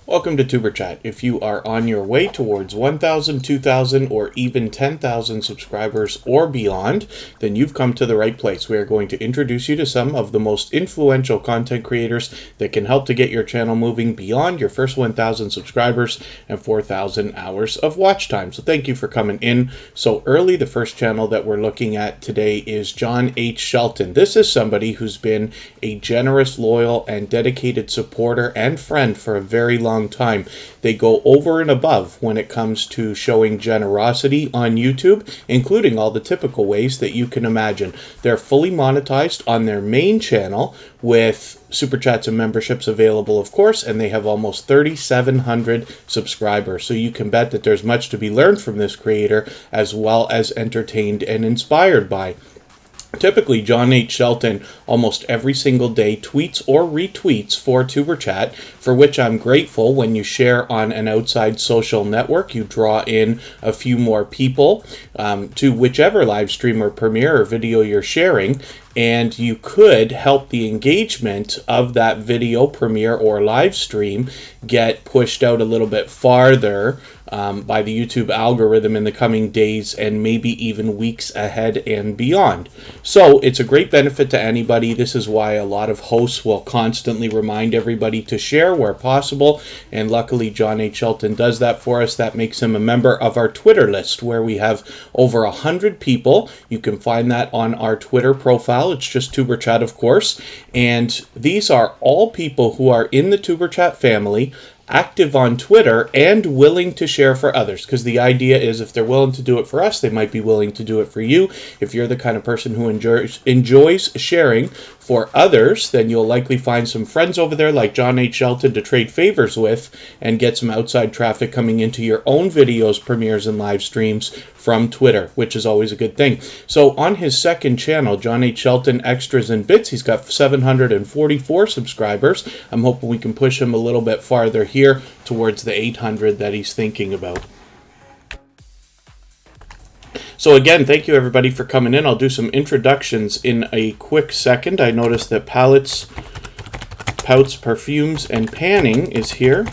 Welcome to Tuberchat. If you are on your way towards 1,000, 2,000, or even 10,000 subscribers or beyond, then you've come to the right place. We are going to introduce you to some of the most influential content creators that can help to get your channel moving beyond your first 1,000 subscribers and 4,000 hours of watch time. So thank you for coming in so early. The first channel that we're looking at today is John H. Shelton. This is somebody who's been a generous, loyal, and dedicated supporter and friend for a very long time. They go over and above when it comes to showing generosity on YouTube, including all the typical ways that you can imagine. They're fully monetized on their main channel with super chats and memberships available, of course, and they have almost 3,700 subscribers. So you can bet that there's much to be learned from this creator, as well as entertained and inspired by. Typically, John H. Shelton almost every single day tweets or retweets for Tuberchat, for which I'm grateful. When you share on an outside social network, you draw in a few more people to whichever live stream or premiere or video you're sharing, and you could help the engagement of that video premiere or live stream get pushed out a little bit farther by the YouTube algorithm in the coming days and maybe even weeks ahead and beyond. So it's a great benefit to anybody. This is why a lot of hosts will constantly remind everybody to share where possible, and luckily John H. Shelton does that for us. That makes him a member of our Twitter list, where we have over 100 people. You can find that on our Twitter profile. It's just Tuberchat, of course, and these are all people who are in the Tuberchat family, active on Twitter, and willing to share for others, because the idea is if they're willing to do it for us, they might be willing to do it for you. If you're the kind of person who enjoys sharing for others, then you'll likely find some friends over there like John H. Shelton to trade favors with and get some outside traffic coming into your own videos, premieres, and live streams from Twitter, which is always a good thing. So on his second channel, John H. Shelton Extras and Bits, he's got 744 subscribers. I'm hoping we can push him a little bit farther here towards the 800 that he's thinking about. So again, thank you everybody for coming in. I'll do some introductions in a quick second. I noticed that Pouts, Perfumes, and Panning is here.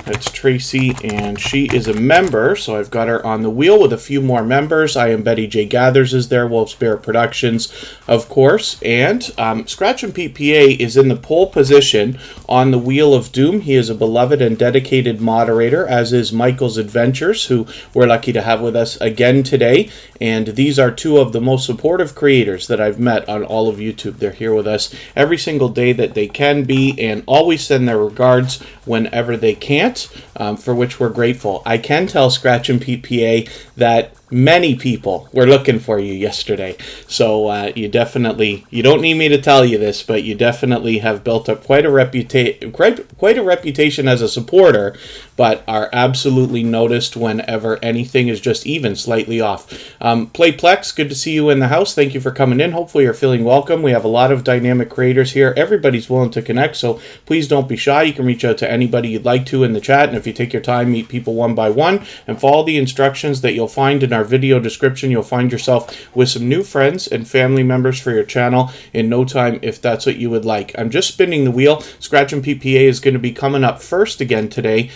That's Tracy, and she is a member, so I've got her on the wheel with a few more members. I am Betty J. Gathers is there, Wolf Spirit Productions, of course, and Scratch and Pete PA is in the pole position on the Wheel of Doom. He is a beloved and dedicated moderator, as is Michael's Adventures, who we're lucky to have with us again today, and these are two of the most supportive creators that I've met on all of YouTube. They're here with us every single day that they can be, and always send their regards whenever they can't. For which we're grateful. I can tell Scratch and Pete PA that many people were looking for you yesterday. So you don't need me to tell you this, but you definitely have built up quite a reputation as a supporter, but are absolutely noticed whenever anything is just even slightly off. Playplex, good to see you in the house. Thank you for coming in. Hopefully you're feeling welcome. We have a lot of dynamic creators here. Everybody's willing to connect, so please don't be shy. You can reach out to anybody you'd like to in the chat, and if you take your time, meet people one by one and follow the instructions that you'll find in our video description. You'll find yourself with some new friends and family members for your channel in no time, if that's what you would like. I'm just spinning the wheel. Scratch and PPA is going to be coming up first again today.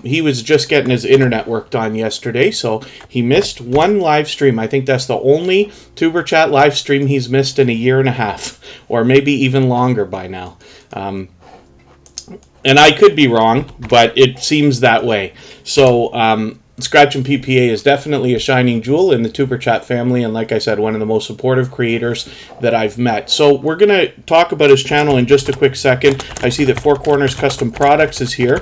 He was just getting his internet worked on yesterday, so he missed one live stream. I think that's the only Tuberchat live stream he's missed in a year and a half, or maybe even longer by now. And I could be wrong, but it seems that way. So Scratch and PPA is definitely a shining jewel in the Tuberchat family, and like I said, one of the most supportive creators that I've met. So we're going to talk about his channel in just a quick second. I see that Four Corners Custom Products is here,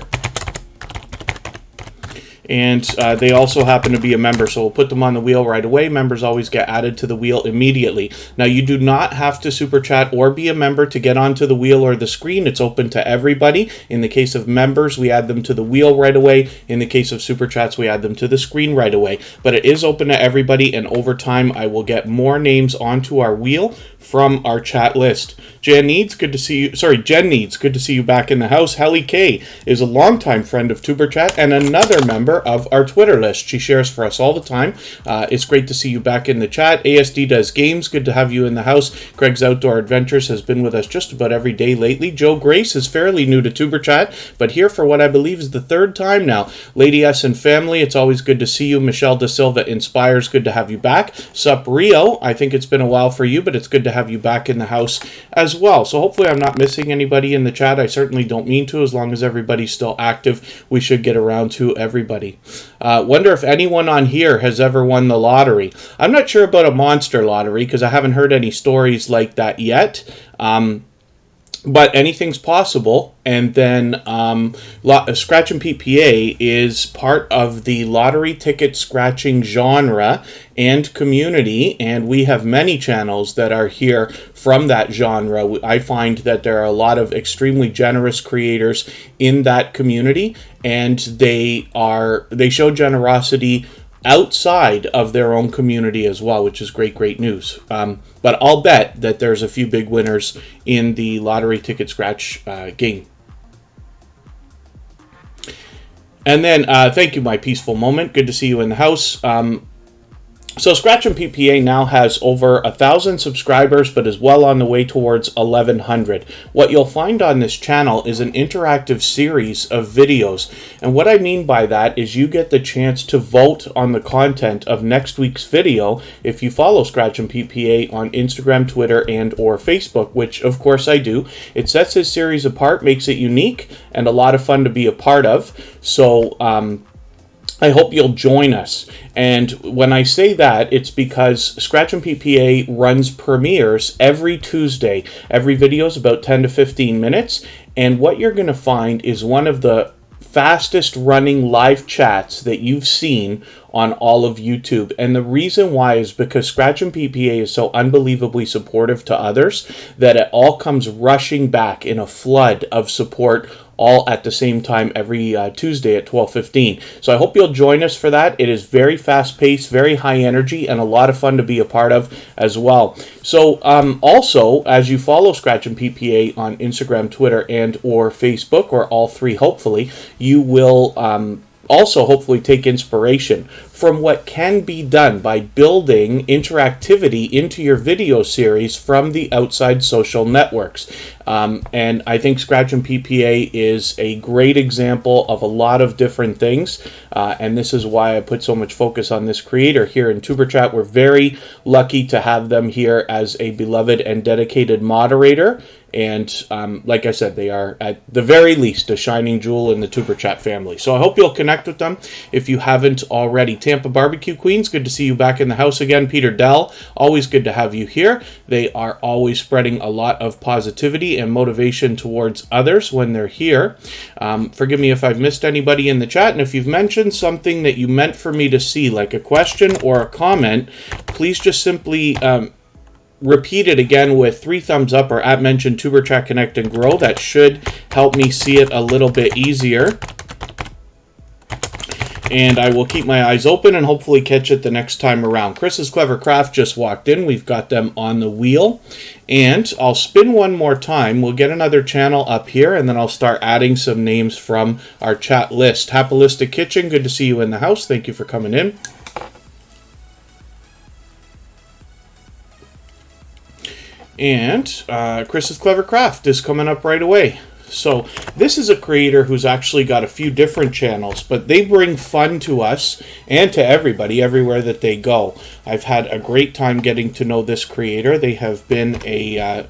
and they also happen to be a member, so we'll put them on the wheel right away. Members always get added to the wheel immediately. Now, you do not have to super chat or be a member to get onto the wheel or the screen. It's open to everybody. In the case of members, we add them to the wheel right away. In the case of super chats, we add them to the screen right away. But it is open to everybody, and over time, I will get more names onto our wheel from our chat list. Jen Needs, good to see you back in the house. Helly K is a longtime friend of Tuberchat and another member member of our Twitter list. She shares for us all the time. It's great to see you back in the chat. ASD Does Games, good to have you in the house. Greg's Outdoor Adventures has been with us just about every day lately. Joe Grace is fairly new to Tuberchat, but here for what I believe is the third time now. Lady S and family, it's always good to see you. Michelle De Silva Inspires, good to have you back. Sup Rio, I think it's been a while for you, but it's good to have you back in the house as well. So hopefully I'm not missing anybody in the chat. I certainly don't mean to. As long as everybody's still active, we should get around to everybody. Wonder if anyone on here has ever won the lottery. I'm not sure about a monster lottery because I haven't heard any stories like that yet. But anything's possible. And then Scratch and PPA is part of the lottery ticket scratching genre and community, and we have many channels that are here from that genre. I find that there are a lot of extremely generous creators in that community, and they show generosity outside of their own community as well, which is great news. But I'll bet that there's a few big winners in the lottery ticket scratch game. And then, thank you, My Peaceful Moment. Good to see you in the house. So Scratch and PPA now has over 1,000 subscribers, but is well on the way towards 1,100. What you'll find on this channel is an interactive series of videos. And what I mean by that is you get the chance to vote on the content of next week's video if you follow Scratch and PPA on Instagram, Twitter, and or Facebook, which of course I do. It sets his series apart, makes it unique, and a lot of fun to be a part of. So, I hope you'll join us. And when I say that, it's because Scratch and PPA runs premieres every Tuesday. Every video is about 10 to 15 minutes. And what you're going to find is one of the fastest running live chats that you've seen on all of YouTube. And the reason why is because Scratch and PPA is so unbelievably supportive to others that it all comes rushing back in a flood of support all at the same time every Tuesday at 12:15. So I hope you'll join us for that. It is very fast-paced, very high energy, and a lot of fun to be a part of as well. So also, as you follow Scratch and PPA on Instagram, Twitter, and or Facebook, or all three hopefully, you will also hopefully take inspiration from what can be done by building interactivity into your video series from the outside social networks. And I think Scratch and PPA is a great example of a lot of different things. And this is why I put so much focus on this creator here in Tuberchat. We're very lucky to have them here as a beloved and dedicated moderator. And like I said, they are at the very least a shining jewel in the Tuberchat family. So I hope you'll connect with them if you haven't already. Tampa Barbecue Queens, good to see you back in the house again. Peter Dell, always good to have you here. They are always spreading a lot of positivity and motivation towards others when they're here. Forgive me if I've missed anybody in the chat, and if you've mentioned something that you meant for me to see, like a question or a comment, please just simply repeat it again with 3 thumbs up or @ mention Tuberchat Connect and Grow. That should help me see it a little bit easier. And I will keep my eyes open and hopefully catch it the next time around. Chris's Clever Craft just walked in. We've got them on the wheel. And I'll spin one more time. We'll get another channel up here, and then I'll start adding some names from our chat list. Happalistic Kitchen, good to see you in the house. Thank you for coming in. And Chris's Clever Craft is coming up right away. So this is a creator who's actually got a few different channels, but they bring fun to us and to everybody everywhere that they go. I've had a great time getting to know this creator. They have been a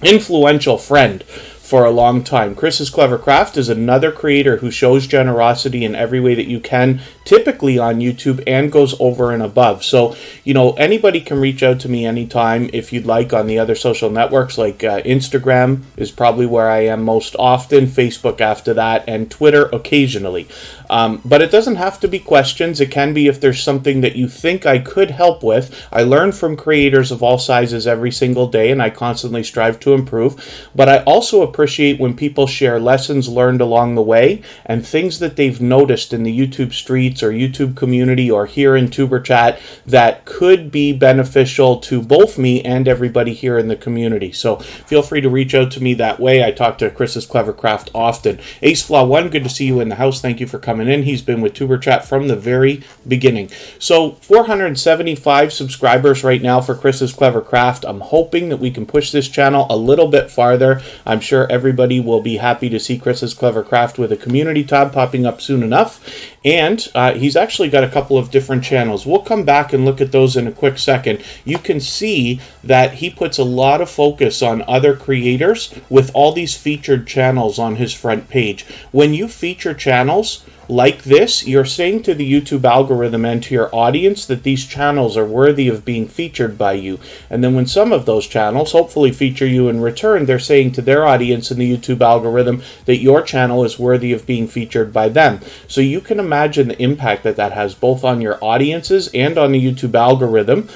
influential friend for a long time. Chris's Clever Craft is another creator who shows generosity in every way that you can, typically on YouTube, and goes over and above. So, you know, anybody can reach out to me anytime if you'd like on the other social networks, like Instagram is probably where I am most often, Facebook after that, and Twitter occasionally. But it doesn't have to be questions. It can be if there's something that you think I could help with. I learn from creators of all sizes every single day, and I constantly strive to improve. But I also appreciate when people share lessons learned along the way and things that they've noticed in the YouTube streets or YouTube community or here in Tuberchat that could be beneficial to both me and everybody here in the community. So feel free to reach out to me that way. I talk to Chris's Clever Craft often. Ace Flaw 1, good to see you in the house. Thank you for coming coming in. He's been with Tuberchat from the very beginning. So 475 subscribers right now for Chris's Clever Craft. I'm hoping that we can push this channel a little bit farther. I'm sure everybody will be happy to see Chris's Clever Craft with a community tab popping up soon enough. And he's actually got a couple of different channels. We'll come back and look at those in a quick second. You can see that he puts a lot of focus on other creators with all these featured channels on his front page. When you feature channels like this, you're saying to the YouTube algorithm and to your audience that these channels are worthy of being featured by you. And then when some of those channels hopefully feature you in return, they're saying to their audience in the YouTube algorithm that your channel is worthy of being featured by them. So you can imagine the impact that that has both on your audiences and on the YouTube algorithm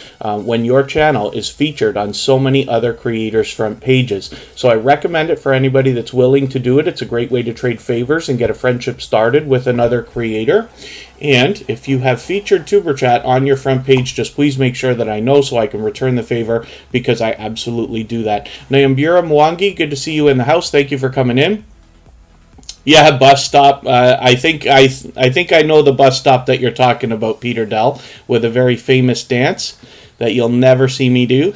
when your channel is featured on so many other creators' front pages. So I recommend it for anybody that's willing to do it. It's a great way to trade favors and get a friendship started with another creator. And if you have featured Tuberchat on your front page, just please make sure that I know so I can return the favor, because I absolutely do that. Nyambura, Mwangi, good to see you in the house. Thank you for coming in. Yeah, bus stop. I think I know the bus stop that you're talking about, Peter Dell, with a very famous dance that you'll never see me do.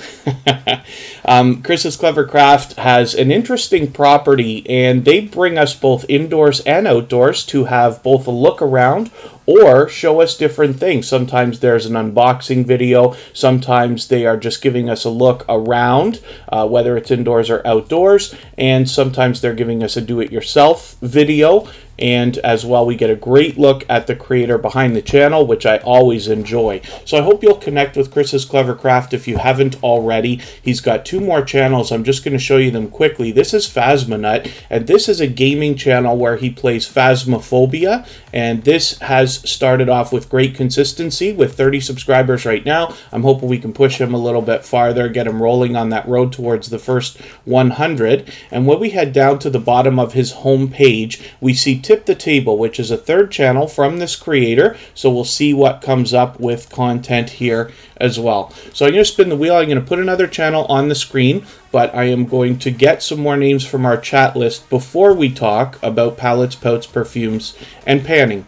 Chris's Clever Craft has an interesting property, and they bring us both indoors and outdoors to have both a look around or show us different things. Sometimes there's an unboxing video. Sometimes they are just giving us a look around, whether it's indoors or outdoors. And sometimes they're giving us a do-it-yourself video. And as well, we get a great look at the creator behind the channel, which I always enjoy. So I hope you'll connect with Chris's Clever Craft if you haven't already. He's got 2 more channels. I'm just going to show you them quickly. This is Phasmonut, and this is a gaming channel where he plays Phasmophobia. And this has started off with great consistency with 30 subscribers right now. I'm hoping we can push him a little bit farther, get him rolling on that road towards the first 100. And when we head down to the bottom of his home page, we see Tip the Table, which is a 3rd channel from this creator. So we'll see what comes up with content here as well. So I'm going to spin the wheel. I'm going to put another channel on the screen, but I am going to get some more names from our chat list before we talk about palettes, pouts, perfumes, and panning.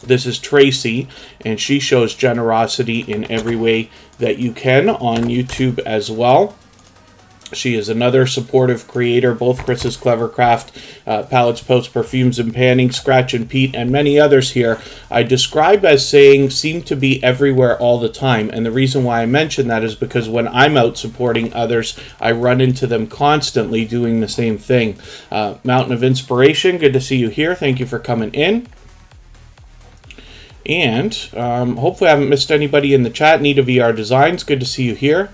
This is Tracy, and she shows generosity in every way that you can on YouTube as well. She is another supportive creator, both Chris's Clever Craft, palettes, pouts, perfumes, and panning, Scratch and Pete, and many others here. I describe as saying seem to be everywhere all the time, and the reason why I mention that is because when I'm out supporting others, I run into them constantly doing the same thing. Mountain of Inspiration, good to see you here. Thank you for coming in. And hopefully I haven't missed anybody in the chat. Nita VR Designs, good to see you here.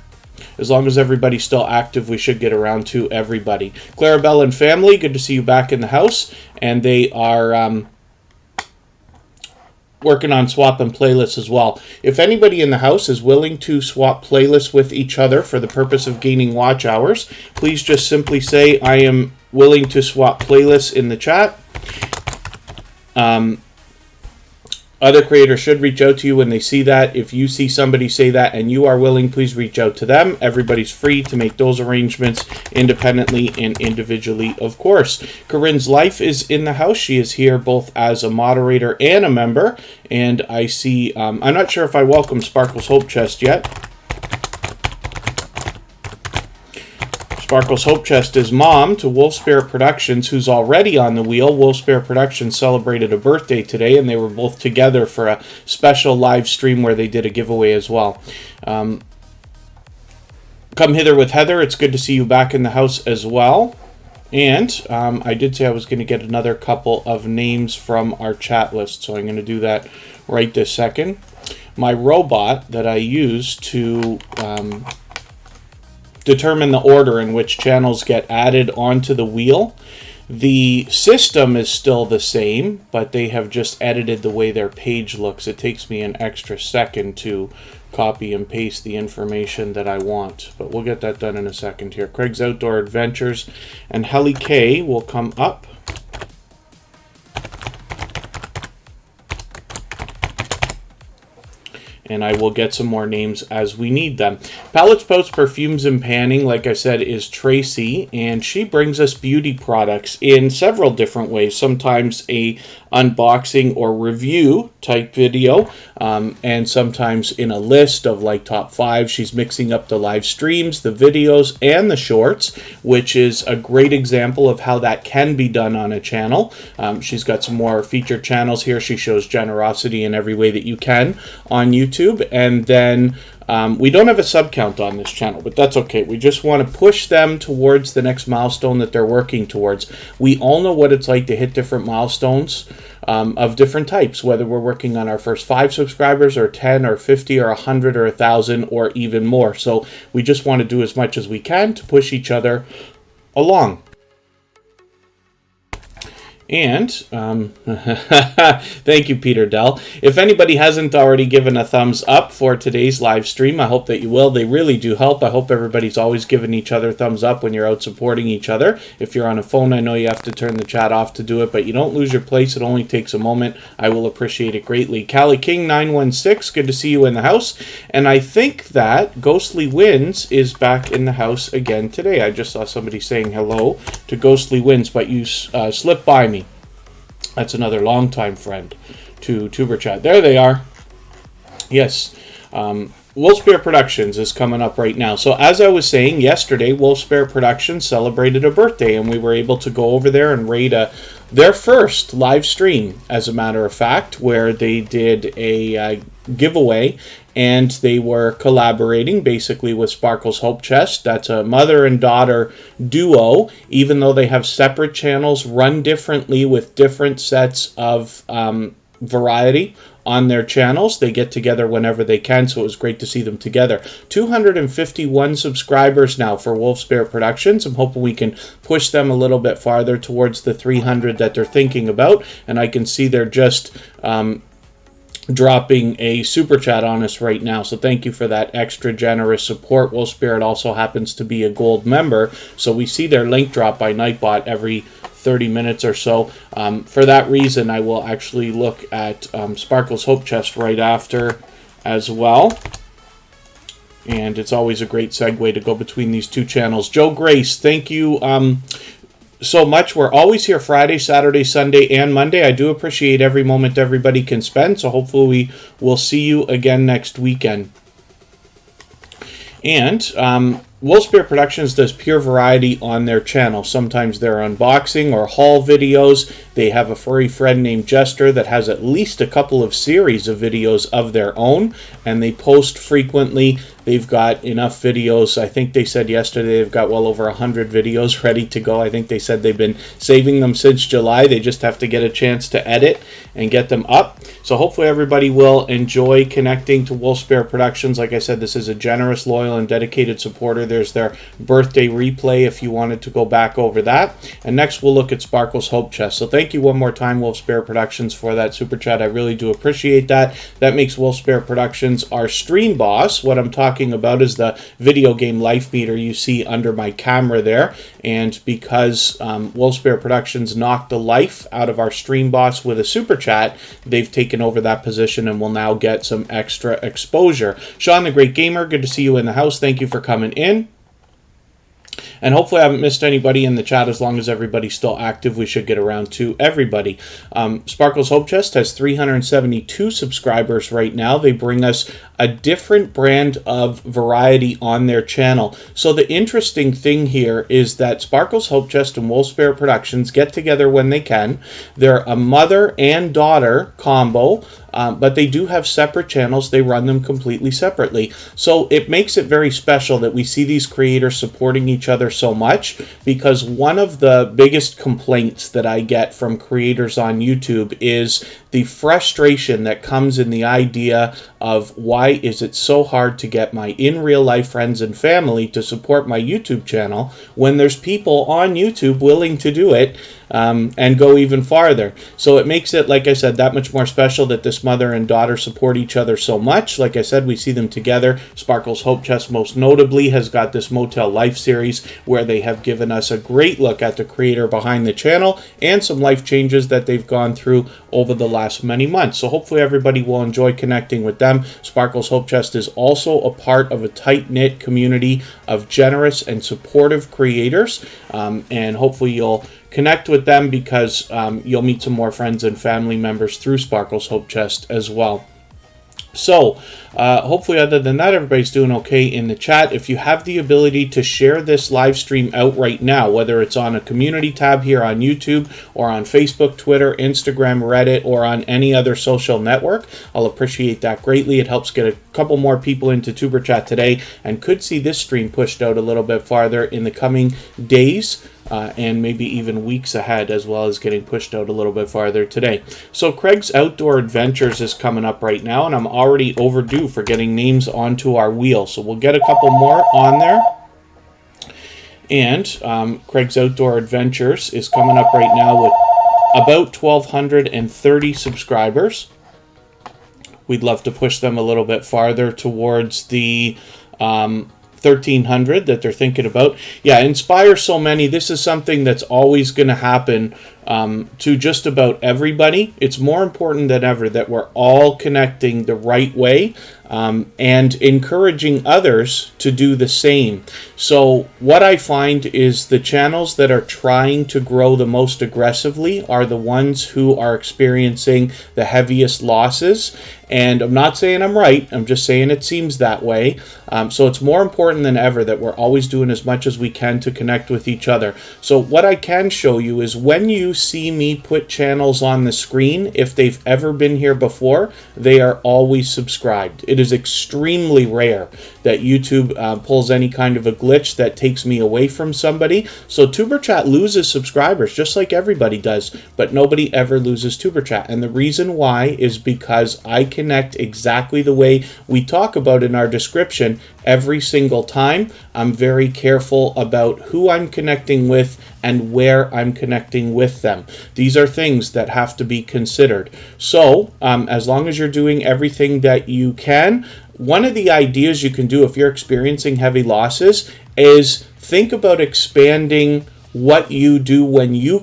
As long as everybody's still active, we should get around to everybody. Clarabelle and family, good to see you back in the house. And they are working on swapping playlists as well. If anybody in the house is willing to swap playlists with each other for the purpose of gaining watch hours, please just simply say, I am willing to swap playlists in the chat. Other creators should reach out to you when they see that. If you see somebody say that and you are willing, please reach out to them. Everybody's free to make those arrangements independently and individually, of course. Corinne's Life is in the house. She is here both as a moderator and a member. And I see, I'm not sure if I welcome Sparkle's Hope Chest yet. Sparkle's Hope Chest is mom to Wolf Spirit Productions, who's already on the wheel. Wolf Spirit Productions celebrated a birthday today, and they were both together for a special live stream where they did a giveaway as well. Come Hither with Heather, it's good to see you back in the house as well. And I did say I was going to get another couple of names from our chat list, so I'm going to do that right this second. My robot that I use to determine the order in which channels get added onto the wheel. The system is still the same, but they have just edited the way their page looks. It takes me an extra second to copy and paste the information that I want, but we'll get that done in a second here. Craig's Outdoor Adventures and Helly K will come up. And I will get some more names as we need them. Palettes, Pouts, Perfumes, and Panning, like I said, is Tracy, and she brings us beauty products in several different ways. Sometimes a unboxing or review type video, and sometimes in a list of like top 5. She's mixing up the live streams, the videos, and the shorts, which is a great example of how that can be done on a channel. She's got some more featured channels here. She shows generosity in every way that you can on YouTube. And then we don't have a sub count on this channel, but that's okay. We just want to push them towards the next milestone that they're working towards. We all know what it's like to hit different milestones of different types, whether we're working on our first 5 subscribers or 10 or 50 or 100 or 1,000 or even more. So we just want to do as much as we can to push each other along. And thank you, Peter Dell. If anybody hasn't already given a thumbs up for today's live stream, I hope that you will. They really do help. I hope everybody's always giving each other thumbs up when you're out supporting each other. If you're on a phone, I know you have to turn the chat off to do it, but you don't lose your place. It only takes a moment. I will appreciate it greatly. Cali King 916, good to see you in the house. And I think that Ghostly Winds is back in the house again today. I just saw somebody saying hello to Ghostly Winds, but you slipped by me. That's another longtime friend to Tuberchat. There they are. Yes. Wolfspear Productions is coming up right now. So as I was saying, yesterday, Wolfspear Productions celebrated a birthday, and we were able to go over there and raid their first live stream, as a matter of fact, where they did a giveaway, and they were collaborating basically with Sparkle's Hope Chest. That's a mother and daughter duo, even though they have separate channels run differently with different sets of variety on their channels. They get together whenever they can, so it was great to see them together. 251 subscribers now for Wolfspear Productions. I'm hoping we can push them a little bit farther towards the 300 that they're thinking about, and I can see they're just dropping a super chat on us right now, so thank you for that extra generous support. Wolfspirit also happens to be a gold member, so we see their link drop by Nightbot every 30 minutes or so. For that reason, I will actually look at Sparkle's Hope Chest right after as well. And it's always a great segue to go between these two channels. Joe Grace, thank you so much. We're always here Friday, Saturday, Sunday, and Monday. I do appreciate every moment everybody can spend, so hopefully we will see you again next weekend. And Wolfspear Productions does pure variety on their channel. Sometimes they're unboxing or haul videos. They have a furry friend named Jester that has at least a couple of series of videos of their own, and they post frequently. They've got enough videos. I think they said yesterday they've got well over 100 videos ready to go. I think they said they've been saving them since July. They just have to get a chance to edit and get them up. So hopefully everybody will enjoy connecting to Wolfspear Productions. Like I said, this is a generous, loyal, and dedicated supporter. There's their birthday replay if you wanted to go back over that. And next we'll look at Sparkle's Hope Chest. So thank you one more time, Wolfspear Productions, for that super chat. I really do appreciate that. That makes Wolfspear Productions our stream boss. What I'm talking about is the video game life meter you see under my camera there. And because Wolfspear Productions knocked the life out of our stream boss with a super chat, they've taken over that position and will now get some extra exposure. Sean the Great Gamer, good to see you in the house. Thank you for coming in. And hopefully I haven't missed anybody in the chat. As long as everybody's still active, we should get around to everybody. Sparkle's Hope Chest has 372 subscribers right now. They bring us a different brand of variety on their channel. So the interesting thing here is that Sparkle's Hope Chest and Wolfspear Productions get together when they can. They're a mother and daughter combo. But they do have separate channels. They run them completely separately. So it makes it very special that we see these creators supporting each other so much, because one of the biggest complaints that I get from creators on YouTube is the frustration that comes in the idea of why is it so hard to get my in real life friends and family to support my YouTube channel when there's people on YouTube willing to do it and go even farther. So it makes it, like I said, that much more special that this mother and daughter support each other so much. Like I said, we see them together. Sparkle's Hope Chest most notably has got this Motel Life series where they have given us a great look at the creator behind the channel and some life changes that they've gone through over the last many months. So hopefully everybody will enjoy connecting with them. Sparkle's Hope Chest is also a part of a tight-knit community of generous and supportive creators, and hopefully you'll connect with them, because you'll meet some more friends and family members through Sparkle's Hope Chest as well. So, hopefully other than that, everybody's doing okay in the chat. If you have the ability to share this live stream out right now, whether it's on a community tab here on YouTube or on Facebook, Twitter, Instagram, Reddit, or on any other social network, I'll appreciate that greatly. It helps get a couple more people into Tuberchat today, and could see this stream pushed out a little bit farther in the coming days. And maybe even weeks ahead, as well as getting pushed out a little bit farther today. So Craig's Outdoor Adventures is coming up right now, and I'm already overdue for getting names onto our wheel. So we'll get a couple more on there. And Craig's Outdoor Adventures is coming up right now with about 1,230 subscribers. We'd love to push them a little bit farther towards the 1,300 that they're thinking about. Yeah, inspire so many. This is something that's always going to happen to just about everybody. It's more important than ever that we're all connecting the right way and encouraging others to do the same. So what I find is the channels that are trying to grow the most aggressively are the ones who are experiencing the heaviest losses. And I'm not saying I'm right, I'm just saying it seems that way. So it's more important than ever that we're always doing as much as we can to connect with each other. So what I can show you is when you see me put channels on the screen, if they've ever been here before, they are always subscribed. It is extremely rare that YouTube pulls any kind of a glitch that takes me away from somebody. So Tuberchat loses subscribers just like everybody does, but nobody ever loses Tuberchat. And the reason why is because I connect exactly the way we talk about in our description every single time. I'm very careful about who I'm connecting with and where I'm connecting with them. These are things that have to be considered. So as long as you're doing everything that you can, one of the ideas you can do if you're experiencing heavy losses is think about expanding what you do when you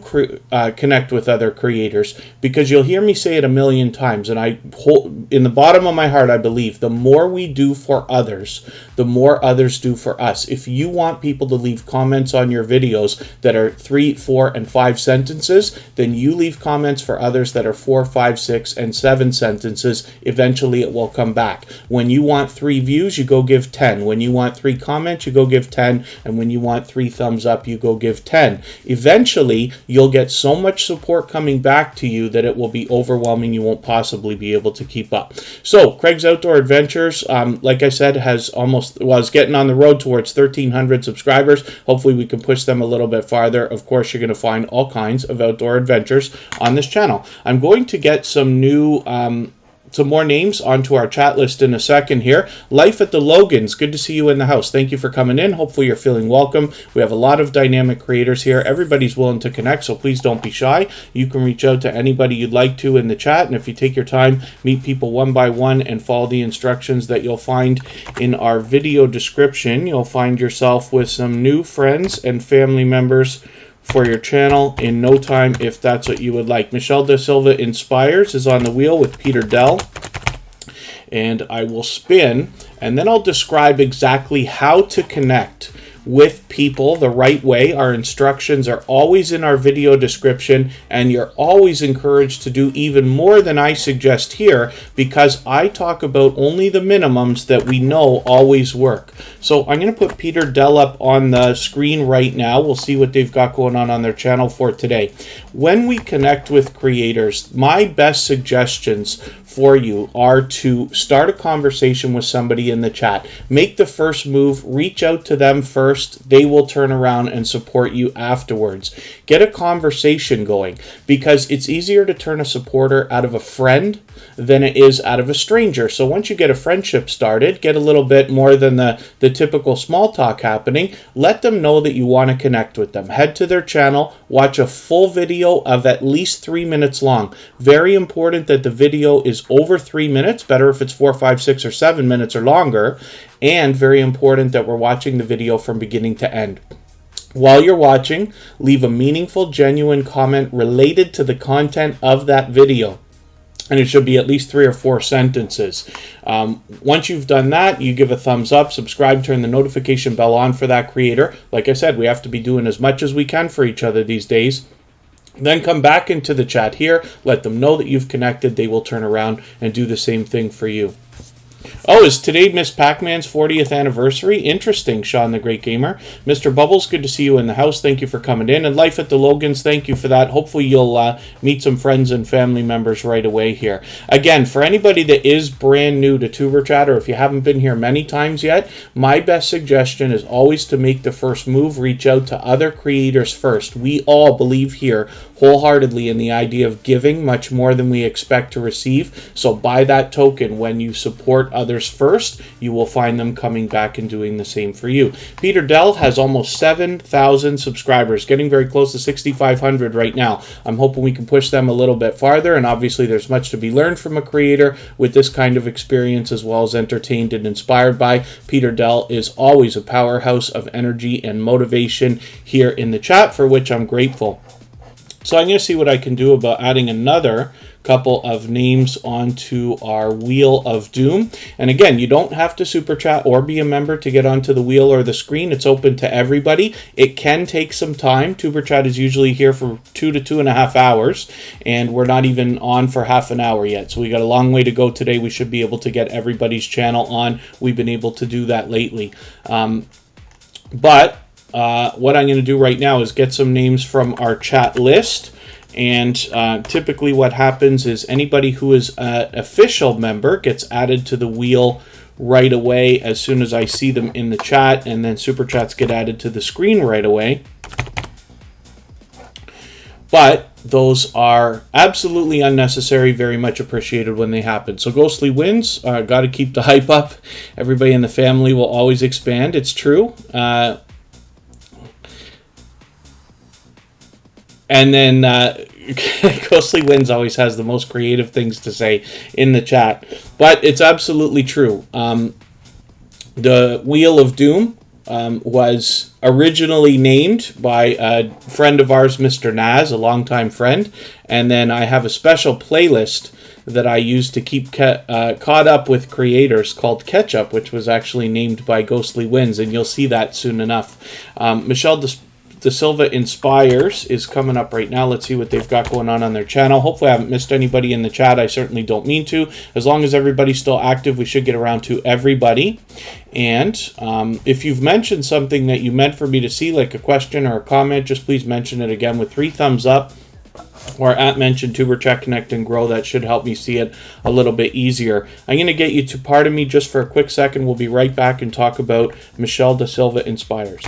connect with other creators, because you'll hear me say it a million times, and I hold, in the bottom of my heart, I believe the more we do for others, the more others do for us. If you want people to leave comments on your videos that are 3, 4, and 5 sentences, then you leave comments for others that are 4, 5, 6, and 7 sentences. Eventually it will come back. When you want 3 views, you go give 10. When you want 3 comments, you go give 10. And when you want 3 thumbs up, you go give 10. Eventually, you'll get so much support coming back to you that it will be overwhelming. You won't possibly be able to keep up. So, Craig's Outdoor Adventures, like I said, was getting on the road towards 1,300 subscribers. Hopefully, we can push them a little bit farther. Of course, you're going to find all kinds of outdoor adventures on this channel. I'm going to get some new some more names onto our chat list in a second here. Life at the Logans, good to see you in the house. Thank you for coming in. Hopefully you're feeling welcome. We have a lot of dynamic creators here. Everybody's willing to connect, so please don't be shy. You can reach out to anybody you'd like to in the chat, and if you take your time, meet people one by one and follow the instructions that you'll find in our video description, you'll find yourself with some new friends and family members for your channel in no time, if that's what you would like. Michelle De Silva Inspires is on the wheel with Peter Dell, and I will spin, and then I'll describe exactly how to connect with people the right way. Our instructions are always in our video description, and you're always encouraged to do even more than I suggest here, because I talk about only the minimums that we know always work. So I'm going to put Peter Dell up on the screen right now. We'll see what they've got going on their channel for today. When we connect with creators, my best suggestions for you are to start a conversation with somebody in the chat. Make the first move, reach out to them first. They will turn around and support you afterwards. Get a conversation going, because it's easier to turn a supporter out of a friend than it is out of a stranger. So once you get a friendship started, get a little bit more than the typical small talk happening. Let them know that you want to connect with them. Head to their channel, watch a full video of at least 3 minutes long. Very important that the video is over 3 minutes. Better if it's 4, 5, 6, or 7 minutes or longer. And very important that we're watching the video from beginning to end. While you're watching, leave a meaningful, genuine comment related to the content of that video. And it should be at least 3 or 4 sentences. Once you've done that, you give a thumbs up, subscribe, turn the notification bell on for that creator. Like I said, we have to be doing as much as we can for each other these days. Then come back into the chat here, let them know that you've connected. They will turn around and do the same thing for you. Oh, is today Miss Pac-Man's 40th anniversary? Interesting, Sean the Great Gamer. Mr. Bubbles, good to see you in the house. Thank you for coming in. And Life at the Logans, thank you for that. Hopefully you'll meet some friends and family members right away here. Again, for anybody that is brand new to Tuberchat, or if you haven't been here many times yet, my best suggestion is always to make the first move. Reach out to other creators first. We all believe here wholeheartedly in the idea of giving much more than we expect to receive. So by that token, when you support others first, you will find them coming back and doing the same for you. Peter Dell has almost 7,000 subscribers, getting very close to 6,500 right now. I'm hoping we can push them a little bit farther, and obviously there's much to be learned from a creator with this kind of experience, as well as entertained and inspired by. Peter Dell is always a powerhouse of energy and motivation here in the chat, for which I'm grateful. So I'm going to see what I can do about adding another couple of names onto our Wheel of Doom. And again, you don't have to super chat or be a member to get onto the wheel or the screen. It's open to everybody. It can take some time. Tuberchat is usually here for 2 to 2.5 hours, and we're not even on for half an hour yet. So we got a long way to go today. We should be able to get everybody's channel on. We've been able to do that lately. What I'm going to do right now is get some names from our chat list. And typically what happens is anybody who is an official member gets added to the wheel right away as soon as I see them in the chat, and then super chats get added to the screen right away. But those are absolutely unnecessary, very much appreciated when they happen. So Ghostly wins. Got to keep the hype up. Everybody in the family will always expand. It's true. And then Ghostly Wins always has the most creative things to say in the chat. But it's absolutely true. The Wheel of Doom was originally named by a friend of ours, Mr. Naz, a longtime friend. And then I have a special playlist that I use to keep caught up with creators called Catch Up, which was actually named by Ghostly Wins. And you'll see that soon enough. Michelle De Silva Inspires is coming up right now. Let's see what they've got going on their channel. Hopefully I haven't missed anybody in the chat. I certainly don't mean to. As long as everybody's still active, we should get around to everybody. And if you've mentioned something that you meant for me to see, like a question or a comment, just please mention it again with 3 thumbs up. Or at mention Tuberchat Connect and Grow. That should help me see it a little bit easier. I'm going to get you to pardon me just for a quick second. We'll be right back and talk about Michelle De Silva Inspires.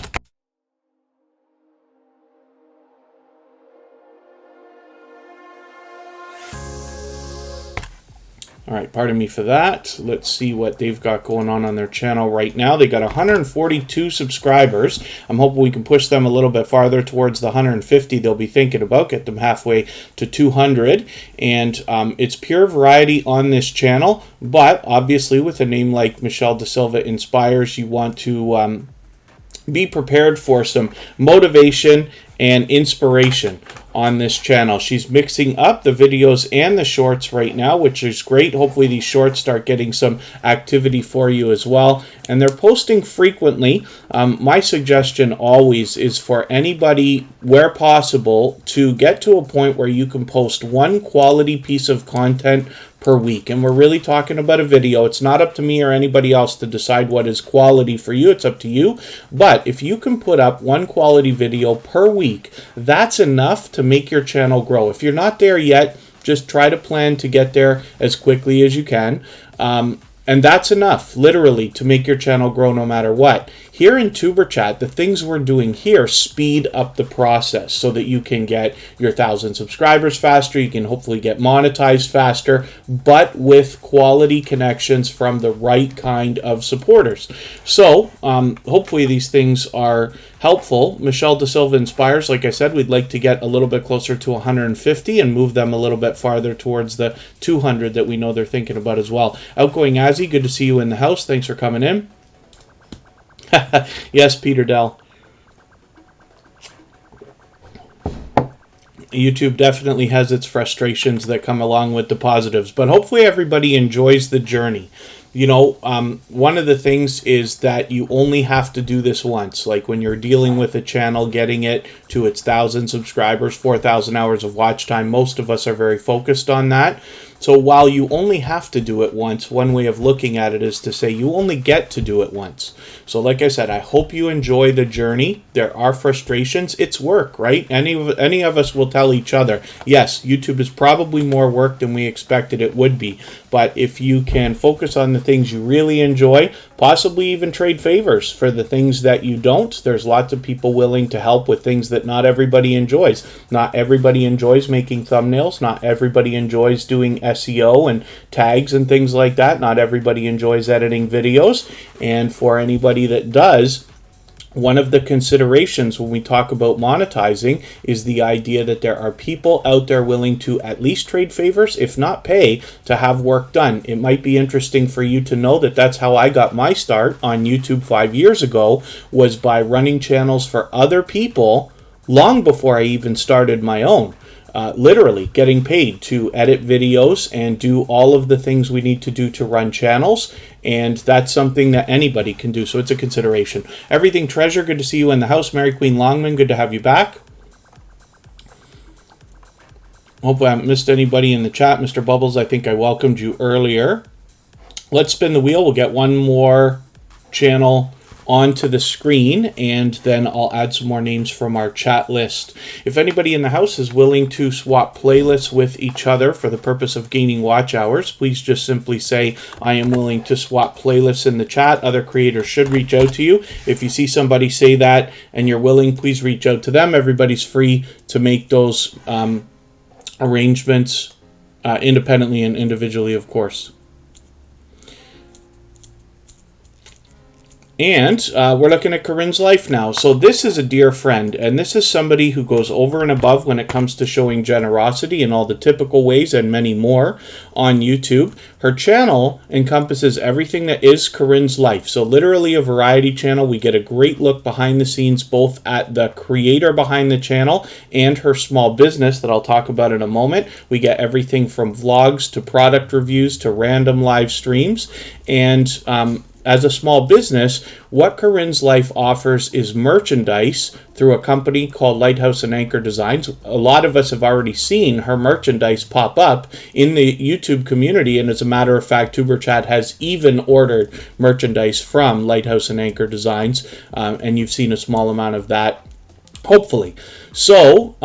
All right, pardon me for that. Let's see what they've got going on their channel right now. They got 142 subscribers. I'm hoping we can push them a little bit farther towards the 150 they'll be thinking about, get them halfway to 200. And it's pure variety on this channel, but obviously with a name like Michelle De Silva Inspires, you want to be prepared for some motivation and inspiration on this channel. She's mixing up the videos and the shorts right now, which is great. Hopefully these shorts start getting some activity for you as well. And they're posting frequently. My suggestion always is for anybody, where possible, to get to a point where you can post one quality piece of content per week. And we're really talking about a video. It's not up to me or anybody else to decide what is quality for you. It's up to you. But if you can put up one quality video per week, that's enough to make your channel grow. If you're not there yet, just try to plan to get there as quickly as you can. And that's enough, literally, to make your channel grow no matter what. Here in Tuberchat, the things we're doing here speed up the process so that you can get your 1,000 subscribers faster. You can hopefully get monetized faster, but with quality connections from the right kind of supporters. So hopefully these things are helpful. Michelle De Silva Inspires, like I said, we'd like to get a little bit closer to 150 and move them a little bit farther towards the 200 that we know they're thinking about as well. Outgoing Azzy, good to see you in the house. Thanks for coming in. Yes, Peter Dell. YouTube definitely has its frustrations that come along with the positives, but hopefully everybody enjoys the journey. you know, one of the things is that you only have to do this once. Like when you're dealing with a channel, getting it to its 1,000 subscribers, 4,000 hours of watch time, most of us are very focused on that. So while you only have to do it once, one way of looking at it is to say you only get to do it once. So like I said, I hope you enjoy the journey. There are frustrations. It's work, right? Any of us will tell each other, yes, YouTube is probably more work than we expected it would be. But if you can focus on the things you really enjoy, possibly even trade favors for the things that you don't, there's lots of people willing to help with things that not everybody enjoys. Not everybody enjoys making thumbnails. Not everybody enjoys doing SEO and tags and things like that. Not everybody enjoys editing videos. And for anybody that does, one of the considerations when we talk about monetizing is the idea that there are people out there willing to at least trade favors, if not pay, to have work done. It might be interesting for you to know that that's how I got my start on YouTube 5 years ago, was by running channels for other people long before I even started my own. Literally getting paid to edit videos and do all of the things we need to do to run channels, and that's something that anybody can do, so it's a consideration. Everything Treasure, good to see you in the house. Mary Queen Longman, good to have you back. Hopefully I haven't missed anybody in the chat. Mr. Bubbles, I think I welcomed you earlier. Let's spin the wheel. We'll get one more channel onto the screen, and then I'll add some more names from our chat list. If anybody in the house is willing to swap playlists with each other for the purpose of gaining watch hours, please just simply say, I am willing to swap playlists in the chat. Other creators should reach out to you. If you see somebody say that and you're willing, please reach out to them. Everybody's free to make those arrangements independently and individually, of course. And we're looking at Corinne's life now. So this is a dear friend, and this is somebody who goes over and above when it comes to showing generosity in all the typical ways and many more on YouTube. Her channel encompasses everything that is Corinne's life. So literally a variety channel. We get a great look behind the scenes, both at the creator behind the channel and her small business that I'll talk about in a moment. We get everything from vlogs to product reviews to random live streams. And as a small business, what Corinne's life offers is merchandise through a company called Lighthouse and Anchor Designs. A lot of us have already seen her merchandise pop up in the YouTube community, and as a matter of fact, Tuberchat has even ordered merchandise from Lighthouse and Anchor Designs, and you've seen a small amount of that, hopefully. So,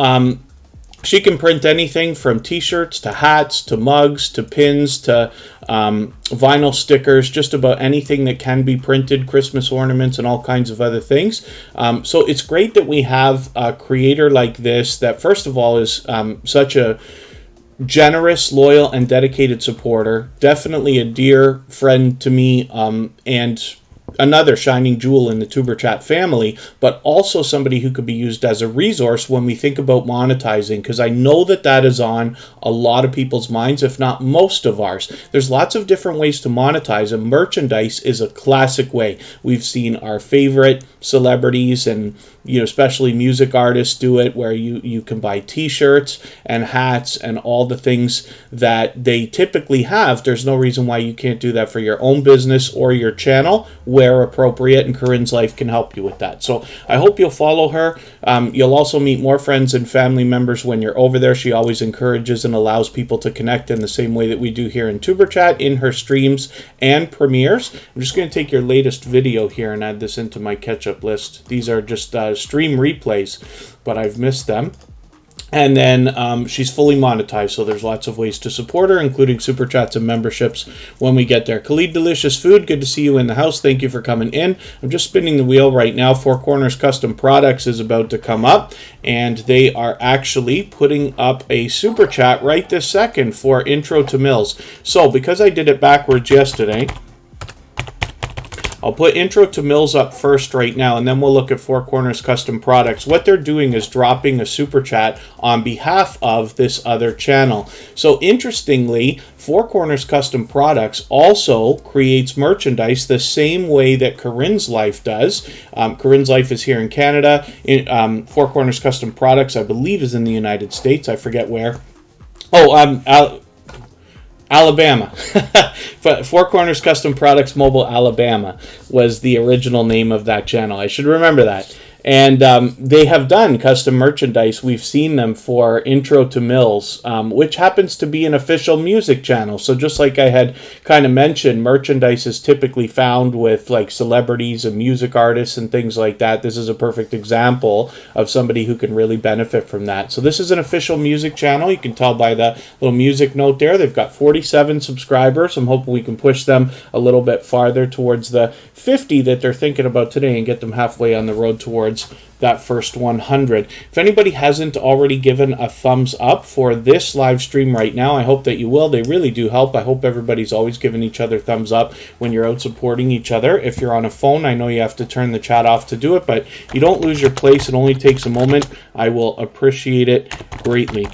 she can print anything from t-shirts to hats to mugs to pins to vinyl stickers, just about anything that can be printed, Christmas ornaments and all kinds of other things. So it's great that we have a creator like this that, first of all, is such a generous, loyal, and dedicated supporter. Definitely a dear friend to me, and another shining jewel in the Tuberchat family, but also somebody who could be used as a resource when we think about monetizing, because I know that that is on a lot of people's minds, if not most of ours. There's lots of different ways to monetize, and merchandise is a classic way. We've seen our favorite celebrities and, you know, especially music artists do it, where you can buy t-shirts and hats and all the things that they typically have. There's no reason why you can't do that for your own business or your channel where appropriate, and Corinne's life can help you with that. So I hope you'll follow her. You'll also meet more friends and family members when you're over there. She always encourages and allows people to connect in the same way that we do here in Tuberchat in her streams and premieres. I'm just going to take your latest video here and add this into my catch-up list. These are just stream replays, but I've missed them. And then she's fully monetized, so there's lots of ways to support her, including super chats and memberships when we get there. Khalid Delicious Food, good to see you in the house. Thank you for coming in. I'm just spinning the wheel right now. Four Corners Custom Products is about to come up, and they are actually putting up a super chat right this second for Intro to Mills. So because I did it backwards yesterday, I'll put Intro to Mills up first right now, and then we'll look at Four Corners Custom Products. What they're doing is dropping a super chat on behalf of this other channel. So interestingly, Four Corners Custom Products also creates merchandise the same way that Corinne's Life does. Corinne's Life is here in Canada. Four Corners Custom Products, I believe, is in the United States. I forget where. Oh, Alabama. Four Corners Custom Products Mobile Alabama was the original name of that channel. I should remember that. And they have done custom merchandise. We've seen them for Intro to Mills, which happens to be an official music channel. So just like I had kind of mentioned, merchandise is typically found with like celebrities and music artists and things like that. This is a perfect example of somebody who can really benefit from that. So this is an official music channel. You can tell by the little music note there. They've got 47 subscribers. I'm hoping we can push them a little bit farther towards the 50 that they're thinking about today and get them halfway on the road towards that first 100. If anybody hasn't already given a thumbs up for this live stream right now, I hope that you will. They really do help. I hope everybody's always giving each other thumbs up when you're out supporting each other. If you're on a phone, I know you have to turn the chat off to do it, but you don't lose your place. It only takes a moment. I will appreciate it greatly.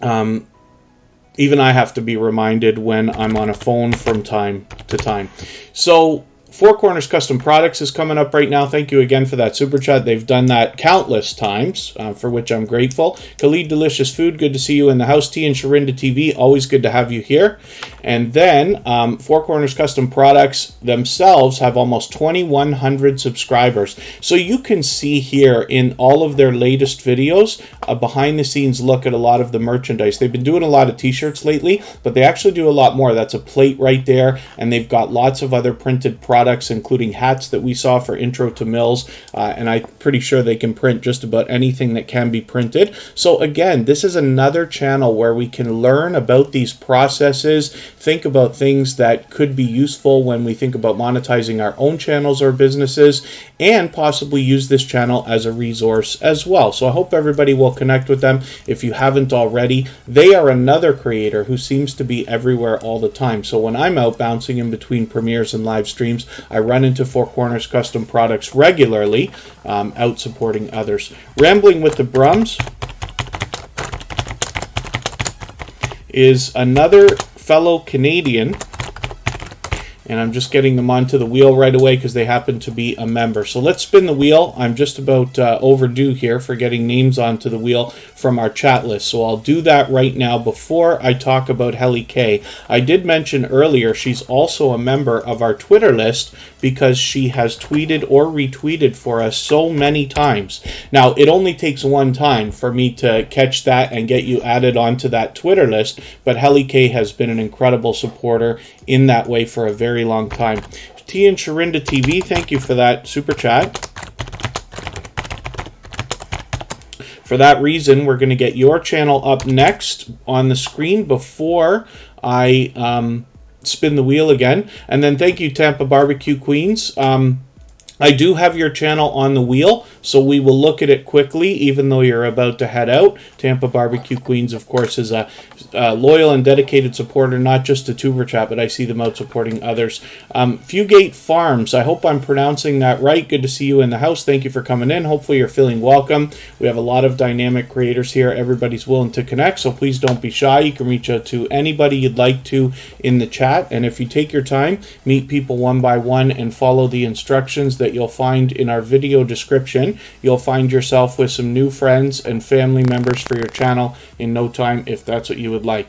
Even I have to be reminded when I'm on a phone from time to time. So Four Corners Custom Products is coming up right now. Thank you again for that super chat. They've done that countless times, for which I'm grateful. Khalid Delicious Food, good to see you in the house. T and Sherinda TV, always good to have you here. And then Four Corners Custom Products themselves have almost 2,100 subscribers. So you can see here in all of their latest videos a behind-the-scenes look at a lot of the merchandise. They've been doing a lot of t-shirts lately, but they actually do a lot more. That's a plate right there, and they've got lots of other printed products, including hats that we saw for Intro to Mills, and I'm pretty sure they can print just about anything that can be printed. So again, this is another channel where we can learn about these processes, think about things that could be useful when we think about monetizing our own channels or businesses, and possibly use this channel as a resource as well. So I hope everybody will connect with them if you haven't already. They are another creator who seems to be everywhere all the time. So when I'm out bouncing in between premieres and live streams, I run into Four Corners Custom Products regularly, out supporting others. Rambling with the Brums is another fellow Canadian, and I'm just getting them onto the wheel right away because they happen to be a member. So let's spin the wheel. I'm just about overdue here for getting names onto the wheel from our chat list. So I'll do that right now before I talk about Helly K. I did mention earlier she's also a member of our Twitter list because she has tweeted or retweeted for us so many times. Now, it only takes one time for me to catch that and get you added onto that Twitter list, but Helly K has been an incredible supporter in that way for a very long time. T and Sherinda TV, thank you for that super chat. For that reason, we're going to get your channel up next on the screen before I spin the wheel again. And then thank you, Tampa Barbecue Queens. I do have your channel on the wheel, so we will look at it quickly, even though you're about to head out. Tampa Barbecue Queens, of course, is a loyal and dedicated supporter, not just to Tuberchat, but I see them out supporting others. Fugate Farms, I hope I'm pronouncing that right. Good to see you in the house. Thank you for coming in. Hopefully you're feeling welcome. We have a lot of dynamic creators here. Everybody's willing to connect, so please don't be shy. You can reach out to anybody you'd like to in the chat, and if you take your time, meet people one by one and follow the instructions that you'll find in our video description, you'll find yourself with some new friends and family members for your channel in no time if that's what you would like.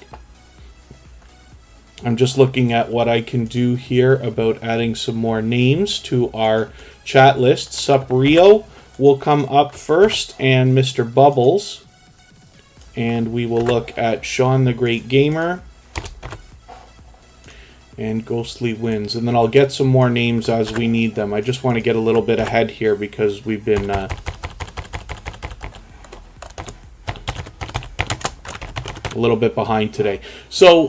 I'm just looking at what I can do here about adding some more names to our chat list. Sup Rio will come up first, and Mr. Bubbles, and we will look at Sean the Great Gamer and Ghostly Winds, and then I'll get some more names as we need them. I just want to get a little bit ahead here because we've been a little bit behind today. So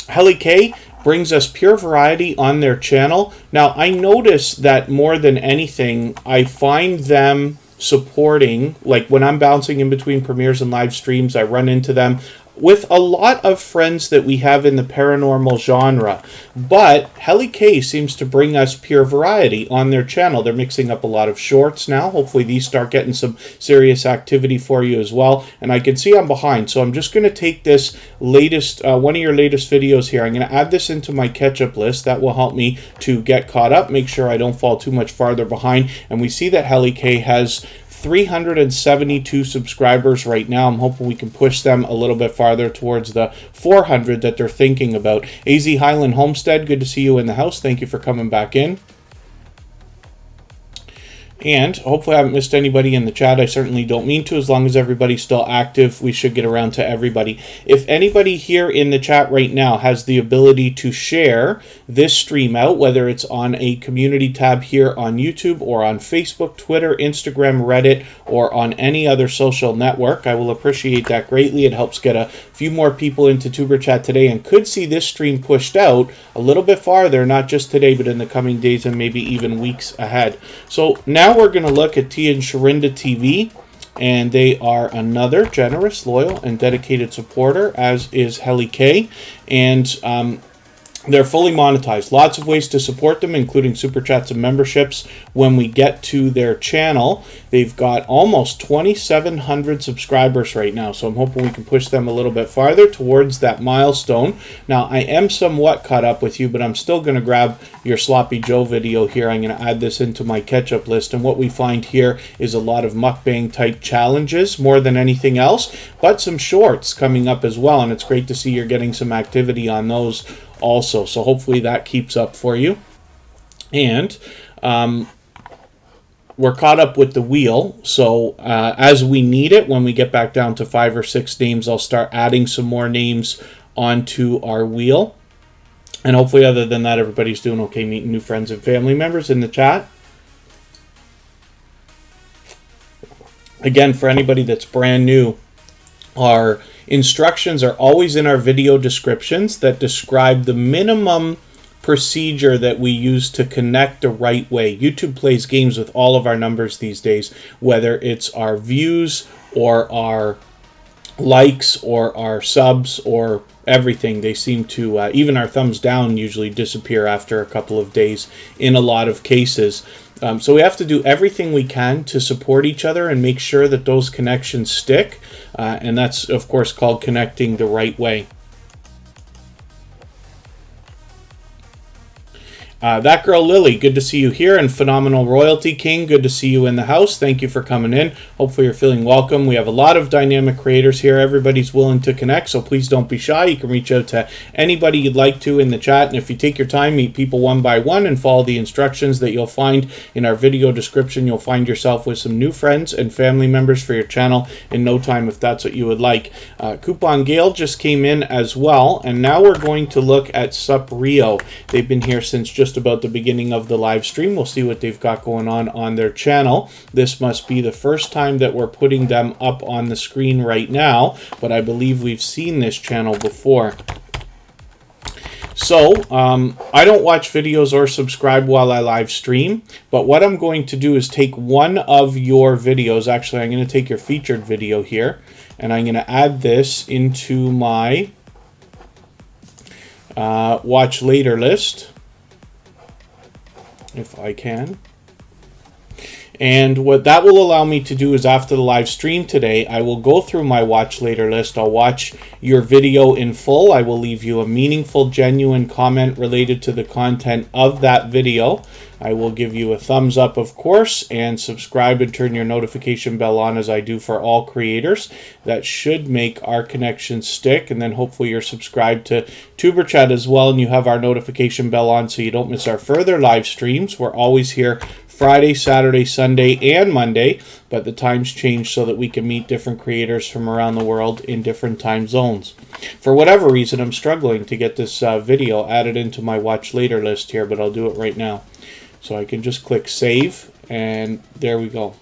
Helly K brings us pure variety on their channel. Now I notice that more than anything, I find them supporting, like when I'm bouncing in between premieres and live streams, I run into them with a lot of friends that we have in the paranormal genre. But Helly K seems to bring us pure variety on their channel. They're mixing up a lot of shorts now. Hopefully these start getting some serious activity for you as well. And I can see I'm behind, so I'm just going to take this latest, one of your latest videos here. I'm going to add this into my catch-up list. That will help me to get caught up, make sure I don't fall too much farther behind. And we see that Helly K has 372 subscribers right now. I'm hoping we can push them a little bit farther towards the 400 that they're thinking about. AZ Highland Homestead, good to see you in the house. Thank you for coming back in. And hopefully I haven't missed anybody in the chat. I certainly don't mean to. As long as everybody's still active, we should get around to everybody. If anybody here in the chat right now has the ability to share this stream out, whether it's on a community tab here on YouTube or on Facebook, Twitter, Instagram, Reddit, or on any other social network, I will appreciate that greatly. It helps get a few more people into Tuberchat today and could see this stream pushed out a little bit farther, not just today, but in the coming days and maybe even weeks ahead. So now we're going to look at Tia and Sherinda TV, and they are another generous, loyal, and dedicated supporter, as is Helly K, and they're fully monetized. Lots of ways to support them, including super chats and memberships. When we get to their channel, they've got almost 2,700 subscribers right now, so I'm hoping we can push them a little bit farther towards that milestone. Now, I am somewhat caught up with you, but I'm still going to grab your Sloppy Joe video here. I'm going to add this into my catch-up list, and what we find here is a lot of mukbang-type challenges more than anything else, but some shorts coming up as well, and it's great to see you're getting some activity on those also, so hopefully that keeps up for you. And we're caught up with the wheel, so as we need it, when we get back down to 5 or 6 names, I'll start adding some more names onto our wheel. And hopefully, other than that, everybody's doing okay, meeting new friends and family members in the chat. Again, for anybody that's brand new, our instructions are always in our video descriptions that describe the minimum procedure that we use to connect the right way. YouTube plays games with all of our numbers these days, whether it's our views or our likes or our subs or everything. They seem to, even our thumbs down usually disappear after a couple of days in a lot of cases. So we have to do everything we can to support each other and make sure that those connections stick. And that's, of course, called connecting the right way. That girl Lily, good to see you here, and Phenomenal Royalty King, good to see you in the house. Thank you for coming in. Hopefully you're feeling welcome. We have a lot of dynamic creators here. Everybody's willing to connect, so please don't be shy. You can reach out to anybody you'd like to in the chat, and if you take your time, meet people one by one and follow the instructions that you'll find in our video description, you'll find yourself with some new friends and family members for your channel in no time if that's what you would like. Coupon Gale just came in as well, and now we're going to look at Sup Rio. They've been here since just about the beginning of the live stream. We'll see what they've got going on their channel. This must be the first time that we're putting them up on the screen right now, but I believe we've seen this channel before. So, I don't watch videos or subscribe while I live stream, but what I'm going to do is take one of your videos. Actually, I'm going to take your featured video here, and I'm going to add this into my watch later list, if I can. And what that will allow me to do is, after the live stream today, I will go through my watch later list. I'll watch your video in full. I will leave you a meaningful, genuine comment related to the content of that video. I will give you a thumbs up, of course, and subscribe and turn your notification bell on, as I do for all creators. That should make our connection stick, and then hopefully you're subscribed to Tuberchat as well, and you have our notification bell on so you don't miss our further live streams. We're always here Friday, Saturday, Sunday, and Monday, but the times change so that we can meet different creators from around the world in different time zones. For whatever reason, I'm struggling to get this video added into my watch later list here, but I'll do it right now. So I can just click save, and there we go.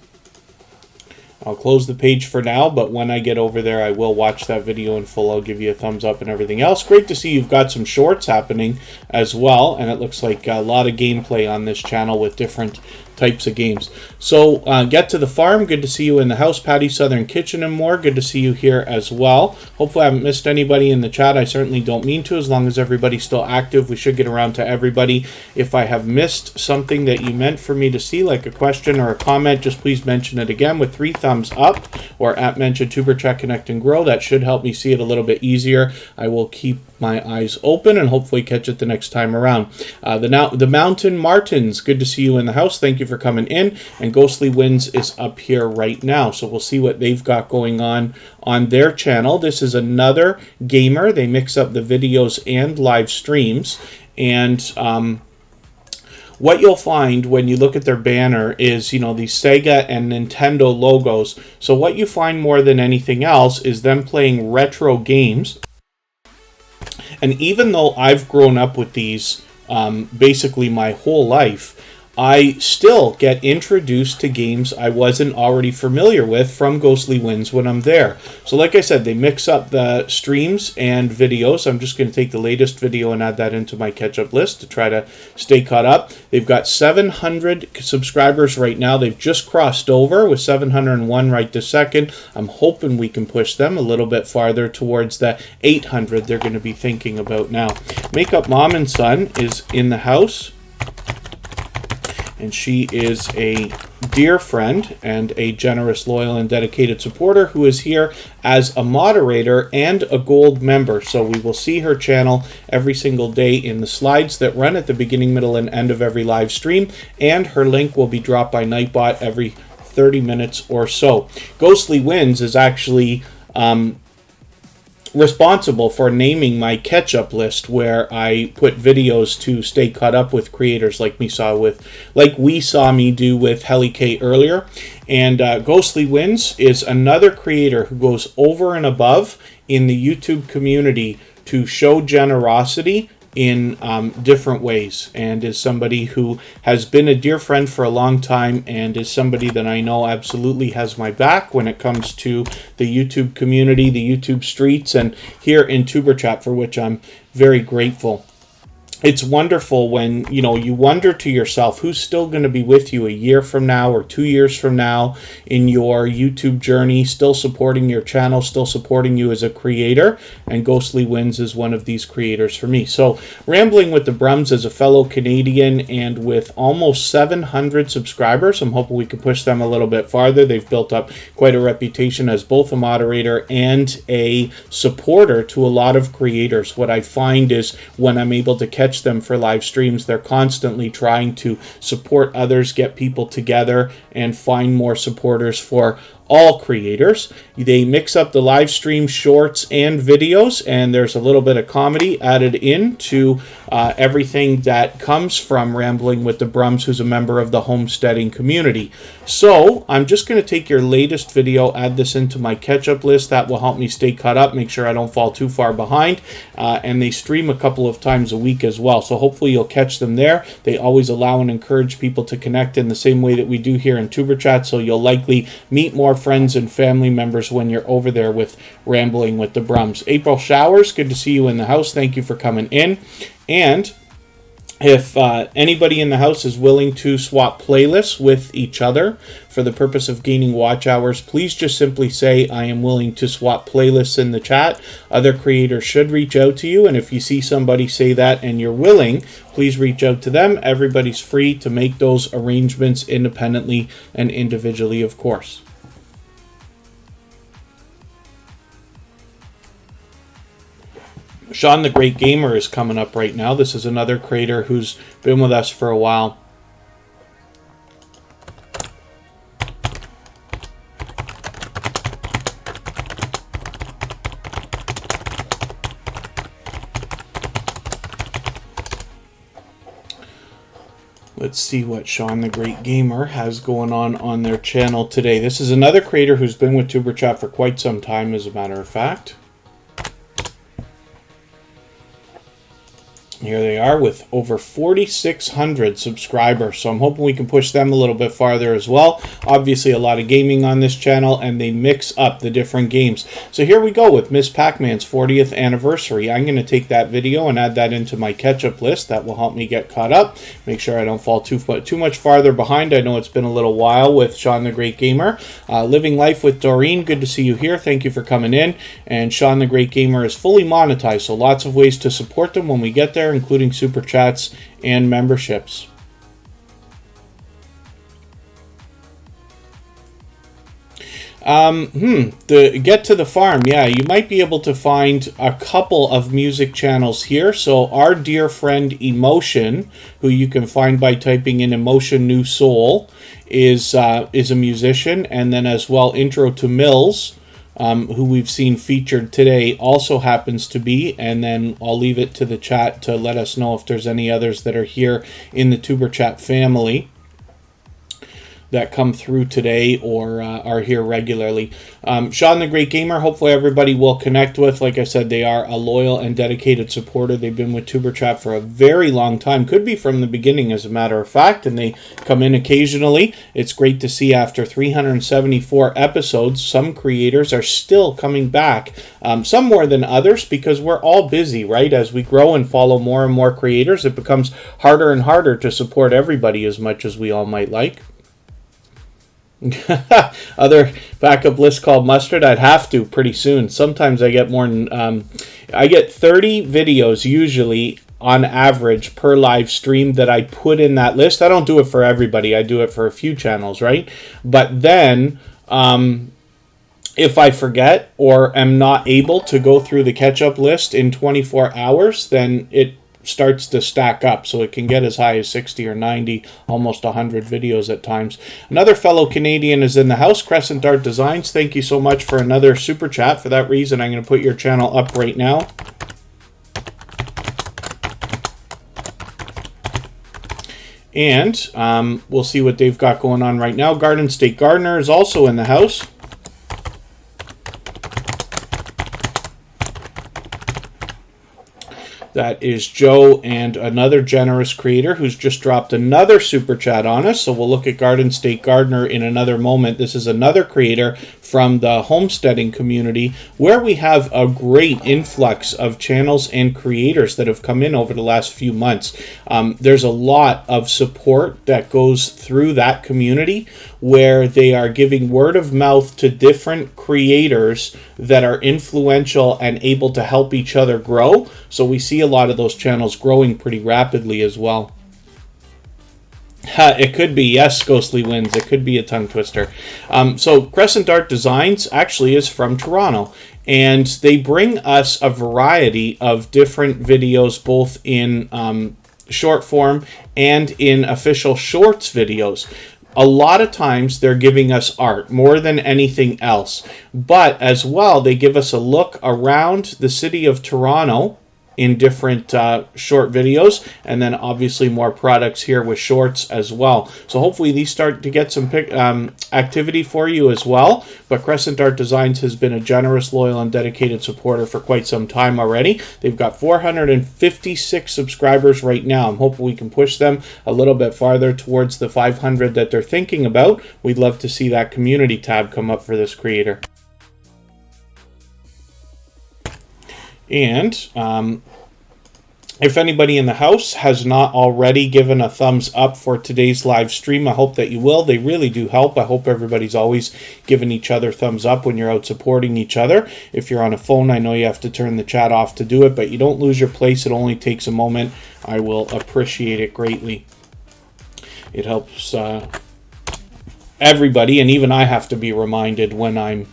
I'll close the page for now, but when I get over there, I will watch that video in full. I'll give you a thumbs up and everything else. Great to see you've got some shorts happening as well, and it looks like a lot of gameplay on this channel with different types of games. So get to the farm. Good to see you in the house. Patty Southern Kitchen and more. Good to see you here as well. Hopefully I haven't missed anybody in the chat. I certainly don't mean to. As long as everybody's still active, we should get around to everybody. If I have missed something that you meant for me to see, like a question or a comment, just please mention it again with 3 thumbs up, or @ mention Tuberchat Connect and Grow. That should help me see it a little bit easier. I will keep my eyes open and hopefully catch it the next time around. The Mountain Martins, good to see you in the house. Thank you for coming in. And Ghostly Winds is up here right now, so we'll see what they've got going on their channel. This is another gamer. They mix up the videos and live streams, and what you'll find when you look at their banner is, you know, these Sega and Nintendo logos. So what you find more than anything else is them playing retro games. And even though I've grown up with these basically my whole life, I still get introduced to games I wasn't already familiar with from Ghostly Winds when I'm there. So like I said, they mix up the streams and videos. I'm just going to take the latest video and add that into my catch-up list to try to stay caught up. They've got 700 subscribers right now. They've just crossed over with 701 right this second. I'm hoping we can push them a little bit farther towards the 800 they're going to be thinking about now. Makeup Mom and Son is in the house. And she is a dear friend and a generous, loyal, and dedicated supporter who is here as a moderator and a gold member. So we will see her channel every single day in the slides that run at the beginning, middle, and end of every live stream. And her link will be dropped by Nightbot every 30 minutes or so. Ghostly Winds is actually responsible for naming my catch-up list, where I put videos to stay caught up with creators like we saw me do with Helly K earlier. And Ghostly Winds is another creator who goes over and above in the YouTube community to show generosity in different ways, and is somebody who has been a dear friend for a long time, and is somebody that I know absolutely has my back when it comes to the YouTube community, the YouTube streets, and here in Tuberchat, for which I'm very grateful. It's wonderful when, you know, you wonder to yourself who's still going to be with you a year from now or 2 years from now in your YouTube journey, still supporting your channel, still supporting you as a creator, and Ghostly Winds is one of these creators for me. So, Rambling with the Brums as a fellow Canadian and with almost 700 subscribers, I'm hoping we can push them a little bit farther. They've built up quite a reputation as both a moderator and a supporter to a lot of creators. What I find is when I'm able to catch them for live streams, they're constantly trying to support others, get people together, and find more supporters for all creators. They mix up the live stream, shorts, and videos, and there's a little bit of comedy added into everything that comes from Rambling with the Brums, who's a member of the homesteading community. So I'm just going to take your latest video, add this into my catch-up list. That will help me stay caught up, make sure I don't fall too far behind. And they stream a couple of times a week as well, so hopefully you'll catch them there. They always allow and encourage people to connect in the same way that we do here in Tuberchat, so you'll likely meet more friends and family members when you're over there with Rambling with the Brums. April Showers, good to see you in the house. Thank you for coming in. And if anybody in the house is willing to swap playlists with each other for the purpose of gaining watch hours, please just simply say, I am willing to swap playlists in the chat. Other creators should reach out to you, and if you see somebody say that and you're willing, please reach out to them. Everybody's free to make those arrangements independently and individually, of course. Sean the Great Gamer is coming up right now. This is another creator who's been with us for a while. Let's see what Sean the Great Gamer has going on their channel today. This is another creator who's been with Tuberchat for quite some time, as a matter of fact. Here they are with over 4,600 subscribers, so I'm hoping we can push them a little bit farther as well. Obviously a lot of gaming on this channel, and they mix up the different games. So here we go with Miss Pac-Man's 40th anniversary. I'm going to take that video and add that into my catch-up list. That will help me get caught up, make sure I don't fall too much farther behind. I know it's been a little while with Sean the Great Gamer. Living Life with Doreen, good to see you here. Thank you for coming in. And Sean the Great Gamer is fully monetized, so lots of ways to support them when we get there, including super chats and memberships. The Get to the Farm, yeah, you might be able to find a couple of music channels here. So our dear friend Emotion, who you can find by typing in Emotion New Soul, is a musician, and then as well Intro to Mills, who we've seen featured today, also happens to be. And then I'll leave it to the chat to let us know if there's any others that are here in the Tuberchat family that come through today or are here regularly. Sean the Great Gamer, hopefully everybody will connect with. Like I said, they are a loyal and dedicated supporter. They've been with Tuberchat for a very long time, could be from the beginning as a matter of fact, and they come in occasionally. It's great to see after 374 episodes, some creators are still coming back, some more than others, because we're all busy, right? As we grow and follow more and more creators, it becomes harder and harder to support everybody as much as we all might like. Other backup list called Mustard. I'd have to pretty soon. Sometimes I get more than I get 30 videos usually on average per live stream that I put in that list. I don't do it for everybody. I do it for a few channels, right? But then if I forget or am not able to go through the catch-up list in 24 hours, then it starts to stack up, so it can get as high as 60 or 90, almost 100 videos at times. Another fellow Canadian is in the house, Crescent Art Designs. Thank you so much for another super chat. For that reason, I'm going to put your channel up right now. And we'll see what they've got going on right now. Garden State Gardener is also in the house. That is Joe, and another generous creator who's just dropped another super chat on us. So we'll look at Garden State Gardener in another moment. This is another creator from the homesteading community where we have a great influx of channels and creators that have come in over the last few months. There's a lot of support that goes through that community where they are giving word of mouth to different creators that are influential and able to help each other grow. So we see a lot of those channels growing pretty rapidly as well. It could be, yes, Ghostly Winds. It could be a tongue twister. So Crescent Art Designs actually is from Toronto, and they bring us a variety of different videos, both in short form and in official shorts videos. A lot of times they're giving us art more than anything else, but as well they give us a look around the city of Toronto in different short videos, and then obviously more products here with shorts as well. So hopefully these start to get some activity for you as well. But Crescent Art Designs has been a generous, loyal, and dedicated supporter for quite some time already. They've got 456 subscribers right now. I'm hoping we can push them a little bit farther towards the 500 that they're thinking about. We'd love to see that community tab come up for this creator. And if anybody in the house has not already given a thumbs up for today's live stream, I hope that you will. They really do help. I hope everybody's always giving each other thumbs up when you're out supporting each other. If you're on a phone, I know you have to turn the chat off to do it, but you don't lose your place. It only takes a moment. I will appreciate it greatly. It helps everybody, and even I have to be reminded when I'm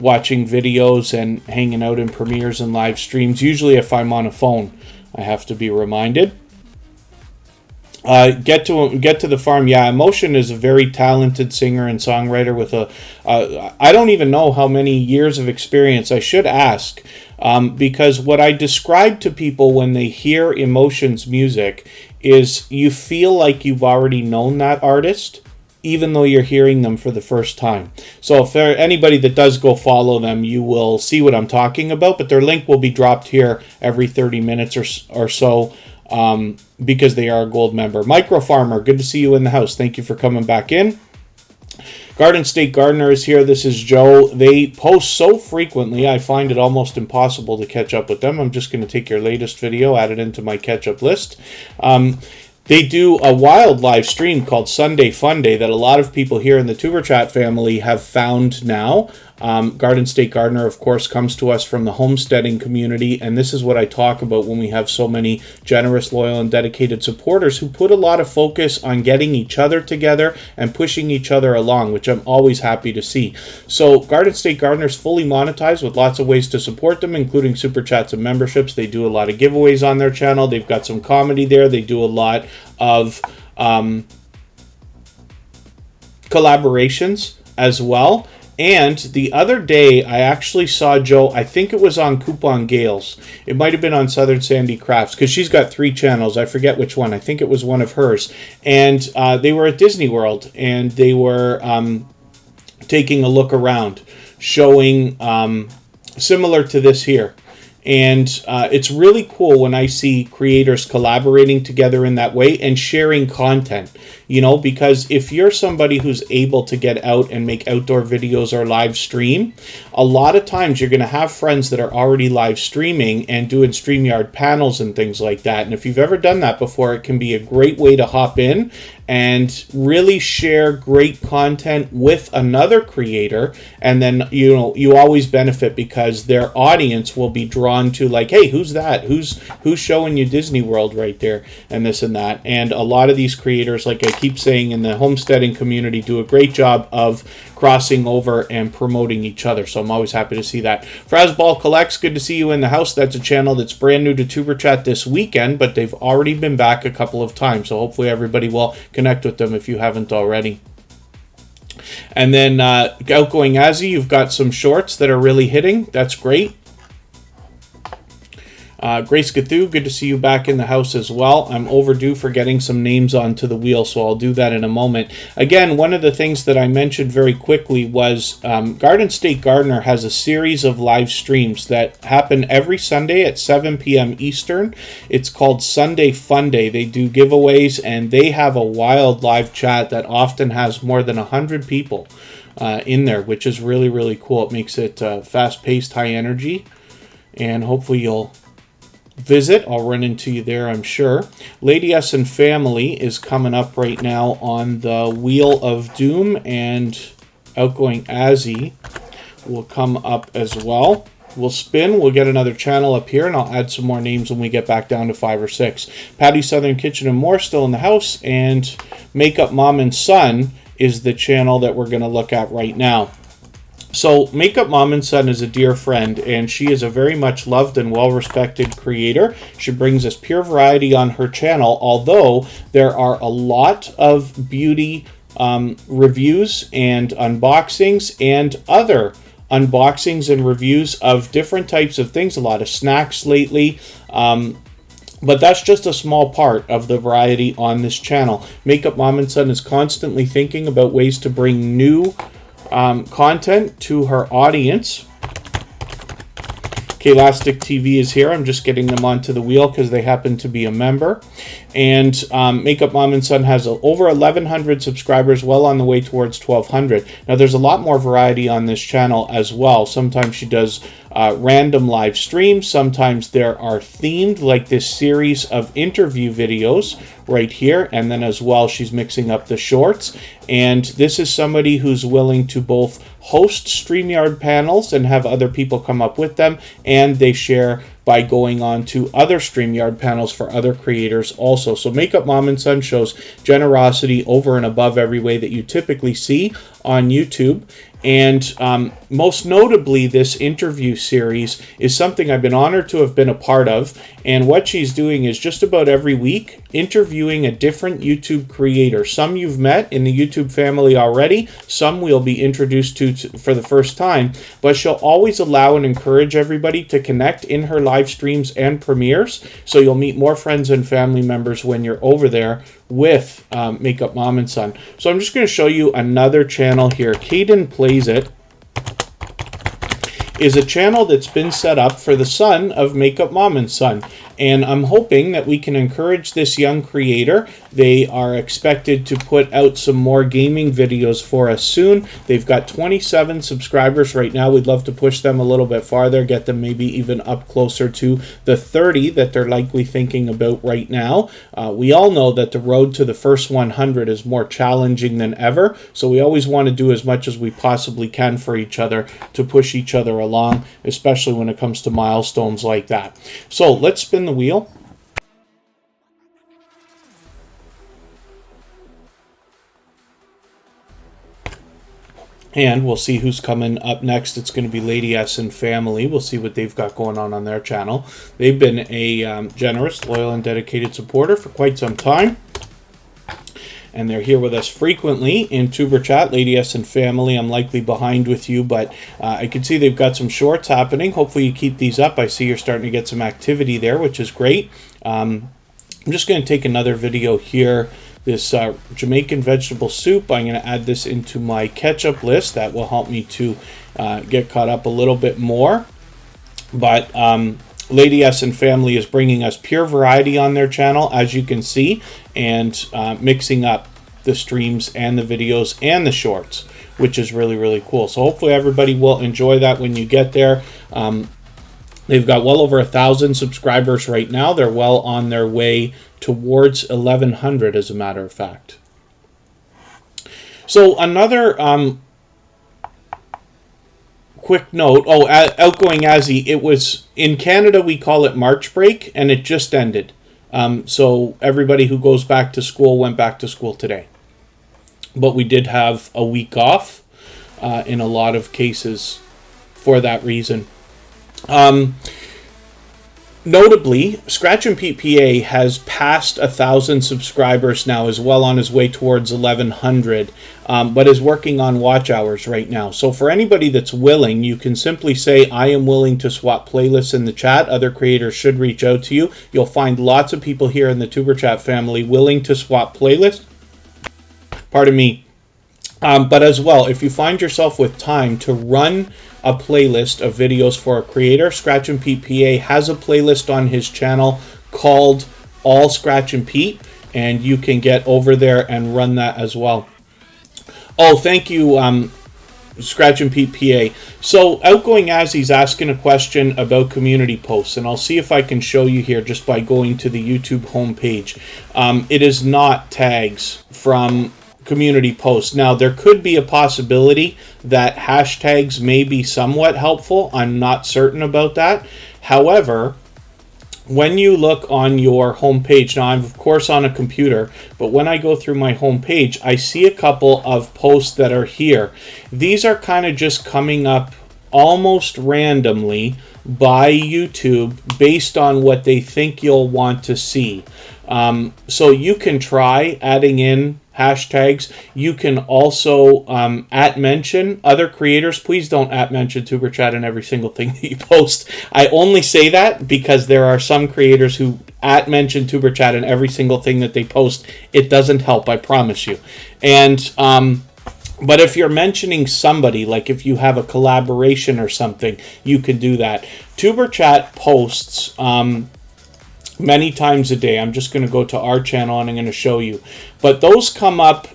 watching videos and hanging out in premieres and live streams. Usually if I'm on a phone, I have to be reminded. Get to the Farm. Yeah, Emotion is a very talented singer and songwriter with I don't even know how many years of experience. I should ask, because what I describe to people when they hear Emotion's music is you feel like you've already known that artist, even though you're hearing them for the first time. So if there anybody that does go follow them, you will see what I'm talking about, but their link will be dropped here every 30 minutes or so, because they are a gold member. Micro Farmer, good to see you in the house. Thank you for coming back in. Garden State Gardener is here. This is Joe. They post so frequently, I find it almost impossible to catch up with them. I'm just going to take your latest video, add it into my catch-up list. They do a wild live stream called Sunday Fun Day that a lot of people here in the Tuberchat family have found now. Garden State Gardener, of course, comes to us from the homesteading community, and this is what I talk about when we have so many generous, loyal, and dedicated supporters who put a lot of focus on getting each other together and pushing each other along, which I'm always happy to see. So Garden State Gardener is fully monetized with lots of ways to support them, including super chats and memberships. They do a lot of giveaways on their channel. They've got some comedy there. They do a lot of collaborations as well. And the other day, I actually saw Joe, I think it was on Coupon Gales. It might have been on Southern Sandy Crafts, because she's got 3 channels. I forget which one. I think it was one of hers. And they were at Disney World, and they were taking a look around, showing similar to this here. And it's really cool when I see creators collaborating together in that way and sharing content, you know, because if you're somebody who's able to get out and make outdoor videos or live stream, a lot of times you're going to have friends that are already live streaming and doing StreamYard panels and things like that. And if you've ever done that before, it can be a great way to hop in and really share great content with another creator. And then, you know, you always benefit because their audience will be drawn to, like, hey, who's that? Who's showing you Disney World right there, and this and that. And a lot of these creators, like I keep saying, in the homesteading community, do a great job of crossing over and promoting each other. So I'm always happy to see that. Frazball Collects, good to see you in the house. That's a channel that's brand new to Tuberchat this weekend, but they've already been back a couple of times. So hopefully everybody will connect with them if you haven't already. And then Outgoing Azzy, you've got some shorts that are really hitting. That's great. Grace Gathu, good to see you back in the house as well. I'm overdue for getting some names onto the wheel, so I'll do that in a moment. Again, one of the things that I mentioned very quickly was Garden State Gardener has a series of live streams that happen every Sunday at 7 p.m. Eastern. It's called Sunday Fun Day. They do giveaways, and they have a wild live chat that often has more than 100 people in there, which is really, really cool. It makes it fast-paced, high energy, and hopefully you'll visit. I'll run into you there, I'm sure. Lady S and Family is coming up right now on the Wheel of Doom, and Outgoing Azzy will come up as well. We'll spin, we'll get another channel up here, and I'll add some more names when we get back down to 5 or 6. Patty Southern Kitchen and More still in the house, and Makeup Mom and Son is the channel that we're going to look at right now. So Makeup Mom and Son is a dear friend, and she is a very much loved and well-respected creator. She brings us pure variety on her channel, although there are a lot of beauty reviews and unboxings and other unboxings and reviews of different types of things, a lot of snacks lately. But that's just a small part of the variety on this channel. Makeup Mom and Son is constantly thinking about ways to bring new content to her audience. Elastic TV is here. I'm just getting them onto the wheel because they happen to be a member. And Makeup Mom and Son has over 1,100 subscribers, well on the way towards 1,200. Now, there's a lot more variety on this channel as well. Sometimes she does random live streams. Sometimes there are themed, like this series of interview videos right here. And then as well, she's mixing up the shorts. And this is somebody who's willing to both host StreamYard panels and have other people come up with them, and they share by going on to other StreamYard panels for other creators also. So Makeup Mom and Son shows generosity over and above every way that you typically see on YouTube. And most notably, this interview series is something I've been honored to have been a part of. And what she's doing is just about every week interviewing a different YouTube creator. Some you've met in the YouTube family already. Some we'll be introduced to for the first time. But she'll always allow and encourage everybody to connect in her live streams and premieres. So you'll meet more friends and family members when you're over there with Makeup Mom and Son. So I'm just going to show you another channel here. Caden Plays It is a channel that's been set up for the son of Makeup Mom and Son. and I'm hoping that we can encourage this young creator. They are expected to put out some more gaming videos for us soon. They've got 27 subscribers right now. We'd love to push them a little bit farther, get them maybe even up closer to the 30 that they're likely thinking about right now. We all know that the road to the first 100 is more challenging than ever, so we always want to do as much as we possibly can for each other to push each other along, especially when it comes to milestones like that. So let's spin the wheel. And we'll see who's coming up next. It's going to be Lady S and family. We'll see what they've got going on their channel. They've been a generous, loyal, and dedicated supporter for quite some time. And they're here with us frequently in Tuberchat. Lady S and family, I'm likely behind with you, but I can see they've got some shorts happening. Hopefully you keep these up. I see you're starting to get some activity there, which is great. I'm just going to take another video here. This Jamaican vegetable soup, I'm going to add this into my ketchup list. That will help me to get caught up a little bit more. But Lady S and family is bringing us pure variety on their channel, as you can see, and mixing up the streams and the videos and the shorts, which is really, really cool. So hopefully everybody will enjoy that when you get there. They've got well over 1,000 subscribers right now. They're well on their way towards 1,100, as a matter of fact. So another quick note. Oh, Outgoing Azzy. It was in Canada, we call it March break, and it just ended. So everybody who goes back to school went back to school today. But we did have a week off in a lot of cases for that reason. Notably, Scratch and Pete PA has passed 1,000 subscribers now, is well on his way towards 1,100, but is working on watch hours right now. So for anybody that's willing, you can simply say, I am willing to swap playlists in the chat. Other creators should reach out to you. You'll find lots of people here in the Tuberchat family willing to swap playlists. Pardon me. But as well, if you find yourself with time to run a playlist of videos for a creator, Scratch and Pete PA has a playlist on his channel called All Scratch and Pete, and you can get over there and run that as well. Oh, thank you, Scratch and Pete PA. So Outgoing Azzy's asking a question about community posts, and I'll see if I can show you here just by going to the YouTube homepage. It is not tags from community posts. Now, there could be a possibility that hashtags may be somewhat helpful. I'm not certain about that. However, when you look on your homepage, now I'm of course on a computer, but when I go through my homepage, I see a couple of posts that are here. These are kind of just coming up almost randomly by YouTube based on what they think you'll want to see. So you can try adding in hashtags. You can also @mention other creators. Please don't @mention Tuberchat in every single thing that you post. I only say that because there are some creators who @mention Tuberchat in every single thing that they post. It doesn't help, I promise you. And but if you're mentioning somebody, like if you have a collaboration or something, you can do that. Tuberchat posts many times a day. I'm just going to go to our channel and I'm going to show you. But those come up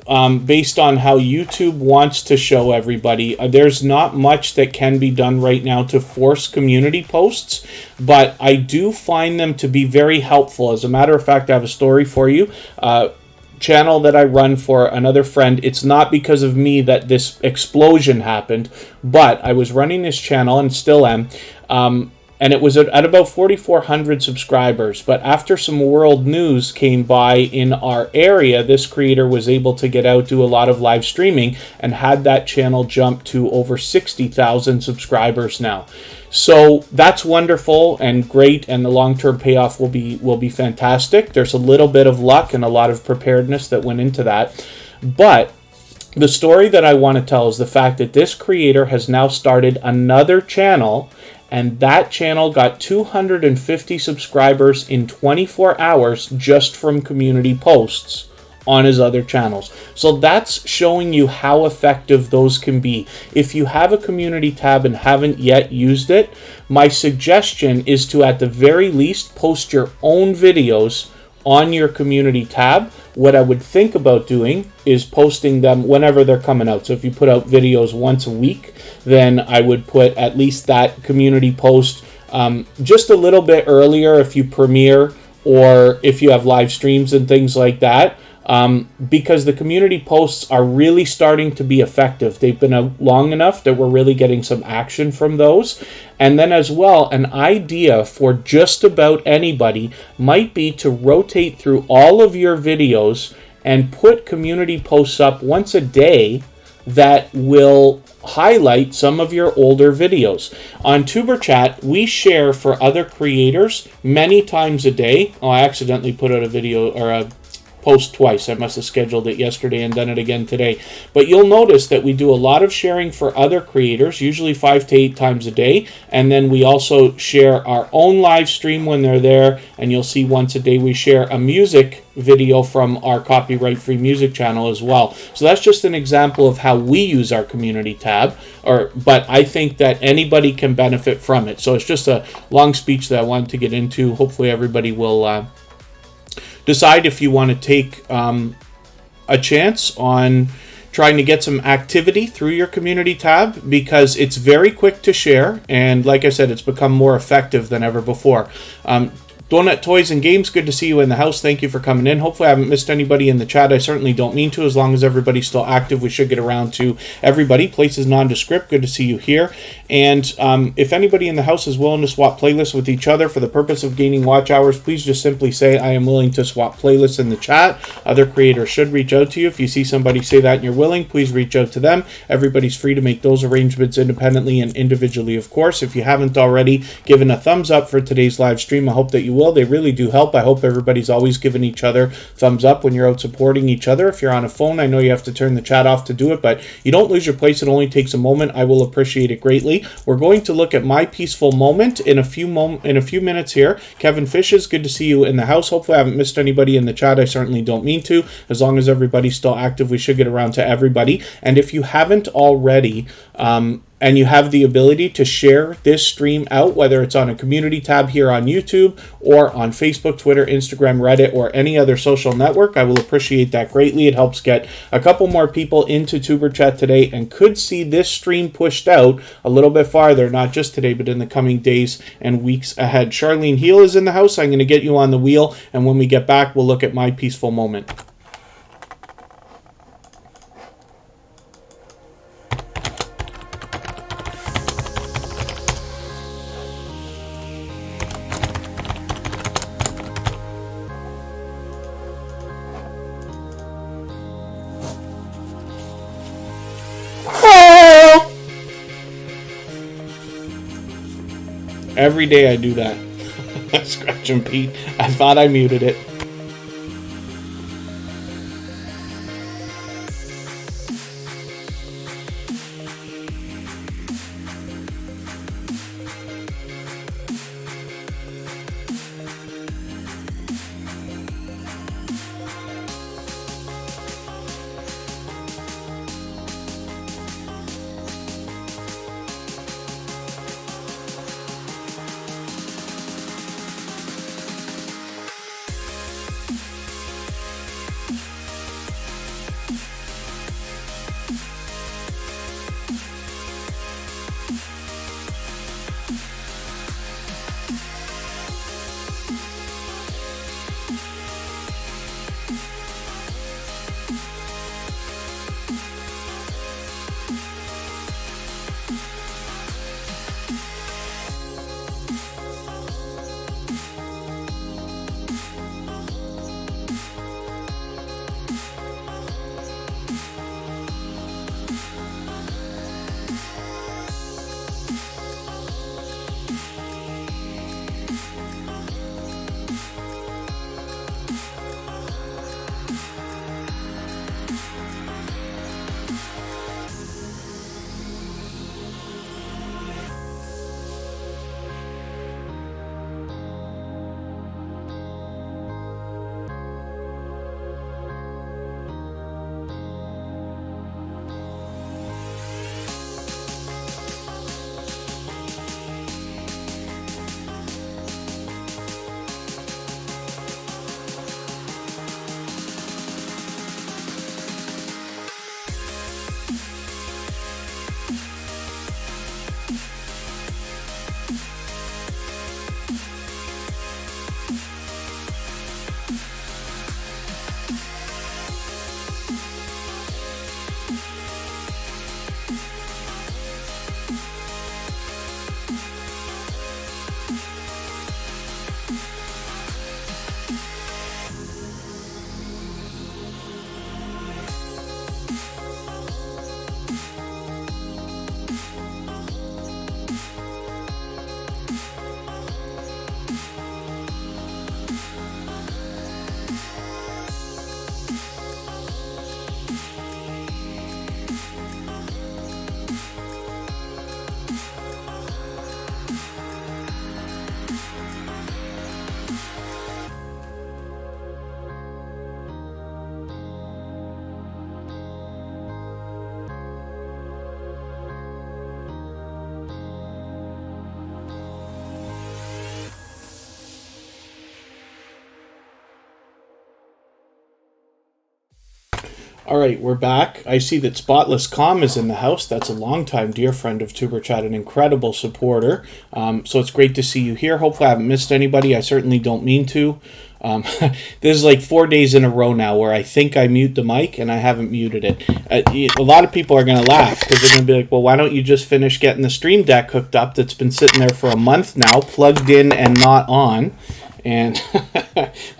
based on how YouTube wants to show everybody. There's not much that can be done right now to force community posts, but I do find them to be very helpful. As a matter of fact, I have a story for you. Channel that I run for another friend. It's not because of me that this explosion happened, but I was running this channel and still am. And it was at about 4,400 subscribers. But after some world news came by in our area, this creator was able to get out, do a lot of live streaming, and had that channel jump to over 60,000 subscribers now. So that's wonderful and great, and the long-term payoff will be fantastic. There's a little bit of luck and a lot of preparedness that went into that. But the story that I want to tell is the fact that this creator has now started another channel, and that channel got 250 subscribers in 24 hours just from community posts on his other channels. So that's showing you how effective those can be. If you have a community tab and haven't yet used it, my suggestion is to at the very least post your own videos on your community tab. What I would think about doing is posting them whenever they're coming out. So if you put out videos once a week, then I would put at least that community post just a little bit earlier if you premiere or if you have live streams and things like that. Because the community posts are really starting to be effective. They've been out long enough that we're really getting some action from those. And then as well, an idea for just about anybody might be to rotate through all of your videos and put community posts up once a day that will highlight some of your older videos. On Tuberchat, we share for other creators many times a day. Oh, I accidentally put out a video or a post twice. I must have scheduled it yesterday and done it again today. But you'll notice that we do a lot of sharing for other creators, usually 5 to 8 times a day. And then we also share our own live stream when they're there. And you'll see once a day we share a music video from our copyright-free music channel as well. So that's just an example of how we use our community tab. But I think that anybody can benefit from it. So it's just a long speech that I wanted to get into. Hopefully everybody will decide if you want to take a chance on trying to get some activity through your community tab, because it's very quick to share, and like I said, it's become more effective than ever before. Donut Toys and Games, good to see you in the house. Thank you for coming in. Hopefully I haven't missed anybody in the chat. I certainly don't mean to. As long as everybody's still active, we should get around to everybody. Places Non-Descript, good to see you here. And if anybody in the house is willing to swap playlists with each other for the purpose of gaining watch hours, please just simply say, I am willing to swap playlists in the chat. Other creators should reach out to you. If you see somebody say that and you're willing, please reach out to them. Everybody's free to make those arrangements independently and individually, of course. If you haven't already given a thumbs up for today's live stream, I hope that you will. They really do help. I hope everybody's always giving each other thumbs up when you're out supporting each other. If you're on a phone, I know you have to turn the chat off to do it, but you don't lose your place. It only takes a moment. I will appreciate it greatly. We're going to look at my peaceful moment in a few minutes here. Kevin Fishes, good to see you in the house. Hopefully I haven't missed anybody in the chat. I certainly don't mean to. As long as everybody's still active, we should get around to everybody. And if you haven't already, and you have the ability to share this stream out, whether it's on a community tab here on YouTube or on Facebook, Twitter, Instagram, Reddit, or any other social network, I will appreciate that greatly. It helps get a couple more people into Tuberchat today and could see this stream pushed out a little bit farther, not just today, but in the coming days and weeks ahead. Charlene Heel is in the house. I'm going to get you on the wheel, and when we get back, we'll look at my peaceful moment. Every day I do that. Scratch and Pete. I thought I muted it. All right, we're back. I see that Spotless Calm is in the house. That's a longtime dear friend of Tuberchat, an incredible supporter. So it's great to see you here. Hopefully I haven't missed anybody. I certainly don't mean to. This is like 4 days in a row now where I think I mute the mic and I haven't muted it. A lot of people are going to laugh because they're going to be like, well, why don't you just finish getting the stream deck hooked up that's been sitting there for a month now, plugged in and not on? And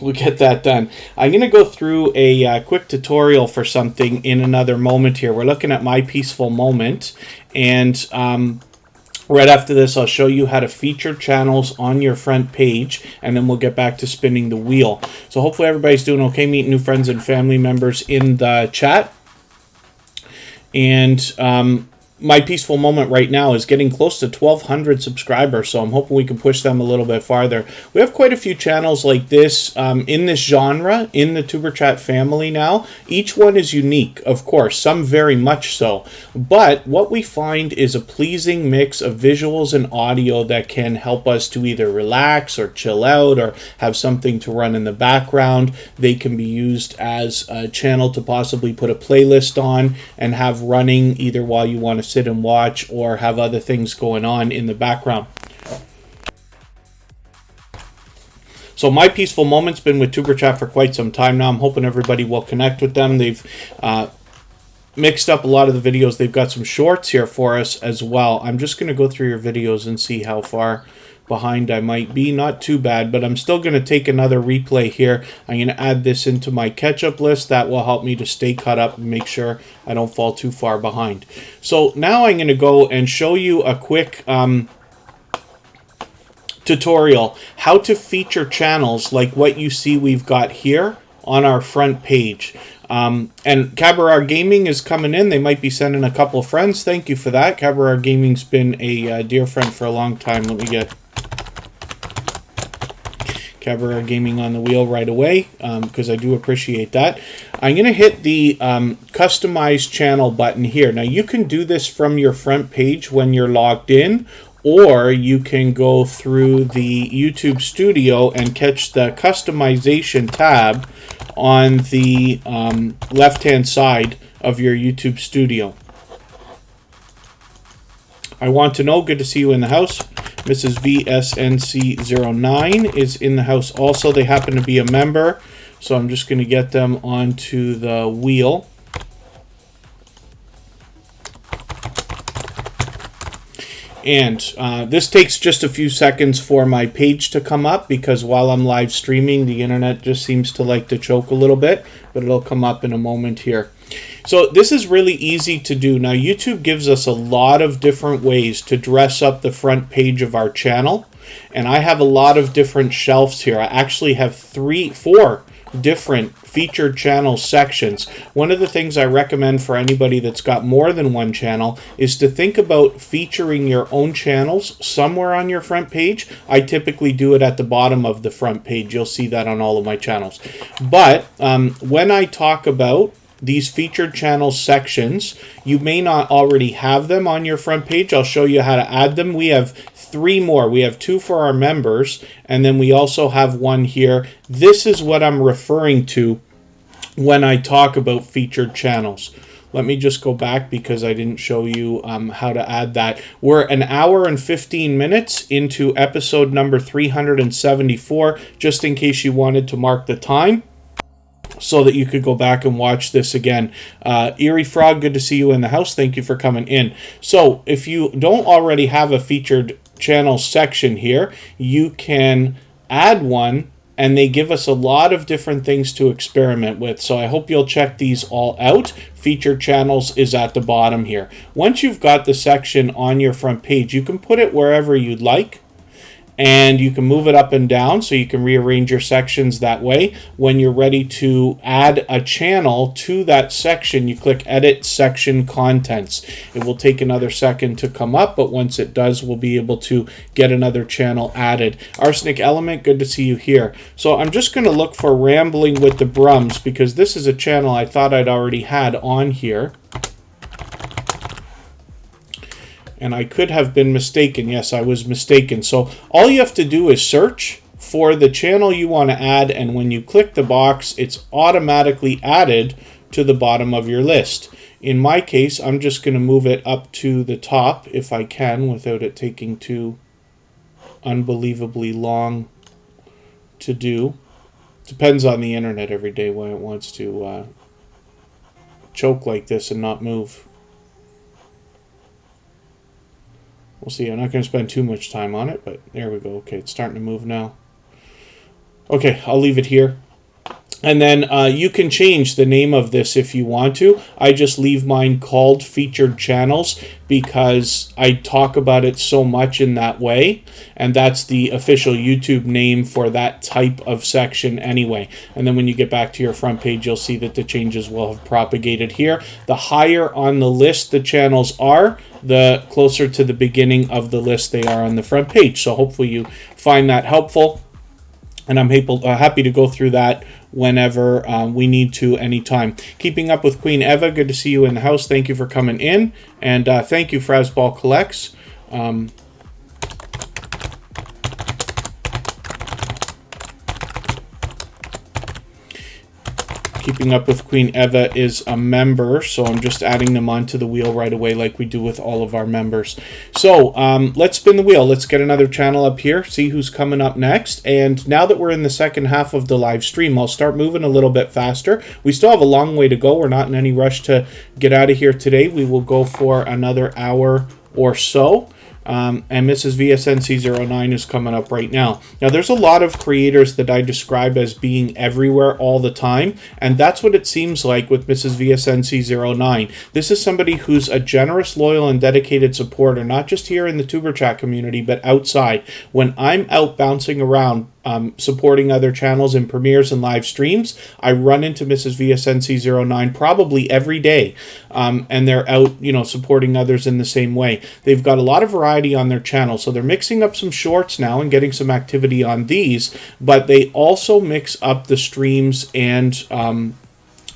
we'll get that done. I'm going to go through a quick tutorial for something in another moment here. We're looking at My Peaceful Moment. And right after this, I'll show you how to feature channels on your front page. And then we'll get back to spinning the wheel. So hopefully everybody's doing okay, meeting new friends and family members in the chat. And My Peaceful Moment right now is getting close to 1,200 subscribers, so I'm hoping we can push them a little bit farther. We have quite a few channels like this in this genre, in the Tuberchat family now. Each one is unique, of course, some very much so. But what we find is a pleasing mix of visuals and audio that can help us to either relax or chill out or have something to run in the background. They can be used as a channel to possibly put a playlist on and have running either while you want to sit and watch or have other things going on in the background. So My Peaceful Moment's been with Tuberchat for quite some time now. I'm hoping everybody will connect with them. They've mixed up a lot of the videos. They've got some shorts here for us as well. I'm just going to go through your videos and see how far behind I might be. Not too bad, but I'm still going to take another replay here. I'm going to add this into my catch-up list. That will help me to stay caught up and make sure I don't fall too far behind. So now I'm going to go and show you a quick tutorial how to feature channels like what you see we've got here on our front page. And Cabaret Gaming is coming in. They might be sending a couple of friends. Thank you for that. Cabaret Gaming's been a dear friend for a long time. Let me get Cabaret Gaming on the wheel right away because I do appreciate that. I'm going to hit the customize channel button here. Now you can do this from your front page when you're logged in, or you can go through the YouTube Studio and catch the customization tab on the left-hand side of your YouTube Studio. I want to know, good to see you in the house. Mrs. VSNC09 is in the house also. They happen to be a member, so I'm just going to get them onto the wheel. And this takes just a few seconds for my page to come up because while I'm live streaming, the internet just seems to like to choke a little bit, but it'll come up in a moment here. So this is really easy to do. Now YouTube gives us a lot of different ways to dress up the front page of our channel. And I have a lot of different shelves here. I actually have 4 different featured channel sections. One of the things I recommend for anybody that's got more than one channel is to think about featuring your own channels somewhere on your front page. I typically do it at the bottom of the front page. You'll see that on all of my channels. But when I talk about these featured channel sections, you may not already have them on your front page. I'll show you how to add them. We have 3 more. We have 2 for our members, and then we also have 1 here. This is what I'm referring to when I talk about featured channels. Let me just go back because I didn't show you how to add that. We're an hour and 15 minutes into episode number 374, just in case you wanted to mark the time, so that you could go back and watch this again. Eerie Frog, good to see you in the house. Thank you for coming in. So if you don't already have a featured channel section here, you can add one, and they give us a lot of different things to experiment with. So I hope you'll check these all out. Featured channels is at the bottom here. Once you've got the section on your front page, you can put it wherever you'd like. And you can move it up and down so you can rearrange your sections that way. When you're ready to add a channel to that section, you click Edit Section Contents. It will take another second to come up, but once it does, we'll be able to get another channel added. Arsenic Element, good to see you here. So I'm just going to look for Rambling with the Brums because this is a channel I thought I'd already had on here. And I could have been mistaken. Yes, I was mistaken. So all you have to do is search for the channel you want to add, and when you click the box, it's automatically added to the bottom of your list. In my case, I'm just going to move it up to the top if I can without it taking too unbelievably long to do. Depends on the internet every day when it wants to choke like this and not move. We'll see. I'm not going to spend too much time on it, but there we go. Okay, it's starting to move now. Okay, I'll leave it here. And then you can change the name of this if you want to. I just leave mine called Featured Channels because I talk about it so much in that way. And that's the official YouTube name for that type of section anyway. And then when you get back to your front page, you'll see that the changes will have propagated here. The higher on the list the channels are, the closer to the beginning of the list they are on the front page. So hopefully you find that helpful. And I'm happy to go through that whenever we need to, anytime. Keeping Up with Queen Eva, good to see you in the house. Thank you for coming in. And thank you, Frazball Collects. Keeping Up with Queen Eva is a member, so I'm just adding them onto the wheel right away like we do with all of our members. So let's spin the wheel. Let's get another channel up here, see who's coming up next. And now that we're in the second half of the live stream, I'll start moving a little bit faster. We still have a long way to go. We're not in any rush to get out of here today. We will go for another hour or so. And Mrs. VSNC09 is coming up right now. Now, there's a lot of creators that I describe as being everywhere all the time, and that's what it seems like with Mrs. VSNC09. This is somebody who's a generous, loyal, and dedicated supporter, not just here in the Tuberchat community, but outside. When I'm out bouncing around, supporting other channels and premieres and live streams, I run into Mrs. VSNC09 probably every day, and they're out, supporting others in the same way. They've got a lot of variety on their channel, so they're mixing up some shorts now and getting some activity on these, but they also mix up the streams and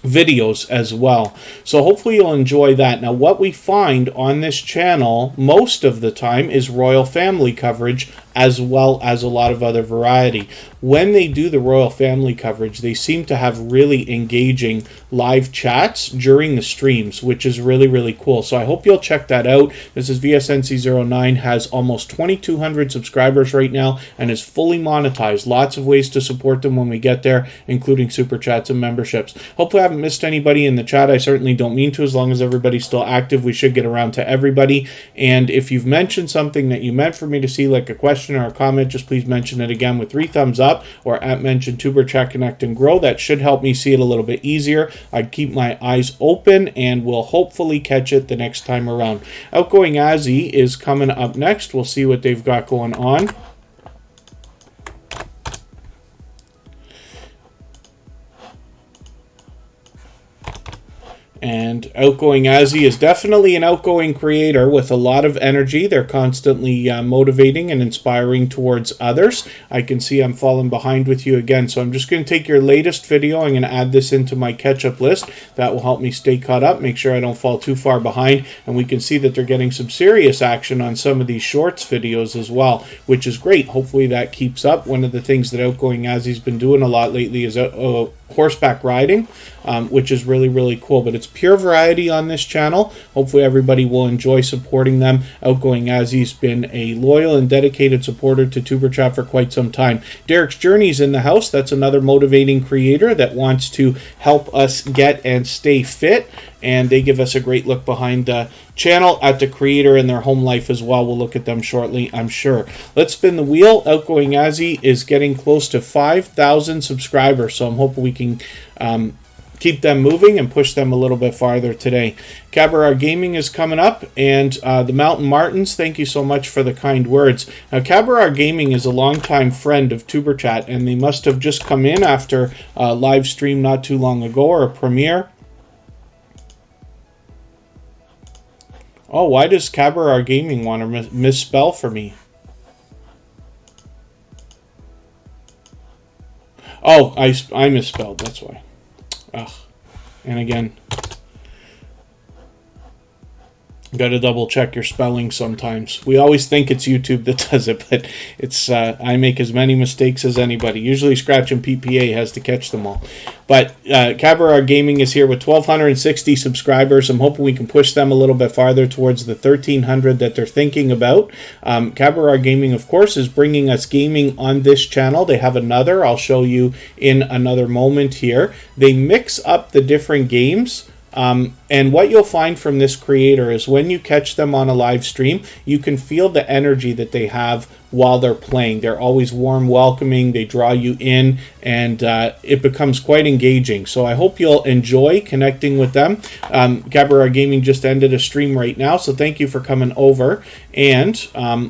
videos as well. So hopefully you'll enjoy that. Now, what we find on this channel most of the time is royal family coverage, as well as a lot of other variety. When they do the royal family coverage, they seem to have really engaging live chats during the streams, which is really, really cool. So I hope you'll check that out. This is VSNC09, has almost 2,200 subscribers right now and is fully monetized. Lots of ways to support them when we get there, including super chats and memberships. Hopefully I haven't missed anybody in the chat. I certainly don't mean to. As long as everybody's still active, we should get around to everybody. And if you've mentioned something that you meant for me to see, like a question or a comment, just please mention it again with 3 thumbs up, or at mention Tuberchat Connect and Grow. That should help me see it a little bit easier. I keep my eyes open and will hopefully catch it the next time around. Outgoing Azzy is coming up next. We'll see what they've got going on. And Outgoing Azzy is definitely an outgoing creator with a lot of energy. They're constantly motivating and inspiring towards others. I can see I'm falling behind with you again, so I'm just going to take your latest video. I'm going to add this into my catch-up list. That will help me stay caught up, make sure I don't fall too far behind. And we can see that they're getting some serious action on some of these shorts videos as well, which is great. Hopefully that keeps up. One of the things that Outgoing Azzy's been doing a lot lately is horseback riding, which is really, really cool. But it's pure variety on this channel. Hopefully everybody will enjoy supporting them. Outgoing Azzy's been a loyal and dedicated supporter to Tuberchat for quite some time. Derek's Journey's in the house. That's another motivating creator that wants to help us get and stay fit, and they give us a great look behind the channel at the creator and their home life as well. We'll look at them shortly, I'm sure. Let's spin the wheel. Outgoing Azzy is getting close to 5,000 subscribers, so I'm hoping we can keep them moving and push them a little bit farther today. Cabaret Gaming is coming up, and the Mountain Martins, thank you so much for the kind words. Now, Cabaret Gaming is a longtime friend of Tuberchat, and they must have just come in after a live stream not too long ago, or a premiere. Oh, why does Cabaret Gaming want to misspell for me? Oh, I misspelled, that's why. Ugh. And again, Got to double check your spelling sometimes. We always think it's YouTube that does it, but it's I make as many mistakes as anybody. Usually Scratch and PPA has to catch them all. But Cabaret Gaming is here with 1,260 subscribers. I'm hoping we can push them a little bit farther towards the 1,300 that they're thinking about. Cabaret Gaming, of course, is bringing us gaming on this channel. They have another. I'll show you in another moment here. They mix up the different games. And what you'll find from this creator is when you catch them on a live stream, you can feel the energy that they have while they're playing. They're always warm, welcoming, they draw you in, and it becomes quite engaging. So I hope you'll enjoy connecting with them. Cabaret Gaming just ended a stream right now, so thank you for coming over. And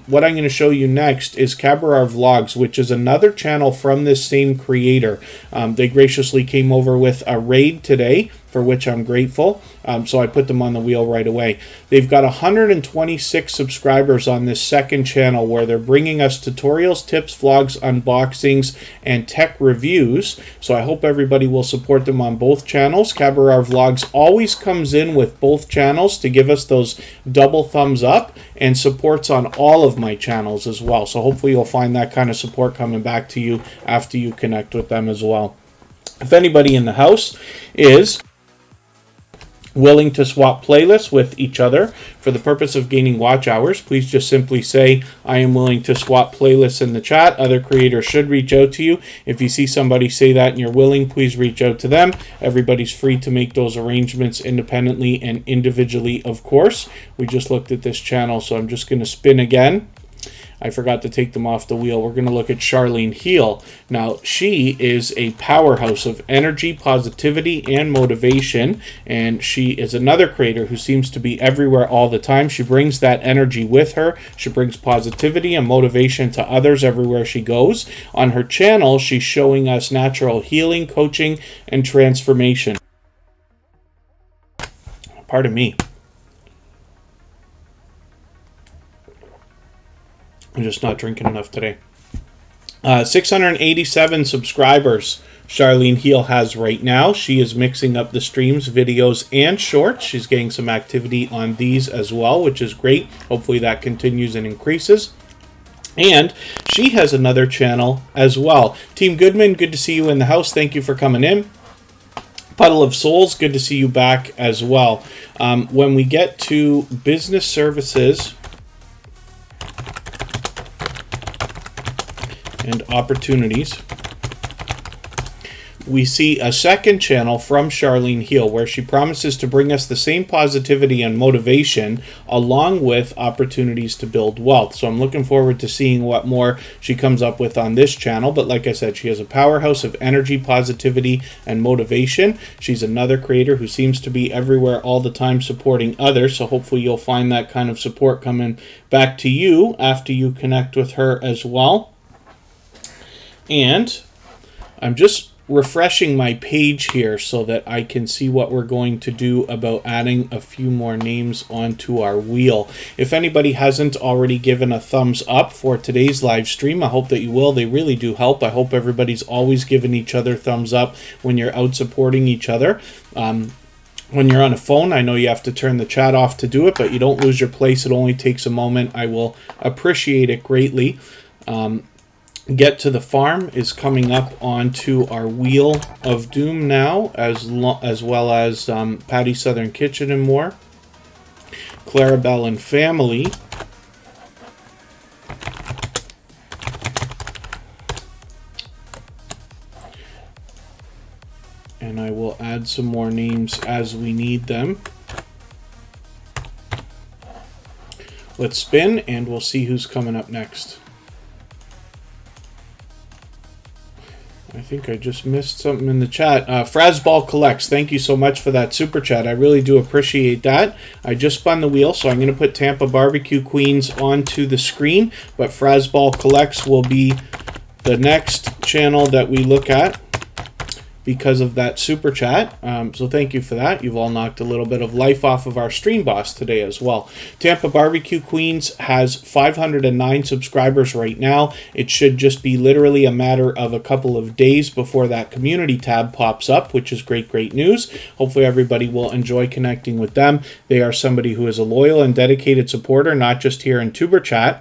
what I'm going to show you next is Cabaret Vlogs, which is another channel from this same creator. They graciously came over with a raid today, for which I'm grateful. So I put them on the wheel right away. They've got 126 subscribers on this second channel where they're bringing us tutorials, tips, vlogs, unboxings, and tech reviews. So I hope everybody will support them on both channels. Cabaret Vlogs always comes in with both channels to give us those double thumbs up and supports on all of my channels as well. So hopefully you'll find that kind of support coming back to you after you connect with them as well. If anybody in the house is willing to swap playlists with each other for the purpose of gaining watch hours, please just simply say, I am willing to swap playlists in the chat. Other creators should reach out to you. If you see somebody say that and you're willing, please reach out to them. Everybody's free to make those arrangements independently and individually, of course. We just looked at this channel, so I'm just going to spin again. I forgot to take them off the wheel. We're going to look at Charlene Heel. Now, she is a powerhouse of energy, positivity, and motivation, and she is another creator who seems to be everywhere all the time. She brings that energy with her. She brings positivity and motivation to others everywhere she goes. On her channel, she's showing us natural healing, coaching, and transformation. Pardon me. I'm just not drinking enough today. 687 subscribers Charlene Heel has right now. She is mixing up the streams, videos, and shorts. She's getting some activity on these as well, which is great. Hopefully that continues and increases. And she has another channel as well. Team Goodman, good to see you in the house. Thank you for coming in. Puddle of Souls, good to see you back as well. When we get to business services and opportunities, we see a second channel from Charlene Heel where she promises to bring us the same positivity and motivation along with opportunities to build wealth. So I'm looking forward to seeing what more she comes up with on this channel. But like I said, she has a powerhouse of energy, positivity, and motivation. She's another creator who seems to be everywhere all the time supporting others. So hopefully you'll find that kind of support coming back to you after you connect with her as well. And I'm just refreshing my page here so that I can see what we're going to do about adding a few more names onto our wheel. If anybody hasn't already given a thumbs up for today's live stream, I hope that you will. They really do help. I hope everybody's always giving each other thumbs up when you're out supporting each other. When you're on a phone, I know you have to turn the chat off to do it, but you don't lose your place. It only takes a moment. I will appreciate it greatly. Get to the Farm is coming up onto our Wheel of Doom now, as well as Patty Southern Kitchen and more. Clarabelle and Family. And I will add some more names as we need them. Let's spin and we'll see who's coming up next. I think I just missed something in the chat. Frazball Collects, thank you so much for that super chat. I really do appreciate that. I just spun the wheel, so I'm going to put Tampa Barbecue Queens onto the screen, but Frazball Collects will be the next channel that we look at. because of that super chat. So thank you for that. You've all knocked a little bit of life off of our stream boss today as well. Tampa Barbecue Queens has 509 subscribers right now. It should just be literally a matter of a couple of days before that community tab pops up, which is great news. Hopefully everybody will enjoy connecting with them. They are somebody who is a loyal and dedicated supporter, not just here in Tuberchat,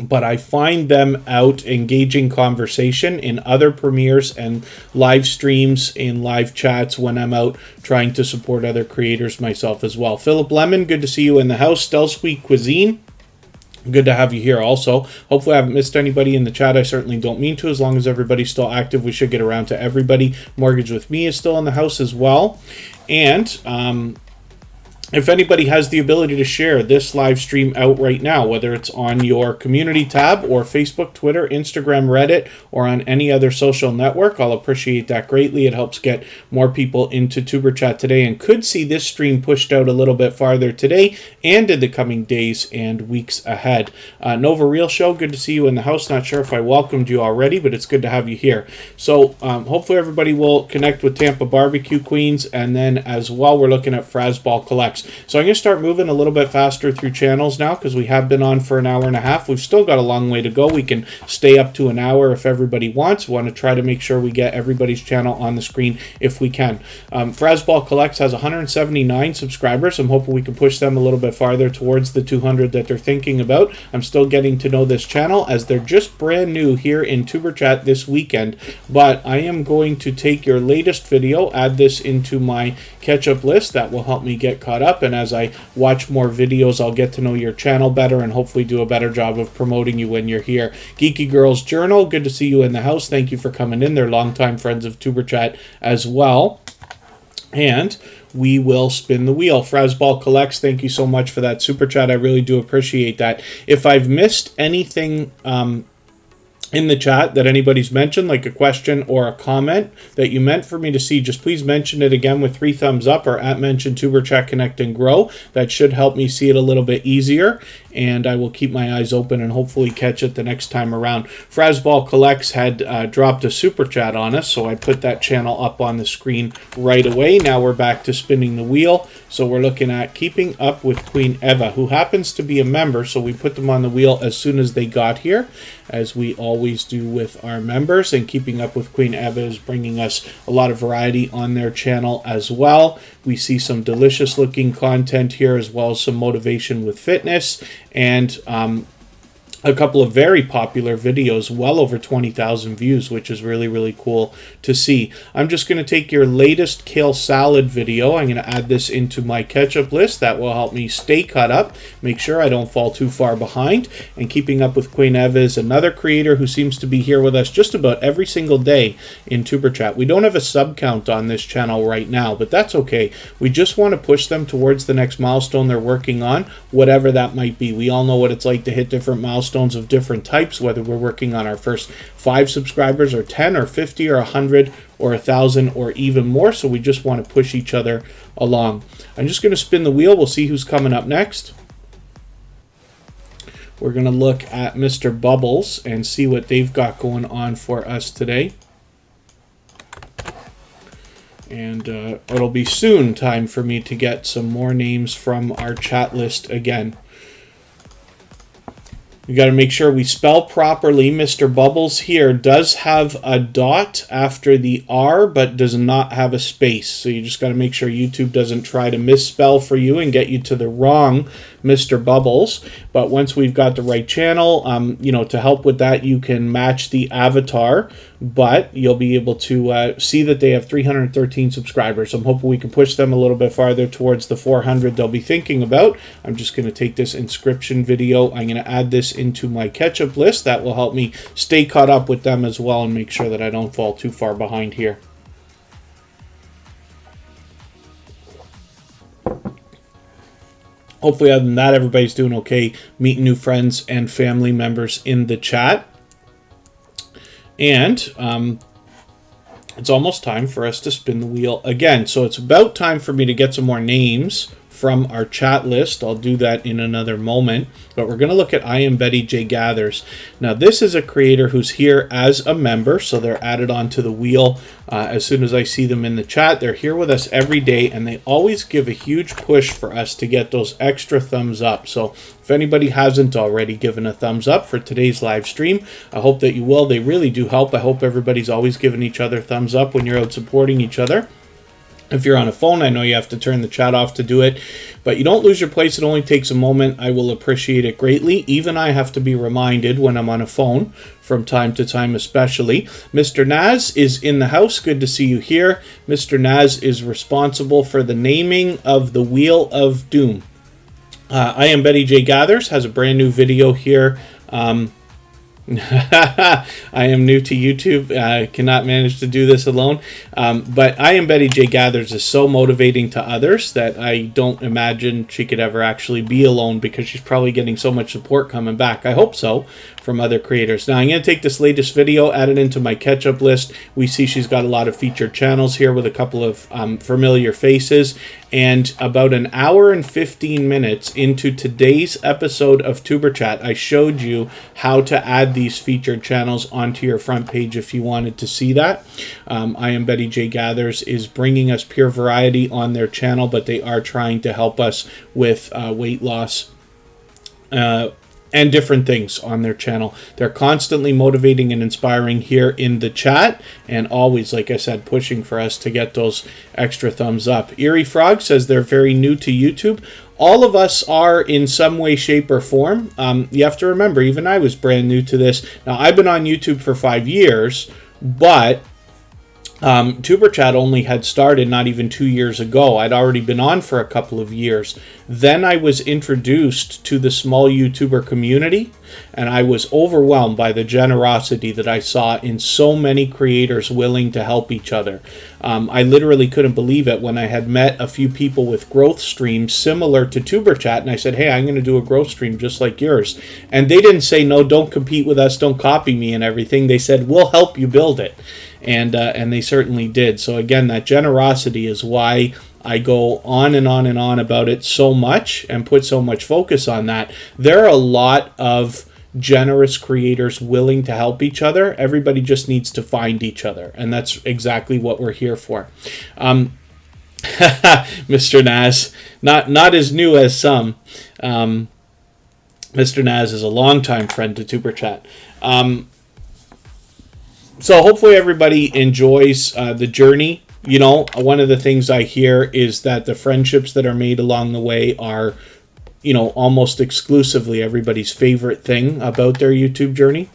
but I find them out engaging conversation in other premieres and live streams, in live chats when I'm out trying to support other creators myself as well. Philip Lemon, good to see you in the house. Stell Sweet Cuisine, good to have you here also. Hopefully I haven't missed anybody in the chat. I certainly don't mean to. As long as everybody's still active, we should get around to everybody. Mortgage with Me is still in the house as well. And if anybody has the ability to share this live stream out right now, whether it's on your community tab or Facebook, Twitter, Instagram, Reddit, or on any other social network, I'll appreciate that greatly. It helps get more people into Tuberchat today and could see this stream pushed out a little bit farther today and in the coming days and weeks ahead. Nova Real Show, good to see you in the house. Not sure if I welcomed you already, but it's good to have you here. So hopefully everybody will connect with Tampa Barbecue Queens, and then as well we're looking at Frazball Collects. So I'm going to start moving a little bit faster through channels now because we have been on for an hour and a half. We've still got a long way to go. We can stay up to an hour if everybody wants. We want to try to make sure we get everybody's channel on the screen if we can. Frazball Collects has 179 subscribers. I'm hoping we can push them a little bit farther towards the 200 that they're thinking about. I'm still getting to know this channel as they're just brand new here in Tuberchat this weekend. But I am going to take your latest video, add this into my catch-up list. That will help me get caught up, and as I watch more videos, I'll get to know your channel better and hopefully do a better job of promoting you when you're here. Geeky Girls Journal, good to see you in the house. Thank you for coming in. They're longtime friends of Tuberchat as well. And we will spin the wheel. Frazball Collects, thank you so much for that super chat. I really do appreciate that. If I've missed anything in the chat that anybody's mentioned, like a question or a comment that you meant for me to see, just please mention it again with 3 thumbs up or @ mention Tuberchat Connect and Grow. That should help me see it a little bit easier, and I will keep my eyes open and hopefully catch it the next time around. Frazball Collects had dropped a super chat on us, so I put that channel up on the screen right away. Now we're back to spinning the wheel. So we're looking at Keeping Up with Queen Eva, who happens to be a member, so we put them on the wheel as soon as they got here, as we always do with our members. And Keeping Up with Queen Eva is bringing us a lot of variety on their channel as well. We see some delicious looking content here, as well as some motivation with fitness, and a couple of very popular videos, well over 20,000 views, which is really cool to see. I'm just going to take your latest kale salad video. I'm going to add this into my catch-up list. That will help me stay caught up, make sure I don't fall too far behind. And Keeping Up with Queen Eva is another creator who seems to be here with us just about every single day in Tuberchat. We don't have a sub count on this channel right now, but that's okay. We just want to push them towards the next milestone they're working on, whatever that might be. We all know what it's like to hit different milestones of different types, whether we're working on our first 5 subscribers or 10 or 50 or 100 or 1,000 or even more. So we just want to push each other along. I'm just going to spin the wheel. We'll see who's coming up next. We're going to look at Mr. Bubbles and see what they've got going on for us today. And it'll be soon time for me to get some more names from our chat list again. We got to make sure we spell properly. Mr. Bubbles here does have a dot after the R, but does not have a space. So you just got to make sure YouTube doesn't try to misspell for you and get you to the wrong Mr. Bubbles. But once we've got the right channel, you know, to help with that, you can match the avatar, but you'll be able to see that they have 313 subscribers. So I'm hoping we can push them a little bit farther towards the 400 they'll be thinking about. I'm just going to take this inscription video. I'm going to add this into my catch-up list. That will help me stay caught up with them as well and make sure that I don't fall too far behind here. Hopefully, other than that, everybody's doing okay, meeting new friends and family members in the chat. And it's almost time for us to spin the wheel again. So it's about time for me to get some more names from our chat list. I'll do that in another moment. But we're going to look at I Am Betty J Gathers. Now, this is a creator who's here as a member, so they're added onto the wheel as soon as I see them in the chat. They're here with us every day, and they always give a huge push for us to get those extra thumbs up. So if anybody hasn't already given a thumbs up for today's live stream, I hope that you will. They really do help. I hope everybody's always giving each other thumbs up when you're out supporting each other. If you're on a phone, I know you have to turn the chat off to do it, but you don't lose your place. It only takes a moment. I will appreciate it greatly. Even I have to be reminded when I'm on a phone from time to time, especially. Mr. Naz is in the house. Good to see you here. Mr. Naz is responsible for the naming of the Wheel of Doom. I Am Betty J Gathers has a brand new video here. I am new to YouTube. I cannot manage to do this alone. But I Am Betty J Gathers is so motivating to others that I don't imagine she could ever actually be alone, because she's probably getting so much support coming back. I hope so, from other creators. Now, I'm going to take this latest video, add it into my catch-up list. We see she's got a lot of featured channels here with a couple of familiar faces. And about an hour and 15 minutes into today's episode of Tuberchat, I showed you how to add these featured channels onto your front page if you wanted to see that. I Am Betty J Gathers is bringing us pure variety on their channel, but they are trying to help us with weight loss and different things on their channel. They're constantly motivating and inspiring here in the chat, and always, like I said, pushing for us to get those extra thumbs up. Eerie Frog says they're very new to YouTube. All of us are in some way, shape, or form. You have to remember, even I was brand new to this. Now, I've been on YouTube for 5 years, but Tuberchat only had started not even 2 years ago. I'd already been on for a couple of years. Then I was introduced to the small YouTuber community, and I was overwhelmed by the generosity that I saw in so many creators willing to help each other. I literally couldn't believe it when I had met a few people with growth streams similar to Tuberchat, and I said, hey, I'm going to do a growth stream just like yours. And they didn't say, no, don't compete with us, don't copy me and everything. They said, we'll help you build it. And they certainly did. So again, that generosity is why I go on and on and on about it so much and put so much focus on that. There are a lot of generous creators willing to help each other. Everybody just needs to find each other, and that's exactly what we're here for. Mr. Naz, not as new as some. Mr. Naz is a longtime friend to Tuberchat. So hopefully everybody enjoys the journey. You know, one of the things I hear is that the friendships that are made along the way are, you know, almost exclusively everybody's favorite thing about their YouTube journey.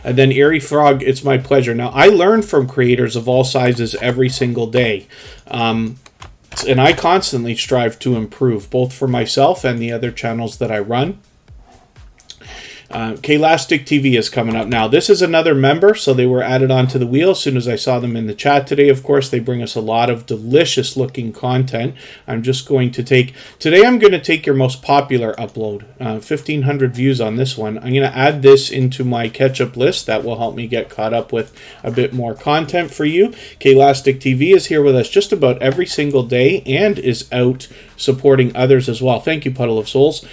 And then Eerie Frog, it's my pleasure. Now, I learn from creators of all sizes every single day. And I constantly strive to improve, both for myself and the other channels that I run. Klastic TV is coming up now. This is another member, so they were added onto the wheel as soon as I saw them in the chat today. Of course, they bring us a lot of delicious looking content. I'm just going to take, today I'm going to take your most popular upload, 1,500 views on this one. I'm going to add this into my catch-up list. That will help me get caught up with a bit more content for you. Klastic TV is here with us just about every single day and is out supporting others as well. Thank you, Puddle of Souls.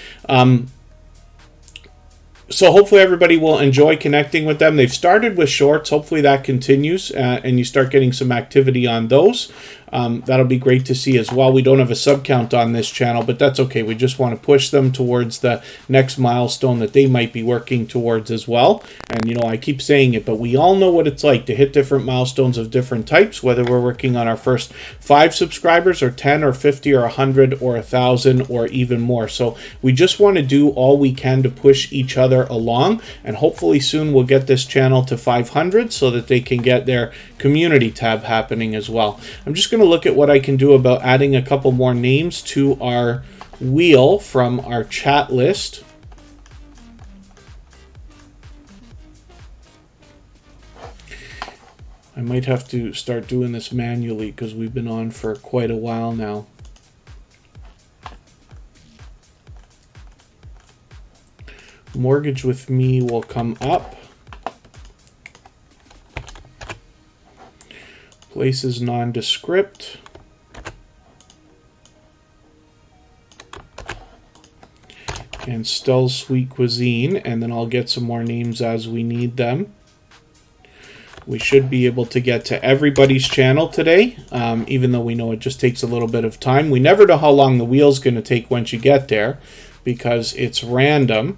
So hopefully everybody will enjoy connecting with them. They've started with shorts. Hopefully that continues and you start getting some activity on those. That'll be great to see as well. We don't have a sub count on this channel, but that's okay. We just want to push them towards the next milestone that they might be working towards as well. And, you know, I keep saying it, but we all know what it's like to hit different milestones of different types, whether we're working on our first 5 subscribers or 10 or 50 or 100 or 1,000 or even more. So we just want to do all we can to push each other along, and hopefully soon we'll get this channel to 500 so that they can get their community tab happening as well. I'm just going to look at what I can do about adding a couple more names to our wheel from our chat list. I might have to start doing this manually because we've been on for quite a while now. Mortgage with Me will come up. Places Non-Descript. and Stell's Sweet Cuisine, and then I'll get some more names as we need them. We should be able to get to everybody's channel today, even though we know it just takes a little bit of time. We never know how long the wheel's going to take once you get there, because it's random.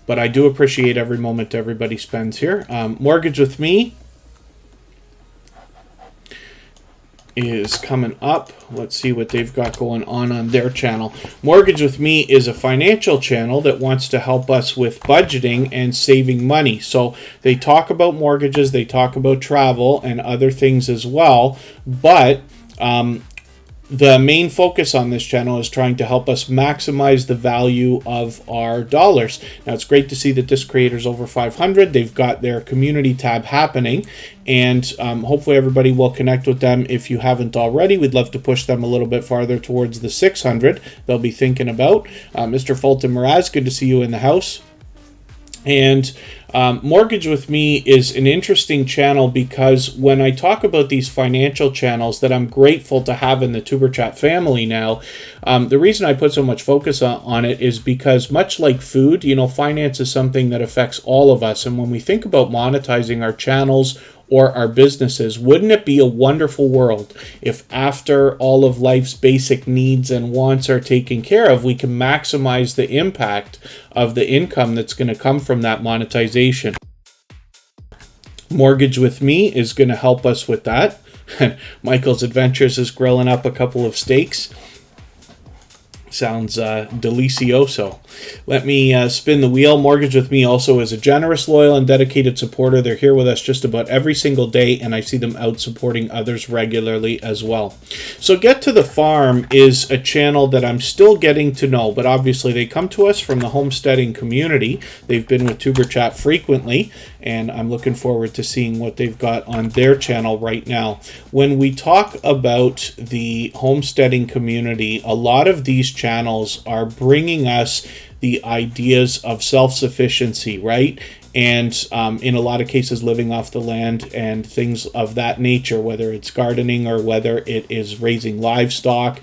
But I do appreciate every moment everybody spends here. Mortgage with Me is coming up. Let's see what they've got going on their channel. Mortgage with Me is a financial channel that wants to help us with budgeting and saving money. So they talk about mortgages, they talk about travel and other things as well, but the main focus on this channel is trying to help us maximize the value of our dollars. Now, it's great to see that this creator's over 500. They've got their community tab happening, and hopefully everybody will connect with them. If you haven't already, we'd love to push them a little bit farther towards the 600 they'll be thinking about. Mr. Fulton Mraz, good to see you in the house. And Mortgage with Me is an interesting channel because when I talk about these financial channels that I'm grateful to have in the Tuberchat family now, the reason I put so much focus on it is because much like food, you know, finance is something that affects all of us. And when we think about monetizing our channels or our businesses, wouldn't it be a wonderful world if after all of life's basic needs and wants are taken care of, we can maximize the impact of the income that's going to come from that monetization? Mortgage with Me is going to help us with that. Michael's Adventures is grilling up a couple of steaks. Sounds delicioso. Let me spin the wheel. Mortgage with Me also is a generous, loyal, and dedicated supporter. They're here with us just about every single day, and I see them out supporting others regularly as well. So Get to the Farm is a channel that I'm still getting to know, but obviously they come to us from the homesteading community. They've been with Tuberchat frequently, and I'm looking forward to seeing what they've got on their channel right now. When we talk about the homesteading community, a lot of these channels are bringing us the ideas of self-sufficiency, right? And in a lot of cases living off the land and things of that nature, whether it's gardening or whether it is raising livestock,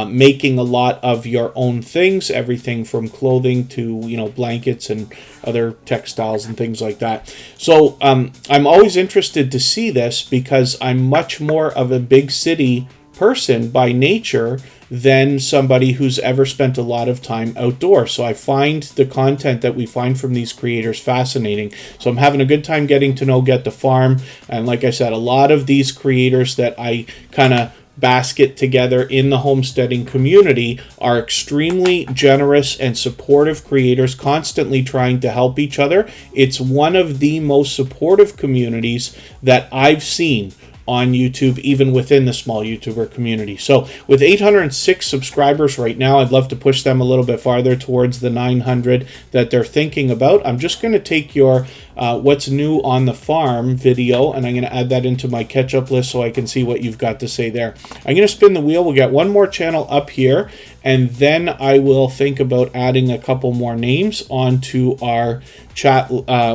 making a lot of your own things, everything from clothing to, you know, blankets and other textiles and things like that. So I'm always interested to see this because I'm much more of a big city person by nature than somebody who's ever spent a lot of time outdoors. So I find the content that we find from these creators fascinating. So I'm having a good time getting to know Get the Farm. And like I said, a lot of these creators that I kind of basket together in the homesteading community are extremely generous and supportive creators, constantly trying to help each other. It's one of the most supportive communities that I've seen on YouTube, even within the small YouTuber community. So with 806 subscribers right now, I'd love to push them a little bit farther towards the 900 that they're thinking about. I'm just going to take your what's new on the farm video, and I'm going to add that into my catch-up list so I can see what you've got to say there. I'm going to spin the wheel. We'll get one more channel up here, and then I will think about adding a couple more names onto our chat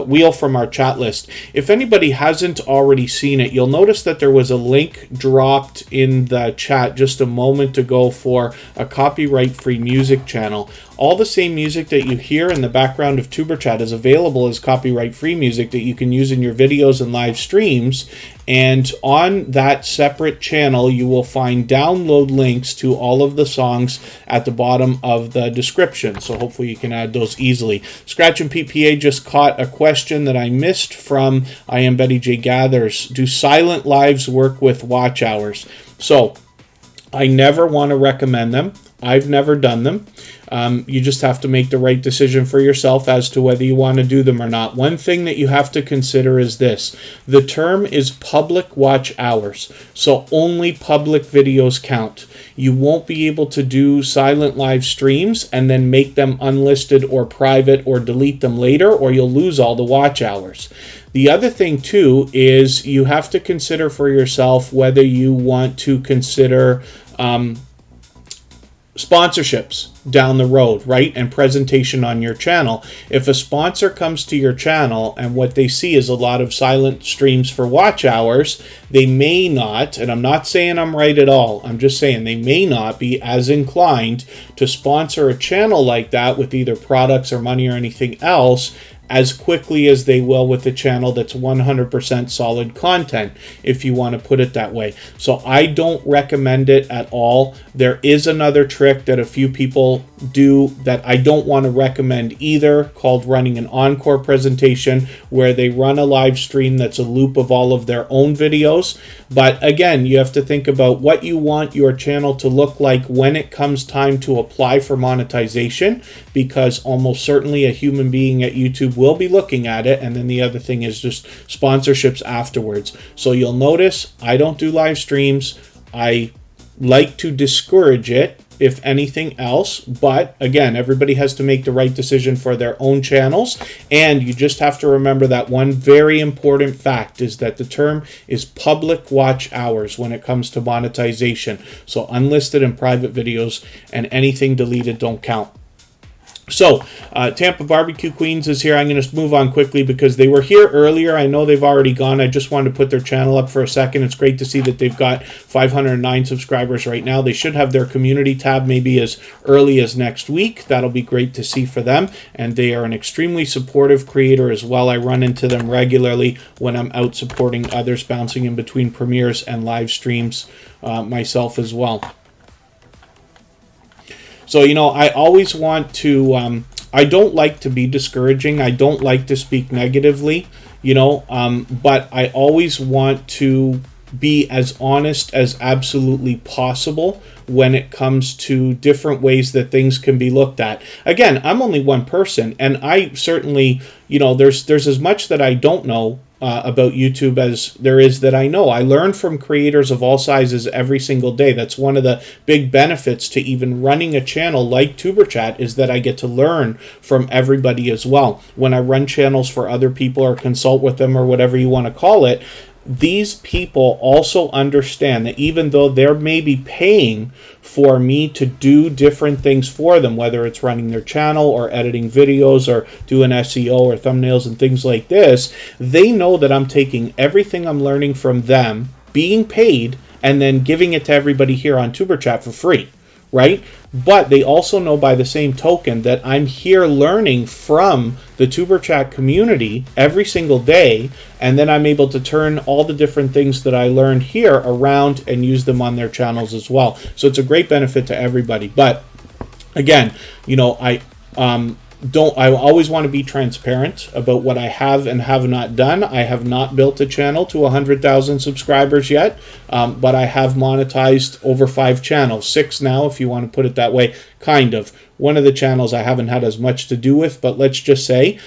wheel from our chat list. If anybody hasn't already seen it, you'll notice that there was a link dropped in the chat just a moment ago for a copyright-free music channel. All the same music that you hear in the background of Tuberchat is available as copyright-free music that you can use in your videos and live streams. And on that separate channel, you will find download links to all of the songs at the bottom of the description. So hopefully you can add those easily. Scratch and PPA just caught a question that I missed from I Am Betty J Gathers. Do silent lives work with watch hours? So I never want to recommend them. I've never done them. You just have to make the right decision for yourself as to whether you want to do them or not. One thing that you have to consider is this. The term is public watch hours, so only public videos count. You won't be able to do silent live streams and then make them unlisted or private or delete them later, or you'll lose all the watch hours. The other thing, too, is you have to consider for yourself whether you want to consider sponsorships down the road, right? And presentation on your channel. If a sponsor comes to your channel and what they see is a lot of silent streams for watch hours, they may not, and I'm not saying I'm right at all, I'm just saying they may not be as inclined to sponsor a channel like that with either products or money or anything else as quickly as they will with a channel that's 100% solid content, if you want to put it that way. So I don't recommend it at all. There is another trick that a few people do that I don't want to recommend either, called running an encore presentation, where they run a live stream that's a loop of all of their own videos. But again, you have to think about what you want your channel to look like when it comes time to apply for monetization, because almost certainly a human being at YouTube will be looking at it. And then the other thing is just sponsorships afterwards. So you'll notice I don't do live streams. I like to discourage it, if anything else. But again, everybody has to make the right decision for their own channels. And you just have to remember that one very important fact is that the term is public watch hours when it comes to monetization. So unlisted and private videos and anything deleted don't count. So, Tampa Barbecue Queens is here. I'm going to move on quickly because they were here earlier. I know they've already gone. I just wanted to put their channel up for a second. It's great to see that they've got 509 subscribers right now. They should have their community tab maybe as early as next week. That'll be great to see for them. And they are an extremely supportive creator as well. I run into them regularly when I'm out supporting others, bouncing in between premieres and live streams myself as well. So, you know, I always want to, I don't like to be discouraging. I don't like to speak negatively, you know, but I always want to be as honest as absolutely possible when it comes to different ways that things can be looked at. Again, I'm only one person, and I certainly, you know, there's as much that I don't know about YouTube as there is that I know. I learn from creators of all sizes every single day. That's one of the big benefits to even running a channel like Tuberchat, is that I get to learn from everybody as well. When I run channels for other people or consult with them or whatever you want to call it, these people also understand that even though they're maybe paying for me to do different things for them, whether it's running their channel or editing videos or doing SEO or thumbnails and things like this, they know that I'm taking everything I'm learning from them, being paid, and then giving it to everybody here on Tuberchat for free, right? But they also know by the same token that I'm here learning from the Tuberchat community every single day, and then I'm able to turn all the different things that I learned here around and use them on their channels as well. So it's a great benefit to everybody. But again, you know, I always want to be transparent about what I have and have not done. I have not built a channel to 100,000 subscribers yet, but I have monetized over 5 channels, 6 now, if you want to put it that way, kind of. One of the channels I haven't had as much to do with, but let's just say,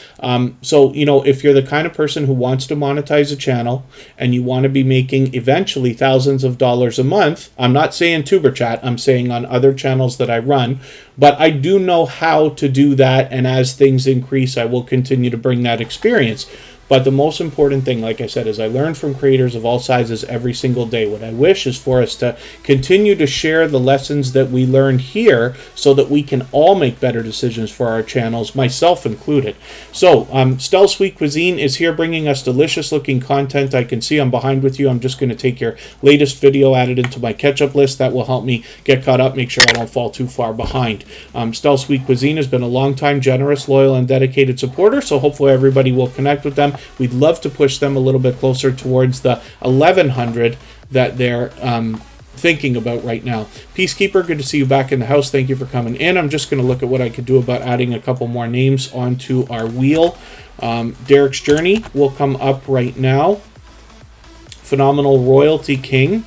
so, you know, if you're the kind of person who wants to monetize a channel and you want to be making eventually thousands of dollars a month, I'm not saying Tuberchat, I'm saying on other channels that I run, but I do know how to do that, and as things increase, I will continue to bring that experience. But the most important thing, like I said, is I learn from creators of all sizes every single day. What I wish is for us to continue to share the lessons that we learn here so that we can all make better decisions for our channels, myself included. So, Stell Sweet Cuisine is here bringing us delicious looking content. I can see I'm behind with you. I'm just going to take your latest video, add it into my catch-up list. That will help me get caught up, make sure I don't fall too far behind. Stell Sweet Cuisine has been a long-time, generous, loyal, and dedicated supporter, so hopefully everybody will connect with them. We'd love to push them a little bit closer towards the 1,100 that they're thinking about right now. Peacekeeper, good to see you back in the house. Thank you for coming in. I'm just going to look at what I could do about adding a couple more names onto our wheel. Derek's Journey will come up right now. Phenomenal Royalty King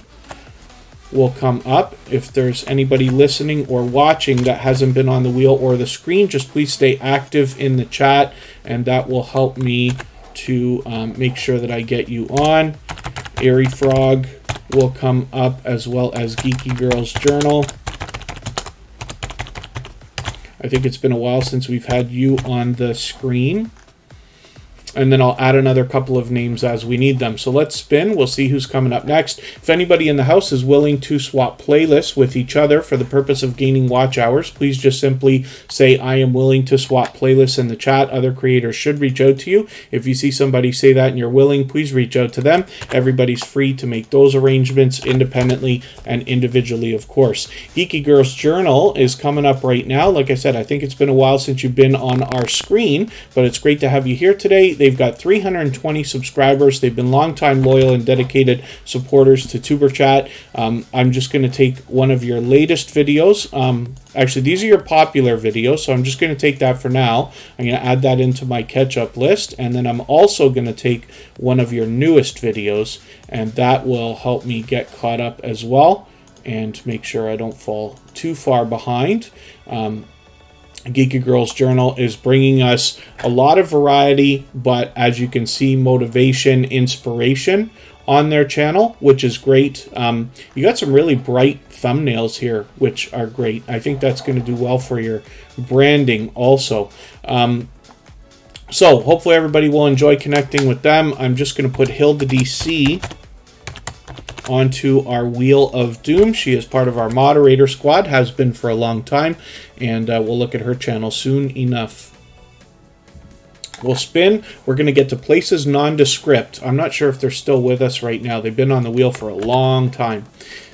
will come up. If there's anybody listening or watching that hasn't been on the wheel or the screen, just please stay active in the chat, and that will help me to make sure that I get you on. Eerie Frog will come up, as well as Geeky Girls Journal. I think it's been a while since we've had you on the screen. and then I'll add another couple of names as we need them. So let's spin. We'll see who's coming up next. If anybody in the house is willing to swap playlists with each other for the purpose of gaining watch hours, please just simply say, I am willing to swap playlists in the chat. Other creators should reach out to you. If you see somebody say that and you're willing, please reach out to them. Everybody's free to make those arrangements independently and individually, of course. Geeky Girls Journal is coming up right now. Like I said, I think it's been a while since you've been on our screen, but it's great to have you here today. They've got 320 subscribers. They've been longtime loyal and dedicated supporters to Tuberchat. I'm just going to take one of your latest videos. Actually, these are your popular videos, so I'm just going to take that for now. I'm going to add that into my catch-up list, and then I'm also going to take one of your newest videos, and that will help me get caught up as well and make sure I don't fall too far behind. Geeky Girls Journal is bringing us a lot of variety, but as you can see, motivation, inspiration on their channel, which is great. You got some really bright thumbnails here, which are great. I think that's going to do well for your branding also. So hopefully everybody will enjoy connecting with them. I'm just going to put Hilda DC onto our Wheel of Doom. She is part of our moderator squad, has been for a long time, and we'll look at her channel soon enough. We'll spin. We're going to get to Places Non-Descript. I'm not sure if they're still with us right now. They've been on the wheel for a long time.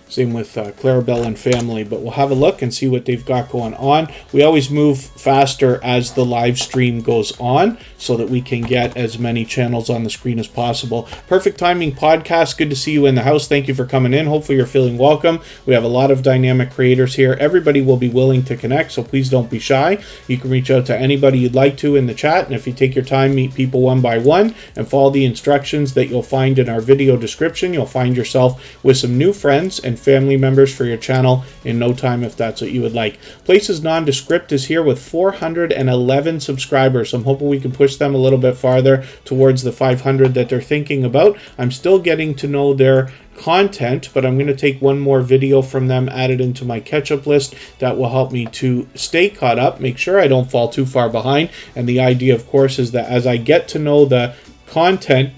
Same with Clarabelle and family, but we'll have a look and see what they've got going on. We always move faster as the live stream goes on so that we can get as many channels on the screen as possible. Perfect Timing Podcast, good to see you in the house. Thank you for coming in. Hopefully you're feeling welcome. We have a lot of dynamic creators here. Everybody will be willing to connect, so please don't be shy. You can reach out to anybody you'd like to in the chat, and if you take your time, meet people one by one and follow the instructions that you'll find in our video description, you'll find yourself with some new friends and family members for your channel in no time if that's what you would like. Places Non-Descript is here with 411 subscribers. I'm hoping we can push them a little bit farther towards the 500 that they're thinking about. I'm still getting to know their content, but I'm going to take one more video from them, add it into my catch-up list. That will help me to stay caught up, make sure I don't fall too far behind. And the idea, of course, is that as I get to know the content,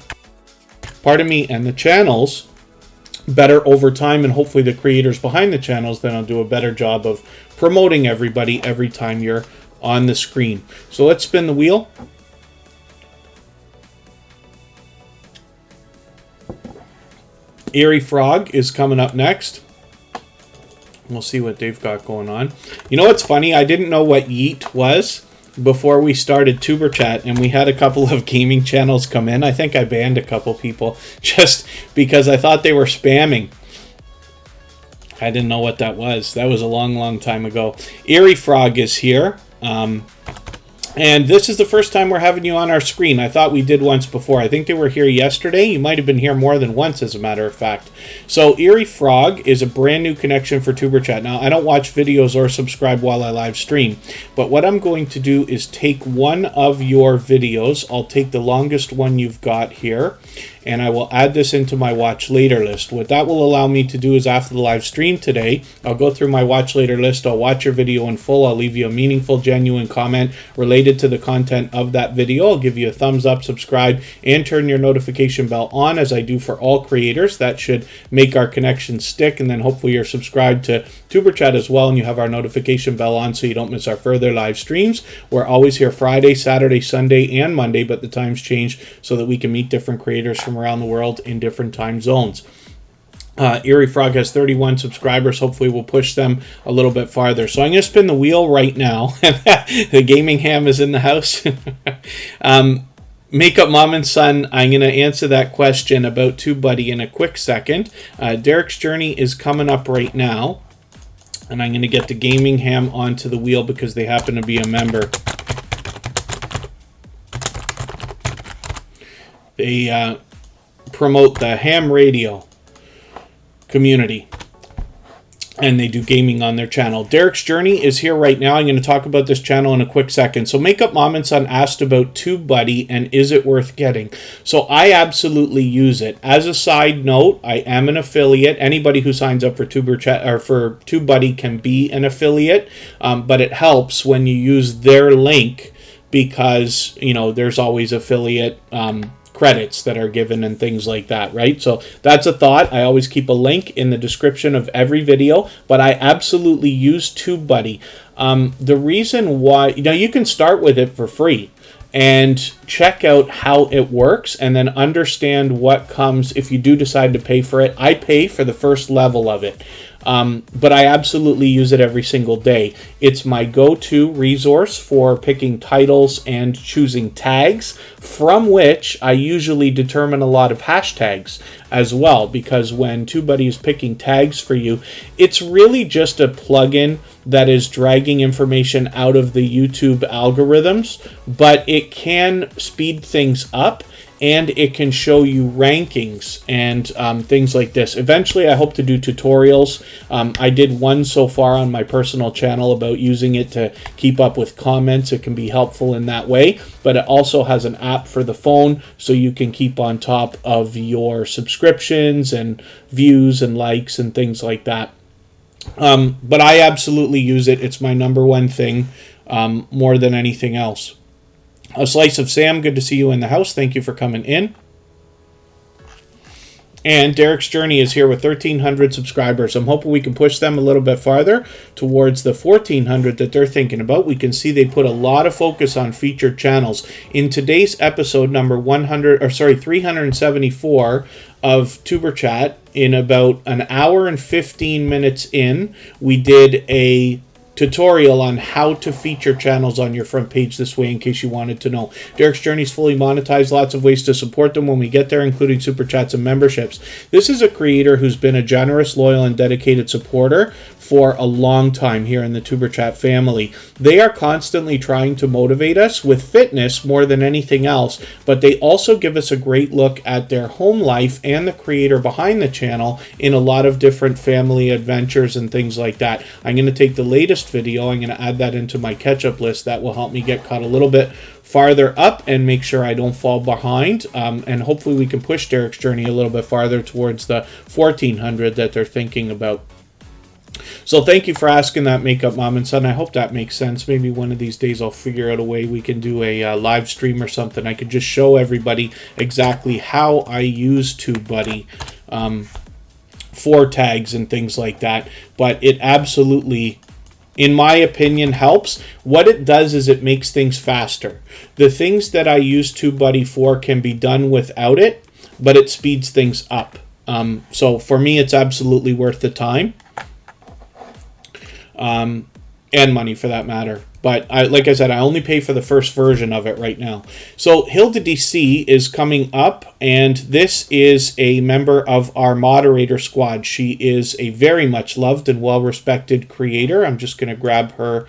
and the channels better over time, and hopefully the creators behind the channels, then I'll do a better job of promoting everybody every time you're on the screen. So let's spin the wheel. Eerie Frog is coming up next. We'll see what they've got going on. You know what's funny? I didn't know what Yeet was before we started Tuberchat, and we had a couple of gaming channels come in. I think I banned a couple people just because I thought they were spamming. I didn't know what that was. That was a long time ago. Eerie Frog is here. And this is the first time we're having you on our screen. I thought we did once before. I think they were here yesterday. You might have been here more than once, as a matter of fact. So Eerie Frog is a brand new connection for Tuberchat. Now, I don't watch videos or subscribe while I live stream, but what I'm going to do is take one of your videos. I'll take the longest one you've got here, and I will add this into my watch later list. What that will allow me to do is after the live stream today, I'll go through my watch later list. I'll watch your video in full. I'll leave you a meaningful, genuine comment related to the content of that video. I'll give you a thumbs up, subscribe, and turn your notification bell on, as I do for all creators. That should make our connection stick, and then hopefully you're subscribed to Tuberchat as well, and you have our notification bell on so you don't miss our further live streams. We're always here Friday, Saturday, Sunday, and Monday, but the times change so that we can meet different creators from around the world in different time zones. Eerie Frog has 31 subscribers. Hopefully we'll push them a little bit farther. So I'm going to spin the wheel right now. The gaming ham is in the house. Makeup Mom and Son, I'm going to answer that question about Tubebuddy in a quick second. Derek's Journey is coming up right now. And I'm going to get the gaming ham onto the wheel because they happen to be a member. They promote the ham radio community, and they do gaming on their channel. Derek's Journey is here right now. I'm going to talk about this channel in a quick second. So Makeup Mom and Son asked about Tubebuddy and is it worth getting? So I absolutely use it. As a side note, I am an affiliate. Anybody who signs up for Tuberchat or for Tubebuddy can be an affiliate, but it helps when you use their link because, you know, there's always affiliate credits that are given and things like that, right? So that's a thought. I always keep a link in the description of every video, but I absolutely use Tubebuddy. The reason why, you know, you can start with it for free and check out how it works and then understand what comes if you do decide to pay for it. I pay for the first level of it. But I absolutely use it every single day. It's my go-to resource for picking titles and choosing tags, from which I usually determine a lot of hashtags as well, because when Tubebuddy is picking tags for you, it's really just a plugin that is dragging information out of the YouTube algorithms, but it can speed things up and it can show you rankings and things like this. Eventually, I hope to do tutorials. I did one so far on my personal channel about using it to keep up with comments. It can be helpful in that way, but it also has an app for the phone, so you can keep on top of your subscriptions and views and likes and things like that. But I absolutely use it. It's my #1 thing, more than anything else. A Slice of Sam, good to see you in the house. Thank you for coming in. And Derek's Journey is here with 1,300 subscribers. I'm hoping we can push them a little bit farther towards the 1,400 that they're thinking about. We can see they put a lot of focus on featured channels. In today's episode number 374 of Tuberchat, in about an hour and 15 minutes in, we did a tutorial on how to feature channels on your front page this way, in case you wanted to know. Derek's Journey is fully monetized. Lots of ways to support them when we get there, including super chats and memberships. This is a creator who's been a generous, loyal, and dedicated supporter for a long time here in the Tuberchat family. They are constantly trying to motivate us with fitness more than anything else, but they also give us a great look at their home life and the creator behind the channel in a lot of different family adventures and things like that. I'm going to take the latest video, I'm going to add that into my catch-up list. That will help me get caught a little bit farther up and make sure I don't fall behind, and hopefully we can push Derek's Journey a little bit farther towards the 1,400 that they're thinking about. So thank you for asking that, Makeup Mom and Son. I hope that makes sense. Maybe one of these days I'll figure out a way we can do a live stream or something. I could just show everybody exactly how I use Tubebuddy for tags and things like that. But it absolutely, in my opinion, helps. What it does is it makes things faster. The things that I use Tubebuddy for can be done without it, but it speeds things up. So for me, it's absolutely worth the time. And money for that matter. But like I said, I only pay for the first version of it right now. So Hilda DC is coming up, and this is a member of our moderator squad. She is a very much loved and well-respected creator. I'm just going to grab her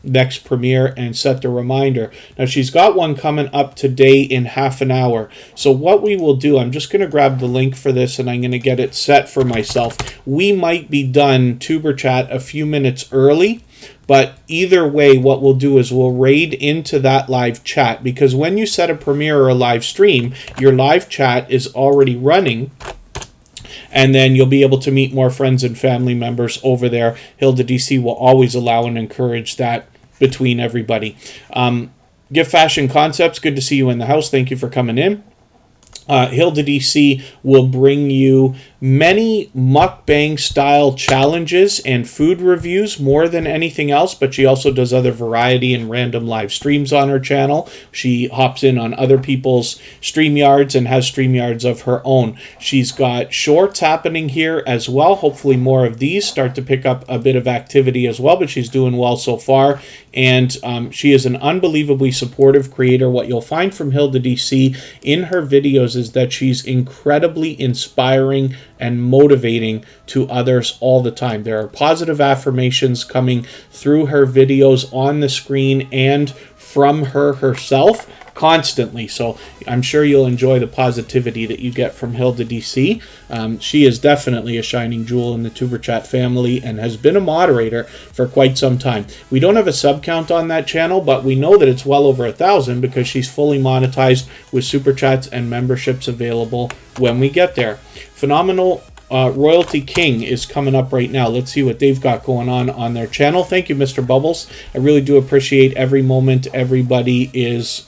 next premiere and set the reminder. Now, she's got one coming up today in half an hour. So what we will do, I'm just going to grab the link for this, and I'm going to get it set for myself. We might be done Tuberchat a few minutes early. But either way, what we'll do is we'll raid into that live chat, because when you set a premiere or a live stream, your live chat is already running, and then you'll be able to meet more friends and family members over there. Hilda DC will always allow and encourage that between everybody. Gift Fashion Concepts, good to see you in the house. Thank you for coming in. Hilda DC will bring you many mukbang style challenges and food reviews more than anything else, but she also does other variety and random live streams on her channel. She hops in on other people's StreamYards and has StreamYards of her own. She's got shorts happening here as well. Hopefully more of these start to pick up a bit of activity as well, but she's doing well so far. And she is an unbelievably supportive creator. What you'll find from Hilda DC in her videos is that she's incredibly inspiring and motivating to others all the time. There are positive affirmations coming through her videos on the screen and from her herself constantly. So I'm sure you'll enjoy the positivity that you get from Hilda DC. She is definitely a shining jewel in the Tuberchat family and has been a moderator for quite some time. We don't have a sub count on that channel, but we know that it's well over 1,000 because she's fully monetized with super chats and memberships available when we get there. Phenomenal Royalty King is coming up right now. Let's see what they've got going on their channel. Thank you, Mr. Bubbles. I really do appreciate every moment everybody is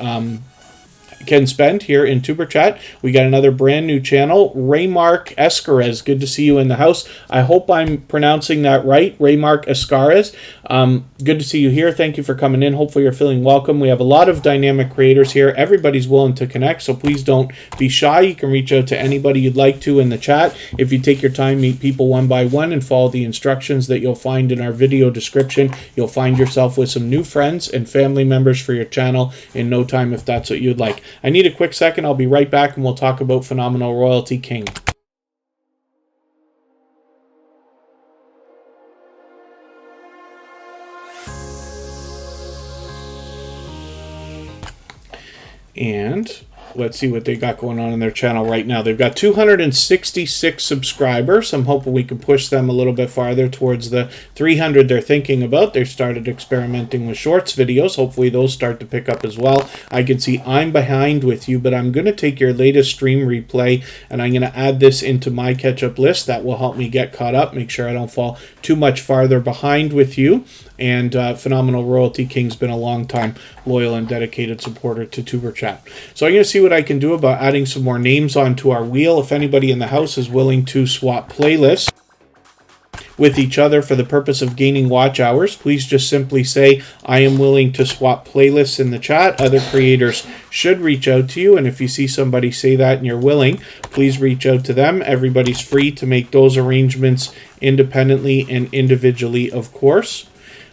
can spend here in Tuberchat. We got another brand new channel, Raymark Escarez. Good to see you in the house. I hope I'm pronouncing that right, Raymark Escarez. Good to see you here. Thank you for coming in. Hopefully you're feeling welcome. We have a lot of dynamic creators here. Everybody's willing to connect, so please don't be shy. You can reach out to anybody you'd like to in the chat. If you take your time, meet people one by one, and follow the instructions that you'll find in our video description, you'll find yourself with some new friends and family members for your channel in no time if that's what you'd like. I need a quick second. I'll be right back and we'll talk about Phenomenal Royalty King. And let's see what they got going on in their channel right now. They've got 266 subscribers. I'm hoping we can push them a little bit farther towards the 300 they're thinking about. They started experimenting with shorts videos. Hopefully those start to pick up as well. I can see I'm behind with you, but I'm going to take your latest stream replay and I'm going to add this into my catch-up list. That will help me get caught up, make sure I don't fall too much farther behind with you. And Phenomenal Royalty King's been a long time loyal and dedicated supporter to Tuberchat. So I'm going to see what I can do about adding some more names onto our wheel. If anybody in the house is willing to swap playlists with each other for the purpose of gaining watch hours, please just simply say, I am willing to swap playlists in the chat. Other creators should reach out to you, and if you see somebody say that and you're willing, please reach out to them. Everybody's free to make those arrangements independently and individually, of course.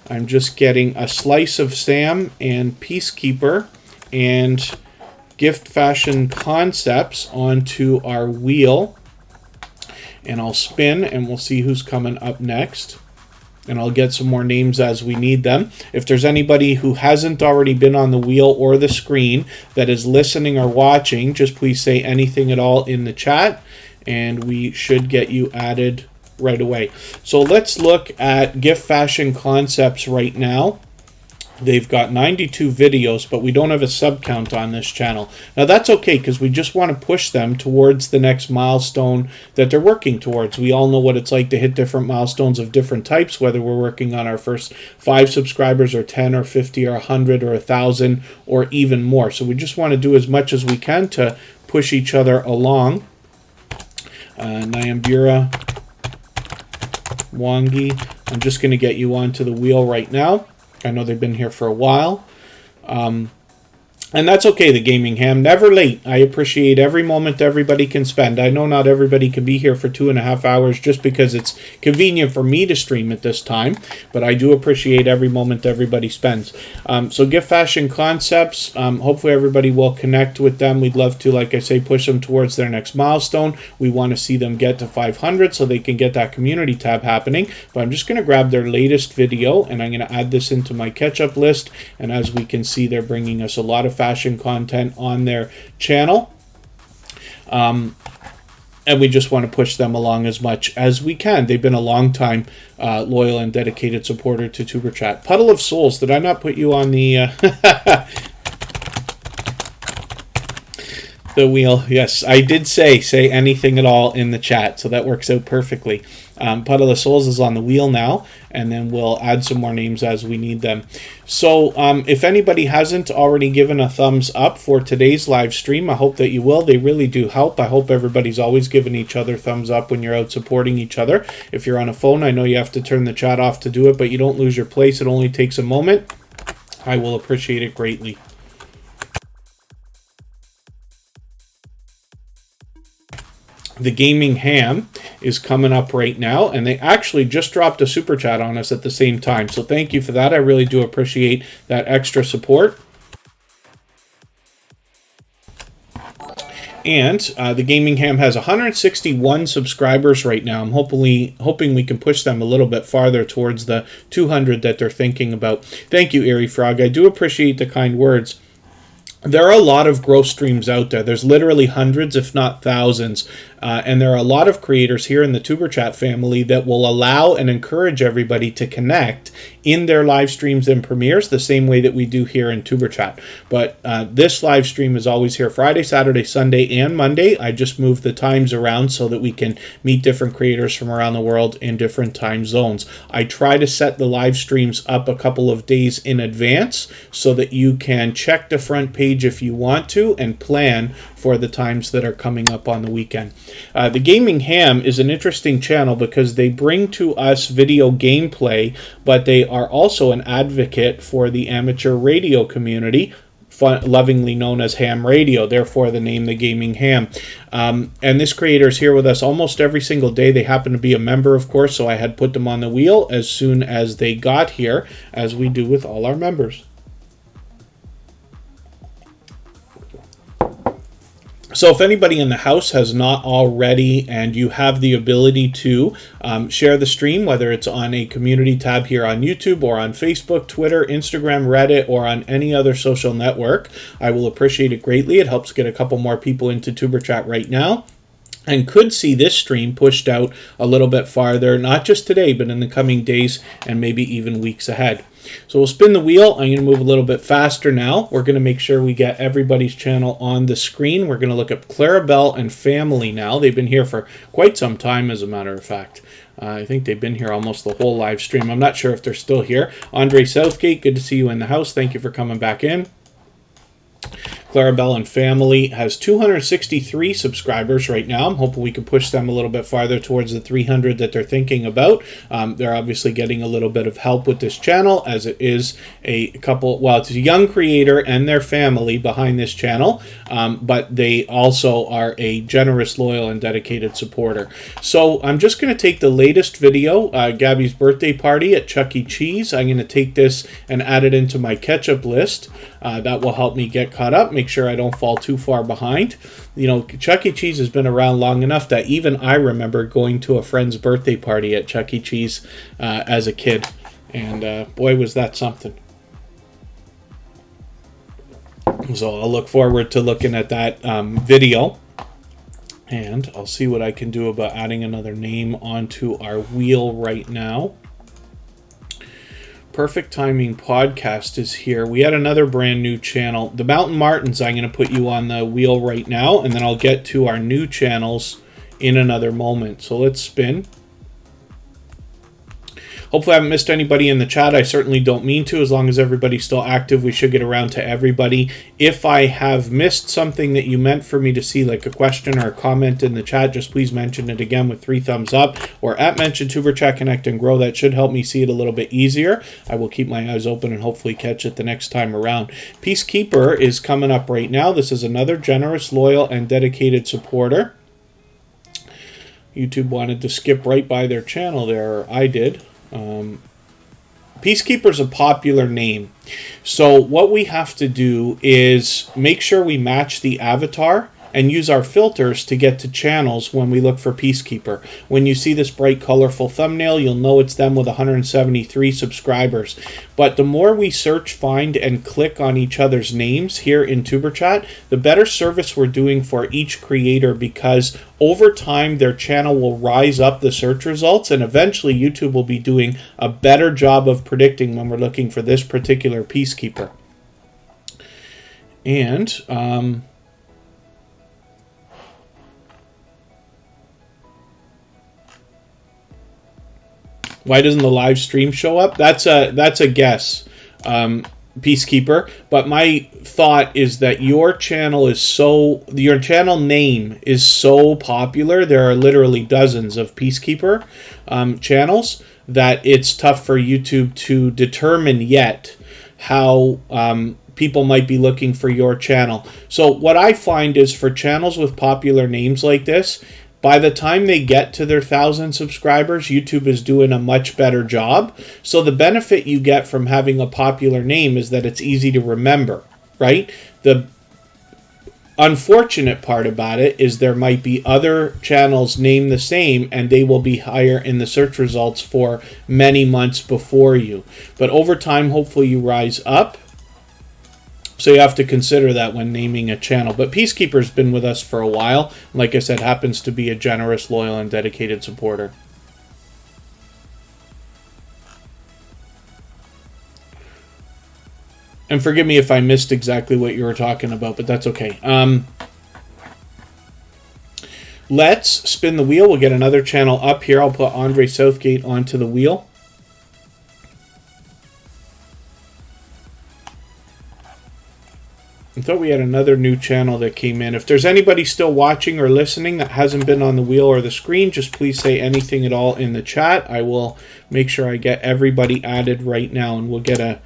I'm just getting a slice of Sam and Peacekeeper and Gift Fashion Concepts onto our wheel. And I'll spin and we'll see who's coming up next. And I'll get some more names as we need them. If there's anybody who hasn't already been on the wheel or the screen that is listening or watching, just please say anything at all in the chat and we should get you added right away. So let's look at Gift Fashion Concepts right now. They've got 92 videos, but we don't have a sub count on this channel. Now that's okay, because we just want to push them towards the next milestone that they're working towards. We all know what it's like to hit different milestones of different types, whether we're working on our first 5 subscribers or 10 or 50 or 100 or 1,000 or even more. So we just want to do as much as we can to push each other along. Nyambura, Mwangi, I'm just going to get you onto the wheel right now. I know they've been here for a while. And that's okay, the Gaming Ham. Never late. I appreciate every moment everybody can spend. I know not everybody can be here for 2.5 hours just because it's convenient for me to stream at this time, but I do appreciate every moment everybody spends. So Gift Fashion Concepts, hopefully everybody will connect with them. We'd love to, like I say, push them towards their next milestone. We want to see them get to 500 so they can get that community tab happening. But I'm just going to grab their latest video and I'm going to add this into my catch-up list. And as we can see, they're bringing us a lot of fashion content on their channel, and we just want to push them along as much as we can. They've been a long time loyal and dedicated supporter to Tuberchat. Puddle of Souls, did I not put you on the the wheel? Yes, I did say anything at all in the chat, so that works out perfectly. Puddle of Souls is on the wheel now, and then we'll add some more names as we need them. So if anybody hasn't already given a thumbs up for today's live stream, I hope that you will. They really do help. I hope everybody's always giving each other thumbs up when you're out supporting each other. If you're on a phone, I know you have to turn the chat off to do it, but you don't lose your place. It only takes a moment. I will appreciate it greatly. The Gaming Ham is coming up right now, and they actually just dropped a super chat on us at the same time. So thank you for that. I really do appreciate that extra support. And the Gaming Ham has 161 subscribers right now. I'm hoping we can push them a little bit farther towards the 200 that they're thinking about. Thank you, Eerie Frog. I do appreciate the kind words. There are a lot of growth streams out there. There's literally hundreds, if not thousands, And there are a lot of creators here in the Tuberchat family that will allow and encourage everybody to connect in their live streams and premieres the same way that we do here in Tuberchat. But this live stream is always here Friday, Saturday, Sunday, and Monday. I just move the times around so that we can meet different creators from around the world in different time zones. I try to set the live streams up a couple of days in advance so that you can check the front page if you want to and plan for the times that are coming up on the weekend. The Gaming Ham is an interesting channel because they bring to us video gameplay, but they are also an advocate for the amateur radio community, lovingly known as ham radio, therefore the name The Gaming Ham. And this creator is here with us almost every single day. They happen to be a member, of course, so I had put them on the wheel as soon as they got here, as we do with all our members. So if anybody in the house has not already, and you have the ability to share the stream, whether it's on a community tab here on YouTube or on Facebook, Twitter, Instagram, Reddit, or on any other social network, I will appreciate it greatly. It helps get a couple more people into Tuberchat right now, and could see this stream pushed out a little bit farther, not just today, but in the coming days and maybe even weeks ahead. So we'll spin the wheel. I'm going to move a little bit faster now. We're going to make sure we get everybody's channel on the screen. We're going to look up Clarabelle and family now. They've been here for quite some time, as a matter of fact. I think they've been here almost the whole live stream. I'm not sure if they're still here. Andre Southgate, good to see you in the house. Thank you for coming back in. Clarabelle and family has 263 subscribers right now. I'm hoping we can push them a little bit farther towards the 300 that they're thinking about. They're obviously getting a little bit of help with this channel, as it is a couple, well, it's a young creator and their family behind this channel, but they also are a generous, loyal, and dedicated supporter. So I'm just going to take the latest video, Gabby's birthday party at Chuck E. Cheese. I'm going to take this and add it into my catch-up list. That will help me get caught up, make sure I don't fall too far behind. You know, Chuck E. Cheese has been around long enough that even I remember going to a friend's birthday party at Chuck E. Cheese as a kid. And boy, was that something. So I'll look forward to looking at that video. And I'll see what I can do about adding another name onto our wheel right now. Perfect Timing Podcast is here. We had another brand new channel. The Mountain Martins, I'm going to put you on the wheel right now, and then I'll get to our new channels in another moment. So let's spin. Hopefully I haven't missed anybody in the chat. I certainly don't mean to. As long as everybody's still active, we should get around to everybody. If I have missed something that you meant for me to see, like a question or a comment in the chat, just please mention it again with 3 thumbs up, or at mention Tuberchat Connect and Grow. That should help me see it a little bit easier. I will keep my eyes open and hopefully catch it the next time around. Peacekeeper is coming up right now. This is another generous, loyal, and dedicated supporter. YouTube wanted to skip right by their channel there, or I did. Peacekeeper's a popular name. So what we have to do is make sure we match the avatar and use our filters to get to channels when we look for Peacekeeper. When you see this bright, colorful thumbnail, you'll know it's them with 173 subscribers. But the more we search, find, and click on each other's names here in Tuberchat, the better service we're doing for each creator, because over time their channel will rise up the search results, and eventually YouTube will be doing a better job of predicting when we're looking for this particular Peacekeeper. And why doesn't the live stream show up? That's a guess, Peacekeeper. But my thought is that your channel name is so popular. There are literally dozens of Peacekeeper channels that it's tough for YouTube to determine yet how people might be looking for your channel. So what I find is, for channels with popular names like this, by the time they get to their 1,000 subscribers, YouTube is doing a much better job. So the benefit you get from having a popular name is that it's easy to remember, right? The unfortunate part about it is there might be other channels named the same, and they will be higher in the search results for many months before you. But over time, hopefully you rise up. So you have to consider that when naming a channel. But Peacekeeper's been with us for a while. Like I said, happens to be a generous, loyal, and dedicated supporter. And forgive me if I missed exactly what you were talking about, but that's okay. Let's spin the wheel. We'll get another channel up here. I'll put Andre Southgate onto the wheel. I thought we had another new channel that came in. If there's anybody still watching or listening that hasn't been on the wheel or the screen, just please say anything at all in the chat. I will make sure I get everybody added right now, and we'll get a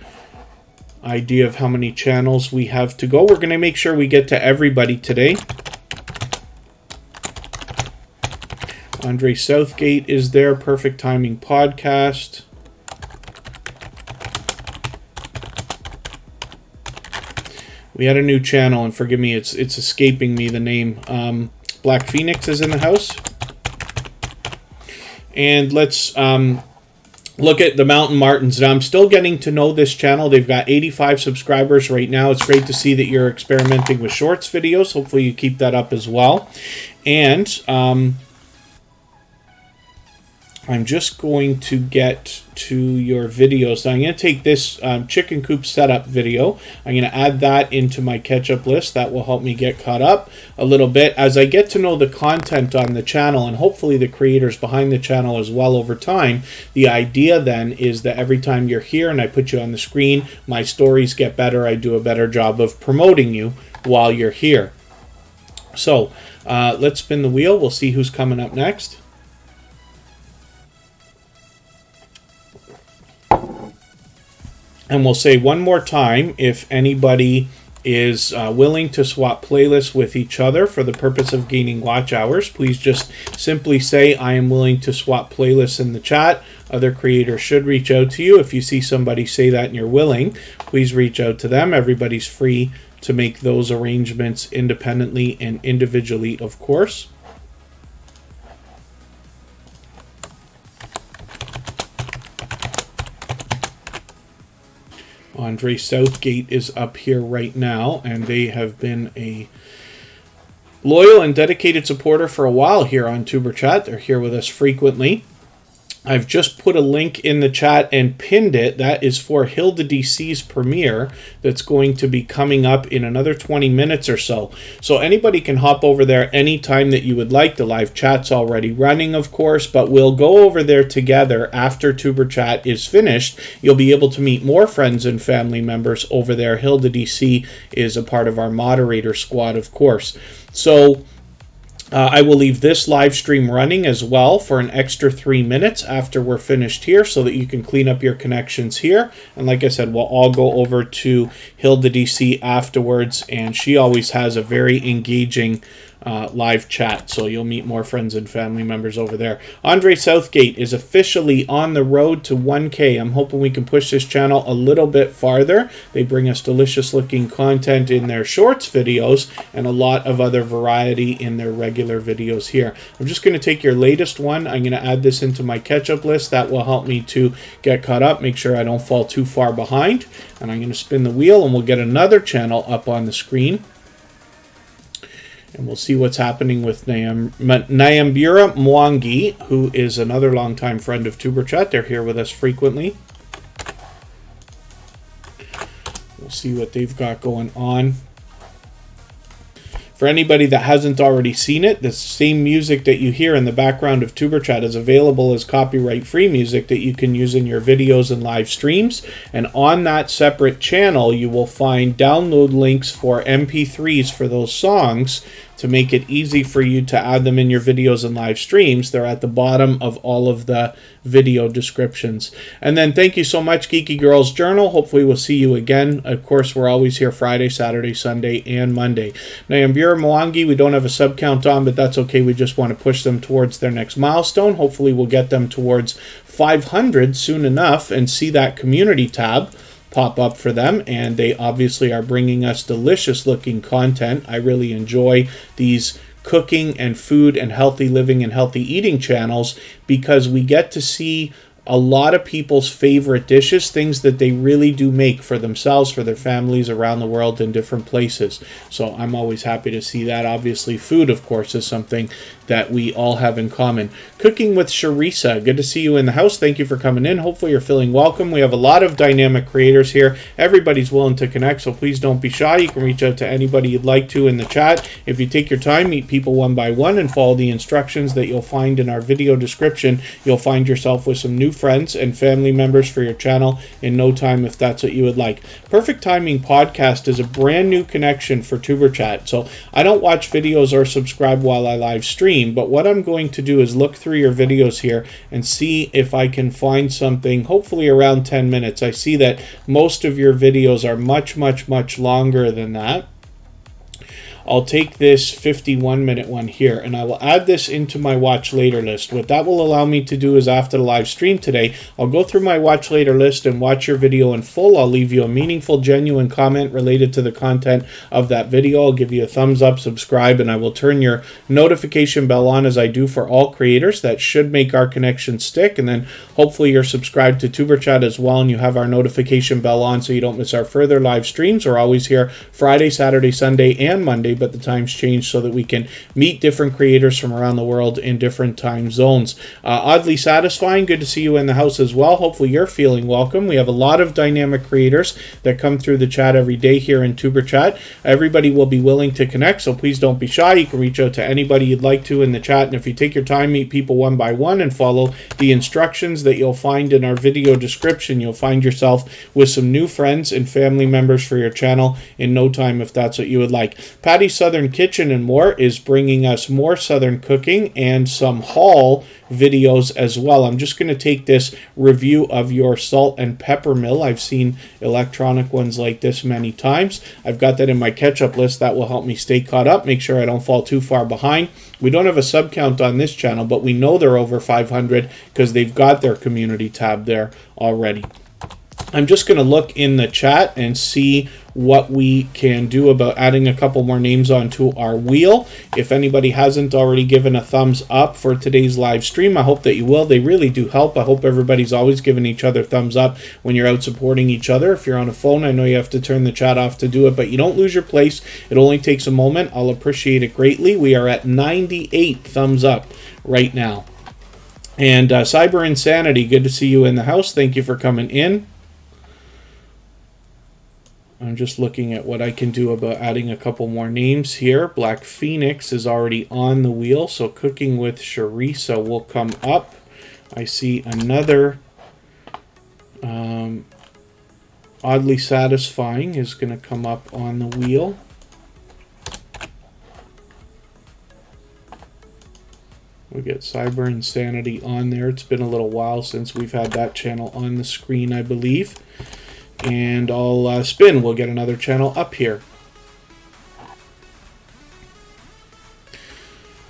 idea of how many channels we have to go. We're going to make sure we get to everybody today. Andre Southgate is there. Perfect Timing Podcast. We had a new channel, and forgive me, it's escaping me the name. Black Phoenix is in the house. And let's look at the Mountain Martins. Now, I'm still getting to know this channel. They've got 85 subscribers right now. It's great to see that you're experimenting with shorts videos. Hopefully you keep that up as well. And I'm just going to get to your videos. So I'm going to take this chicken coop setup video. I'm going to add that into my catch-up list. That will help me get caught up a little bit as I get to know the content on the channel, and hopefully the creators behind the channel as well over time. The idea then is that every time you're here and I put you on the screen, my stories get better. I do a better job of promoting you while you're here. So let's spin the wheel. We'll see who's coming up next. And we'll say one more time, if anybody is willing to swap playlists with each other for the purpose of gaining watch hours, please just simply say, I am willing to swap playlists in the chat. Other creators should reach out to you. If you see somebody say that and you're willing, please reach out to them. Everybody's free to make those arrangements independently and individually, of course. Andre Southgate is up here right now, and they have been a loyal and dedicated supporter for a while here on Tuberchat. They're here with us frequently. I've just put a link in the chat and pinned it. That is for Hilda DC's premiere that's going to be coming up in another 20 minutes or so. So anybody can hop over there anytime that you would like. The live chat's already running, of course, but we'll go over there together after Tuberchat is finished. You'll be able to meet more friends and family members over there. Hilda DC is a part of our moderator squad, of course. So I will leave this live stream running as well for an extra 3 minutes after we're finished here so that you can clean up your connections here. And like I said, we'll all go over to Hilda DC afterwards, and she always has a very engaging live chat, so you'll meet more friends and family members over there. Andre Southgate is officially on the road to 1K. I'm hoping we can push this channel a little bit farther. They bring us delicious looking content in their shorts videos and a lot of other variety in their regular videos here. I'm just going to take your latest one. I'm going to add this into my catch-up list. That will help me to get caught up, make sure I don't fall too far behind. And I'm going to spin the wheel and we'll get another channel up on the screen. And we'll see what's happening with Nyambura Mwangi, who is another longtime friend of Tuberchat. They're here with us frequently. We'll see what they've got going on. For anybody that hasn't already seen it, the same music that you hear in the background of Tuberchat is available as copyright-free music that you can use in your videos and live streams. And on that separate channel, you will find download links for MP3s for those songs to make it easy for you to add them in your videos and live streams. They're at the bottom of all of the video descriptions. And then thank you so much, Geeky Girls Journal. Hopefully we'll see you again. Of course, we're always here Friday, Saturday, Sunday, and Monday. Nyambura Mwangi, we don't have a sub count on, but that's okay. We just want to push them towards their next milestone. Hopefully we'll get them towards 500 soon enough and see that community tab pop up for them, and they obviously are bringing us delicious looking content. I really enjoy these cooking and food and healthy living and healthy eating channels because we get to see a lot of people's favorite dishes, things that they really do make for themselves, for their families around the world in different places. So I'm always happy to see that. Obviously, food, of course, is something that we all have in common. Cooking with Sharisa, good to see you in the house. Thank you for coming in. Hopefully you're feeling welcome. We have a lot of dynamic creators here. Everybody's willing to connect, so please don't be shy. You can reach out to anybody you'd like to in the chat. If you take your time, meet people one by one, and follow the instructions that you'll find in our video description, you'll find yourself with some new friends and family members for your channel in no time, if that's what you would like. Perfect Timing Podcast is a brand new connection for Tuberchat. So I don't watch videos or subscribe while I live stream, but what I'm going to do is look through your videos here and see if I can find something, hopefully around 10 minutes. I see that most of your videos are much longer than that. I'll take this 51-minute one here, and I will add this into my watch later list. What that will allow me to do is, after the live stream today, I'll go through my watch later list and watch your video in full. I'll leave you a meaningful, genuine comment related to the content of that video. I'll give you a thumbs up, subscribe, and I will turn your notification bell on, as I do for all creators. That should make our connection stick, and then hopefully you're subscribed to Tuberchat as well, and you have our notification bell on so you don't miss our further live streams. We're always here Friday, Saturday, Sunday, and Monday, but the times change so that we can meet different creators from around the world in different time zones. Oddly Satisfying, good to see you in the house as well. Hopefully you're feeling welcome. We have a lot of dynamic creators that come through the chat every day here in Tuberchat. Everybody will be willing to connect, so please don't be shy. You can reach out to anybody you'd like to in the chat, and if you take your time, meet people one by one and follow the instructions that you'll find in our video description, you'll find yourself with some new friends and family members for your channel in no time, if that's what you would like. Patty's Southern Kitchen and More is bringing us more Southern cooking and some haul videos as well. I'm just going to take this review of your salt and pepper mill. I've seen electronic ones like this many times. I've got that in my catch-up list. That will help me stay caught up, make sure I don't fall too far behind. We don't have a sub count on this channel, but we know they're over 500 because they've got their community tab there already. I'm just going to look in the chat and see what we can do about adding a couple more names onto our wheel. If anybody hasn't already given a thumbs up for today's live stream, I hope that you will. They really do help. I hope everybody's always giving each other thumbs up when you're out supporting each other. If you're on a phone, I know you have to turn the chat off to do it, but you don't lose your place. It only takes a moment. I'll appreciate it greatly. We are at 98 thumbs up right now. And Cyber Insanity, good to see you in the house. Thank you for coming in. I'm just looking at what I can do about adding a couple more names here. Black Phoenix is already on the wheel, so Cooking with Sharisa will come up. I see another Oddly Satisfying is going to come up on the wheel. We get Cyber Insanity on there. It's been a little while since we've had that channel on the screen, I believe. And I'll spin. We'll get another channel up here.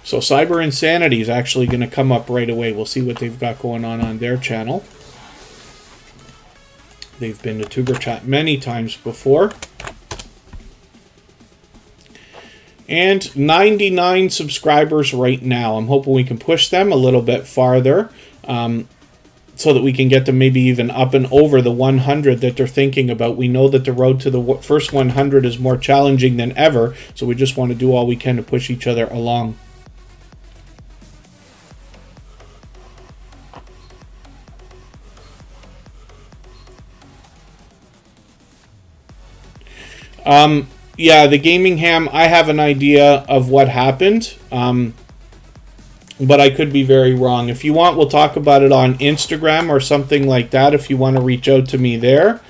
So Cyber Insanity is actually going to come up right away. We'll see what they've got going on their channel. They've been to Tuberchat many times before. And 99 subscribers right now. I'm hoping we can push them a little bit farther. So that we can get them maybe even up and over the 100 that they're thinking about. We know that the road to the first 100 is more challenging than ever, so we just want to do all we can to push each other along. Yeah, the Gaming Ham, I have an idea of what happened. But I could be very wrong. If you want, we'll talk about it on Instagram or something like that if you want to reach out to me there.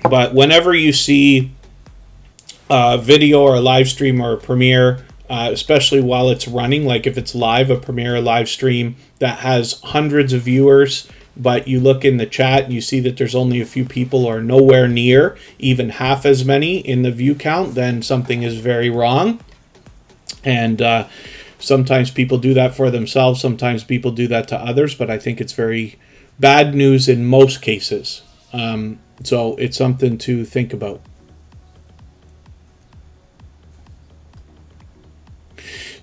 But whenever you see a video or a live stream or a premiere, especially while it's running, like if it's live, a premiere, a live stream that has hundreds of viewers, but you look in the chat and you see that there's only a few people or nowhere near even half as many in the view count, then something is very wrong. And sometimes people do that for themselves, sometimes people do that to others, but I think it's very bad news in most cases. So it's something to think about.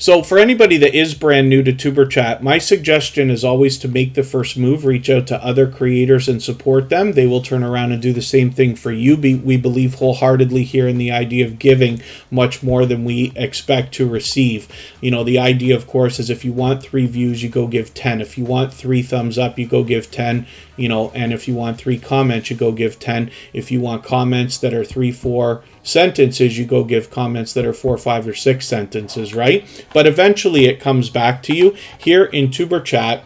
So for anybody that is brand new to Tuberchat, my suggestion is always to make the first move, reach out to other creators and support them. They will turn around and do the same thing for you. We believe wholeheartedly here in the idea of giving much more than we expect to receive. You know, the idea, of course, is if you want 3 views, you go give 10. If you want 3 thumbs up, you go give 10. You know, and if you want 3 comments, you go give 10. If you want comments that are 3, 4 sentences, you go give comments that are 4, 5, or 6 sentences, right? But eventually it comes back to you. Here in Tuberchat,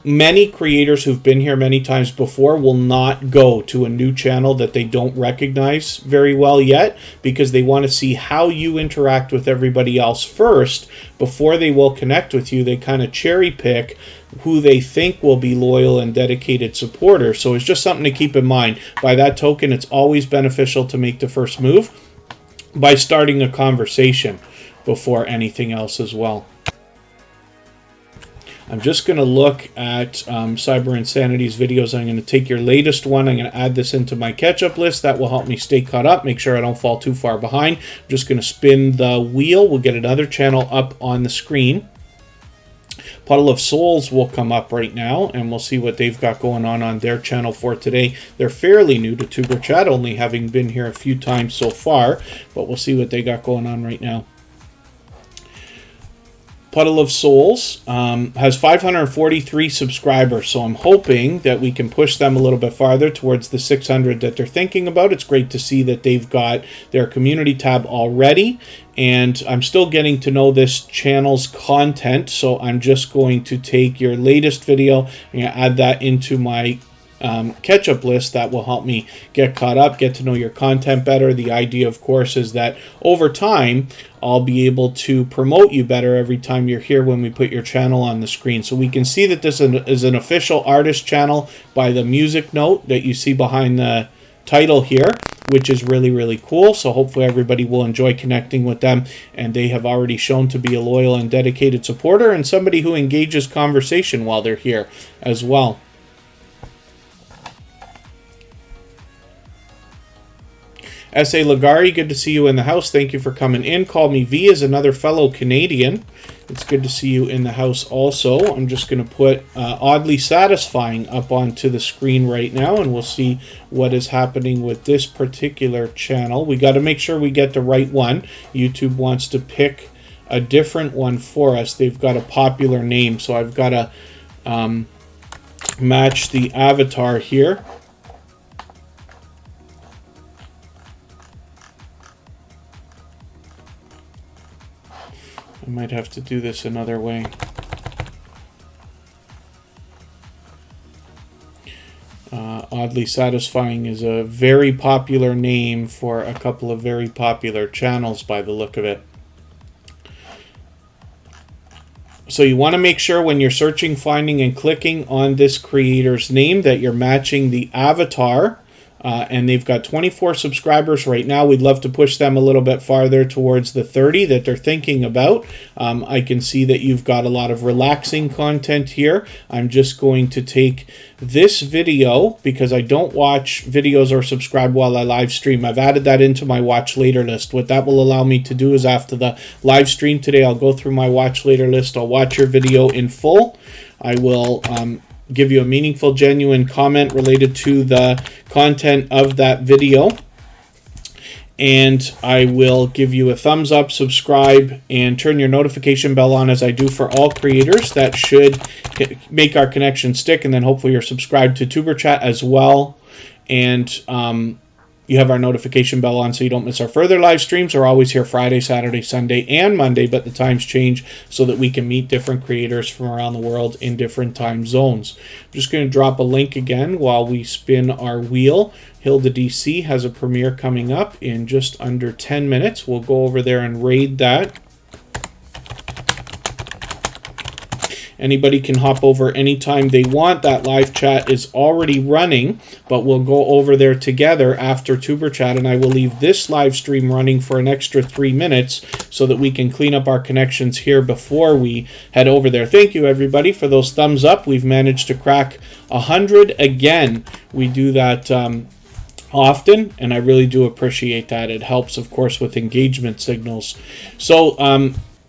many creators who've been here many times before will not go to a new channel that they don't recognize very well yet, because they want to see how you interact with everybody else first before they will connect with you. They kind of cherry pick who they think will be loyal and dedicated supporters. So it's just something to keep in mind. By that token, it's always beneficial to make the first move by starting a conversation before anything else as well. I'm just going to look at Cyber Insanity's videos. I'm going to take your latest one. I'm going to add this into my catch-up list. That will help me stay caught up, make sure I don't fall too far behind. I'm just going to spin the wheel. We'll get another channel up on the screen. Puddle of Souls will come up right now, and we'll see what they've got going on their channel for today. They're fairly new to Tuberchat, only having been here a few times so far, but we'll see what they got going on right now. Puddle of Souls has 543 subscribers, so I'm hoping that we can push them a little bit farther towards the 600 that they're thinking about. It's great to see that they've got their community tab already, and I'm still getting to know this channel's content, so I'm just going to take your latest video and add that into my catch-up list. That will help me get caught up, get to know your content better. The idea, of course, is that over time I'll be able to promote you better every time you're here when we put your channel on the screen. So we can see that this is an official artist channel by the music note that you see behind the title here, which is really, really cool. So hopefully everybody will enjoy connecting with them, and they have already shown to be a loyal and dedicated supporter and somebody who engages conversation while they're here as well. S.A. Lagari, good to see you in the house. Thank you for coming in. Call Me V is another fellow Canadian. It's good to see you in the house also. I'm just going to put Oddly Satisfying up onto the screen right now, and we'll see what is happening with this particular channel. We got to make sure we get the right one. YouTube wants to pick a different one for us. They've got a popular name, so I've got to match the avatar here. I might have to do this another way. Oddly Satisfying is a very popular name for a couple of very popular channels by the look of it. So you want to make sure when you're searching, finding, and clicking on this creator's name that you're matching the avatar. And they've got 24 subscribers right now. We'd love to push them a little bit farther towards the 30 that they're thinking about. I can see that you've got a lot of relaxing content here. I'm just going to take this video, because I don't watch videos or subscribe while I live stream. I've added that into my watch later list. What that will allow me to do is after the live stream today, I'll go through my watch later list. I'll watch your video in full. I will give you a meaningful, genuine comment related to the content of that video. And I will give you a thumbs up, subscribe, and turn your notification bell on as I do for all creators. That should make our connection stick. And then hopefully you're subscribed to Tuberchat as well. And you have our notification bell on so you don't miss our further live streams. We're always here Friday, Saturday, Sunday, and Monday, but the times change so that we can meet different creators from around the world in different time zones. I'm just going to drop a link again while we spin our wheel. Hilda DC has a premiere coming up in just under 10 minutes. We'll go over there and raid that. Anybody can hop over anytime they want. That live chat is already running, but we'll go over there together after Tuberchat, and I will leave this live stream running for an extra 3 minutes so that we can clean up our connections here before we head over there. Thank you, everybody, for those thumbs up. We've managed to crack 100 again. We do that often, and I really do appreciate that. It helps, of course, with engagement signals. So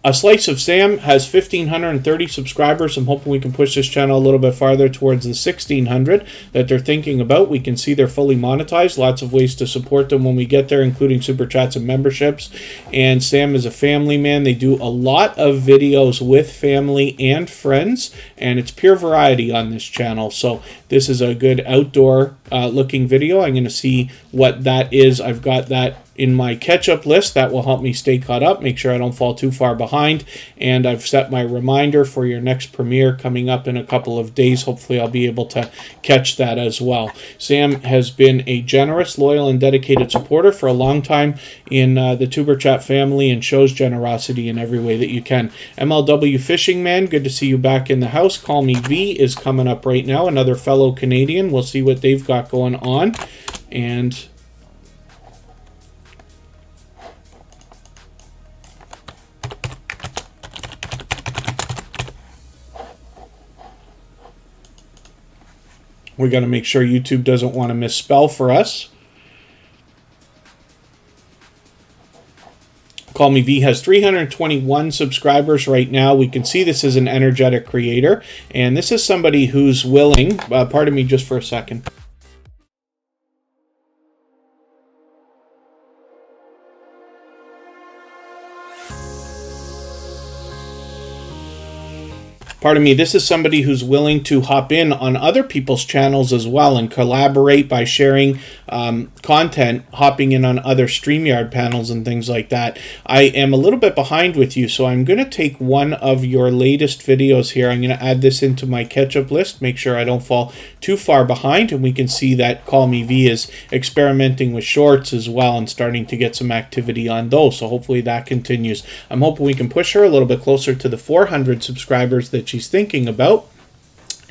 A Slice of Sam has 1,530 subscribers. I'm hoping we can push this channel a little bit farther towards the 1,600 that they're thinking about. We can see they're fully monetized. Lots of ways to support them when we get there, including super chats and memberships. And Sam is a family man. They do a lot of videos with family and friends, and it's pure variety on this channel. So this is a good outdoor looking video. I'm going to see what that is. I've got that in my catch-up list. That will help me stay caught up, make sure I don't fall too far behind. And I've set my reminder for your next premiere coming up in a couple of days. Hopefully I'll be able to catch that as well. Sam has been a generous, loyal, and dedicated supporter for a long time in the Tuberchat family, and shows generosity in every way that you can. MLW Fishing Man, good to see you back in the house. Call Me V is coming up right now, another fellow Canadian. We'll see what they've got going on. And we got to make sure YouTube doesn't want to misspell for us. Call Me V has 321 subscribers right now. We can see this is an energetic creator, and this is somebody who's willing, pardon me just for a second. Pardon me, this is somebody who's willing to hop in on other people's channels as well and collaborate by sharing content, hopping in on other StreamYard panels and things like that. I am a little bit behind with you, so I'm going to take one of your latest videos here. I'm going to add this into my catch-up list, make sure I don't fall too far behind, and we can see that Call Me V is experimenting with shorts as well and starting to get some activity on those, so hopefully that continues. I'm hoping we can push her a little bit closer to the 400 subscribers that she's thinking about.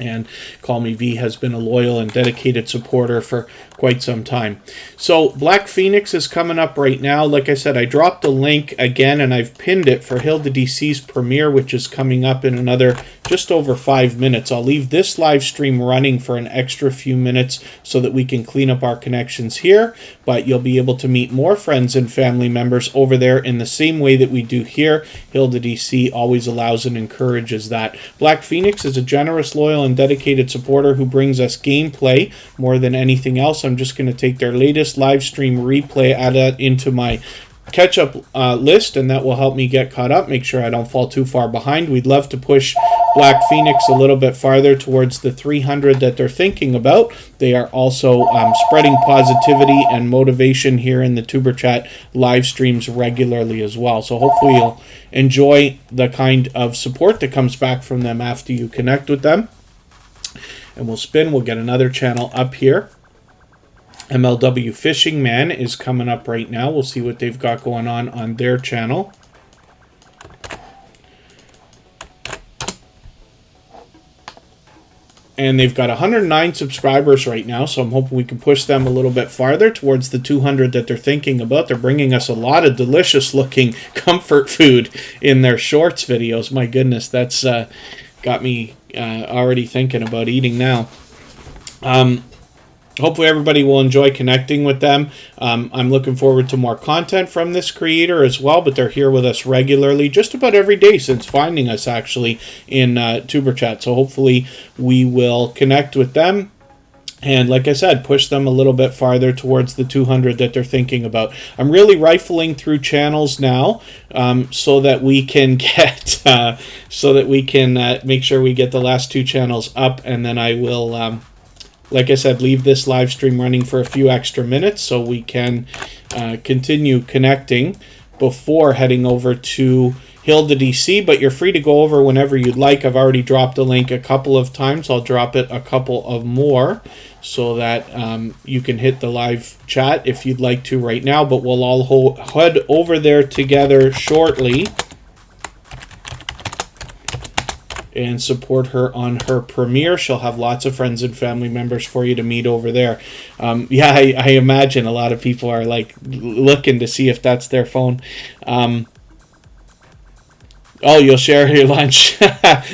And Call Me V has been a loyal and dedicated supporter for quite some time. So Black Phoenix is coming up right now. Like I said, I dropped a link again and I've pinned it for Hilda DC's premiere, which is coming up in another just over 5 minutes. I'll leave this live stream running for an extra few minutes so that we can clean up our connections here, but you'll be able to meet more friends and family members over there in the same way that we do here. Hilda DC always allows and encourages that. Black Phoenix is a generous, loyal, and dedicated supporter who brings us gameplay more than anything else. I'm just going to take their latest live stream replay, add that into my catch-up list, and that will help me get caught up, make sure I don't fall too far behind. We'd love to push Black Phoenix a little bit farther towards the 300 that they're thinking about. They are also spreading positivity and motivation here in the Tuberchat live streams regularly as well. So hopefully you'll enjoy the kind of support that comes back from them after you connect with them. And we'll spin. We'll get another channel up here. MLW Fishing Man is coming up right now. We'll see what they've got going on their channel. And they've got 109 subscribers right now, so I'm hoping we can push them a little bit farther towards the 200 that they're thinking about. They're bringing us a lot of delicious-looking comfort food in their shorts videos. My goodness, that's got me already thinking about eating now. Hopefully everybody will enjoy connecting with them. I'm looking forward to more content from this creator as well, but they're here with us regularly, just about every day since finding us actually in Tuberchat. So hopefully we will connect with them. And like I said, push them a little bit farther towards the 200 that they're thinking about. I'm really rifling through channels now so that we can get, make sure we get the last 2 channels up, and then I will, like I said, leave this live stream running for a few extra minutes so we can continue connecting before heading over to Hilda DC, but you're free to go over whenever you'd like. I've already dropped the link a couple of times. I'll drop it a couple of more so that you can hit the live chat if you'd like to right now, but we'll all head over there together shortly and support her on her premiere. She'll have lots of friends and family members for you to meet over there. Yeah, I imagine a lot of people are like looking to see if that's their phone. Oh, you'll share your lunch,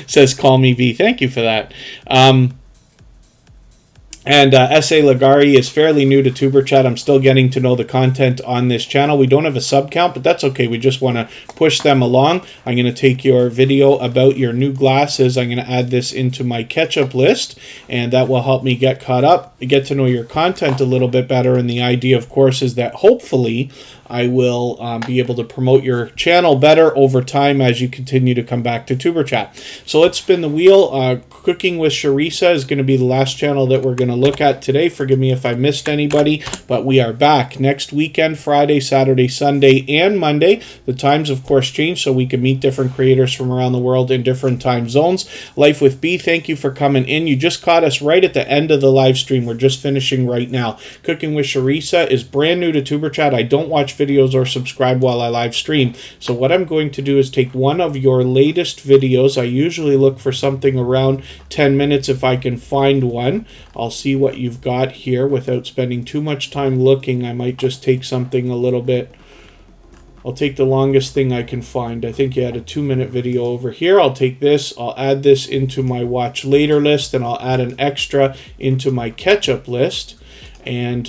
says Call Me V. Thank you for that. And S.A. Lagari is fairly new to Tuberchat. I'm still getting to know the content on this channel. We don't have a sub count, but that's okay. We just want to push them along. I'm going to take your video about your new glasses. I'm going to add this into my catch-up list, and that will help me get caught up, get to know your content a little bit better. And the idea, of course, is that hopefully I will be able to promote your channel better over time as you continue to come back to Tuberchat. So let's spin the wheel. Cooking with Sharisa is going to be the last channel that we're going to look at today. Forgive me if I missed anybody, but we are back next weekend, Friday, Saturday, Sunday, and Monday. The times, of course, change so we can meet different creators from around the world in different time zones. Life with B, thank you for coming in. You just caught us right at the end of the live stream. We're just finishing right now. Cooking with Sharisa is brand new to Tuberchat. I don't watch videos or subscribe while I live stream. So what I'm going to do is take one of your latest videos. I usually look for something around 10 minutes if I can find one. I'll see what you've got here without spending too much time looking. I might just take something a little bit. I'll take the longest thing I can find. I think you had a 2-minute video over here. I'll take this. I'll add this into my watch later list, and I'll add an extra into my catch-up list. And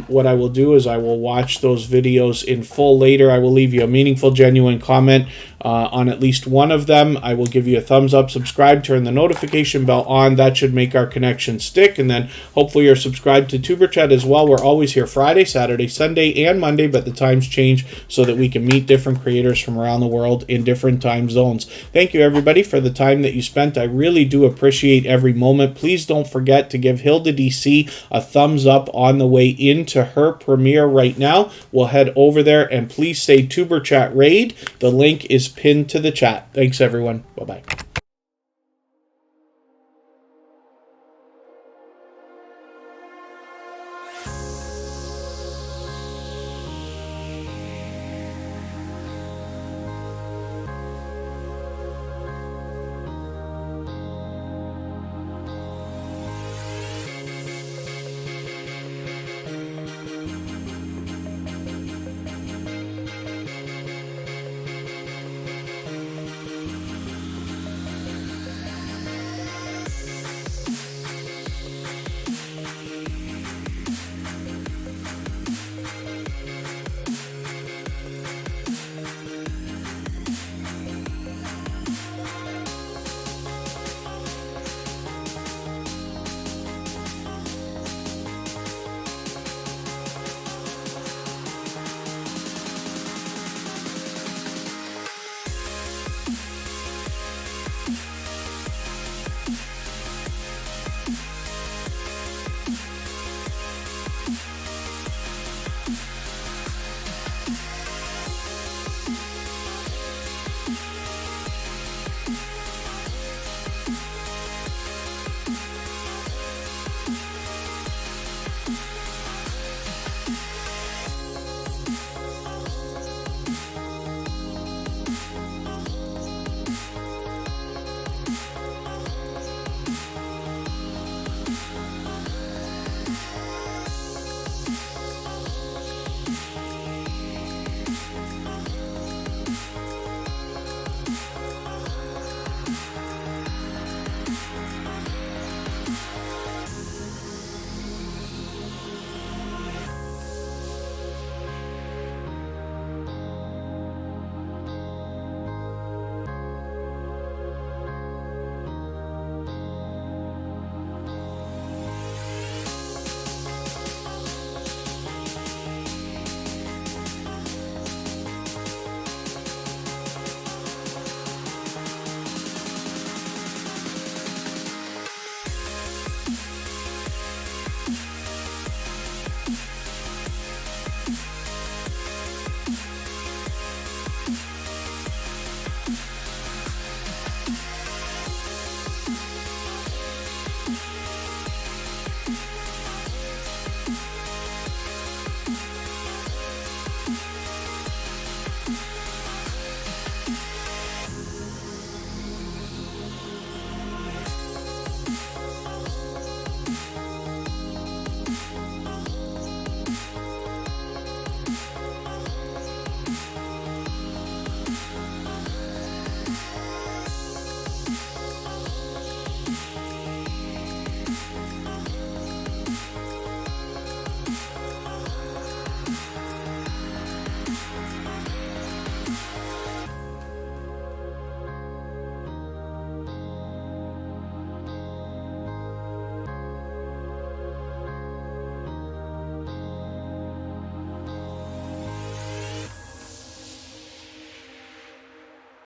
what I will do is I will watch those videos in full later. I will leave you a meaningful, genuine comment on at least one of them. I will give you a thumbs up, subscribe, turn the notification bell on. That should make our connection stick. And then hopefully you're subscribed to Tuberchat as well. We're always here Friday, Saturday, Sunday, and Monday, but the times change so that we can meet different creators from around the world in different time zones. Thank you, everybody, for the time that you spent. I really do appreciate every moment. Please don't forget to give Hilda DC a thumbs up on the way into her premiere right now. We'll head over there, and please say Tuberchat Raid. The link is pinned to the chat. Thanks, everyone. Bye-bye.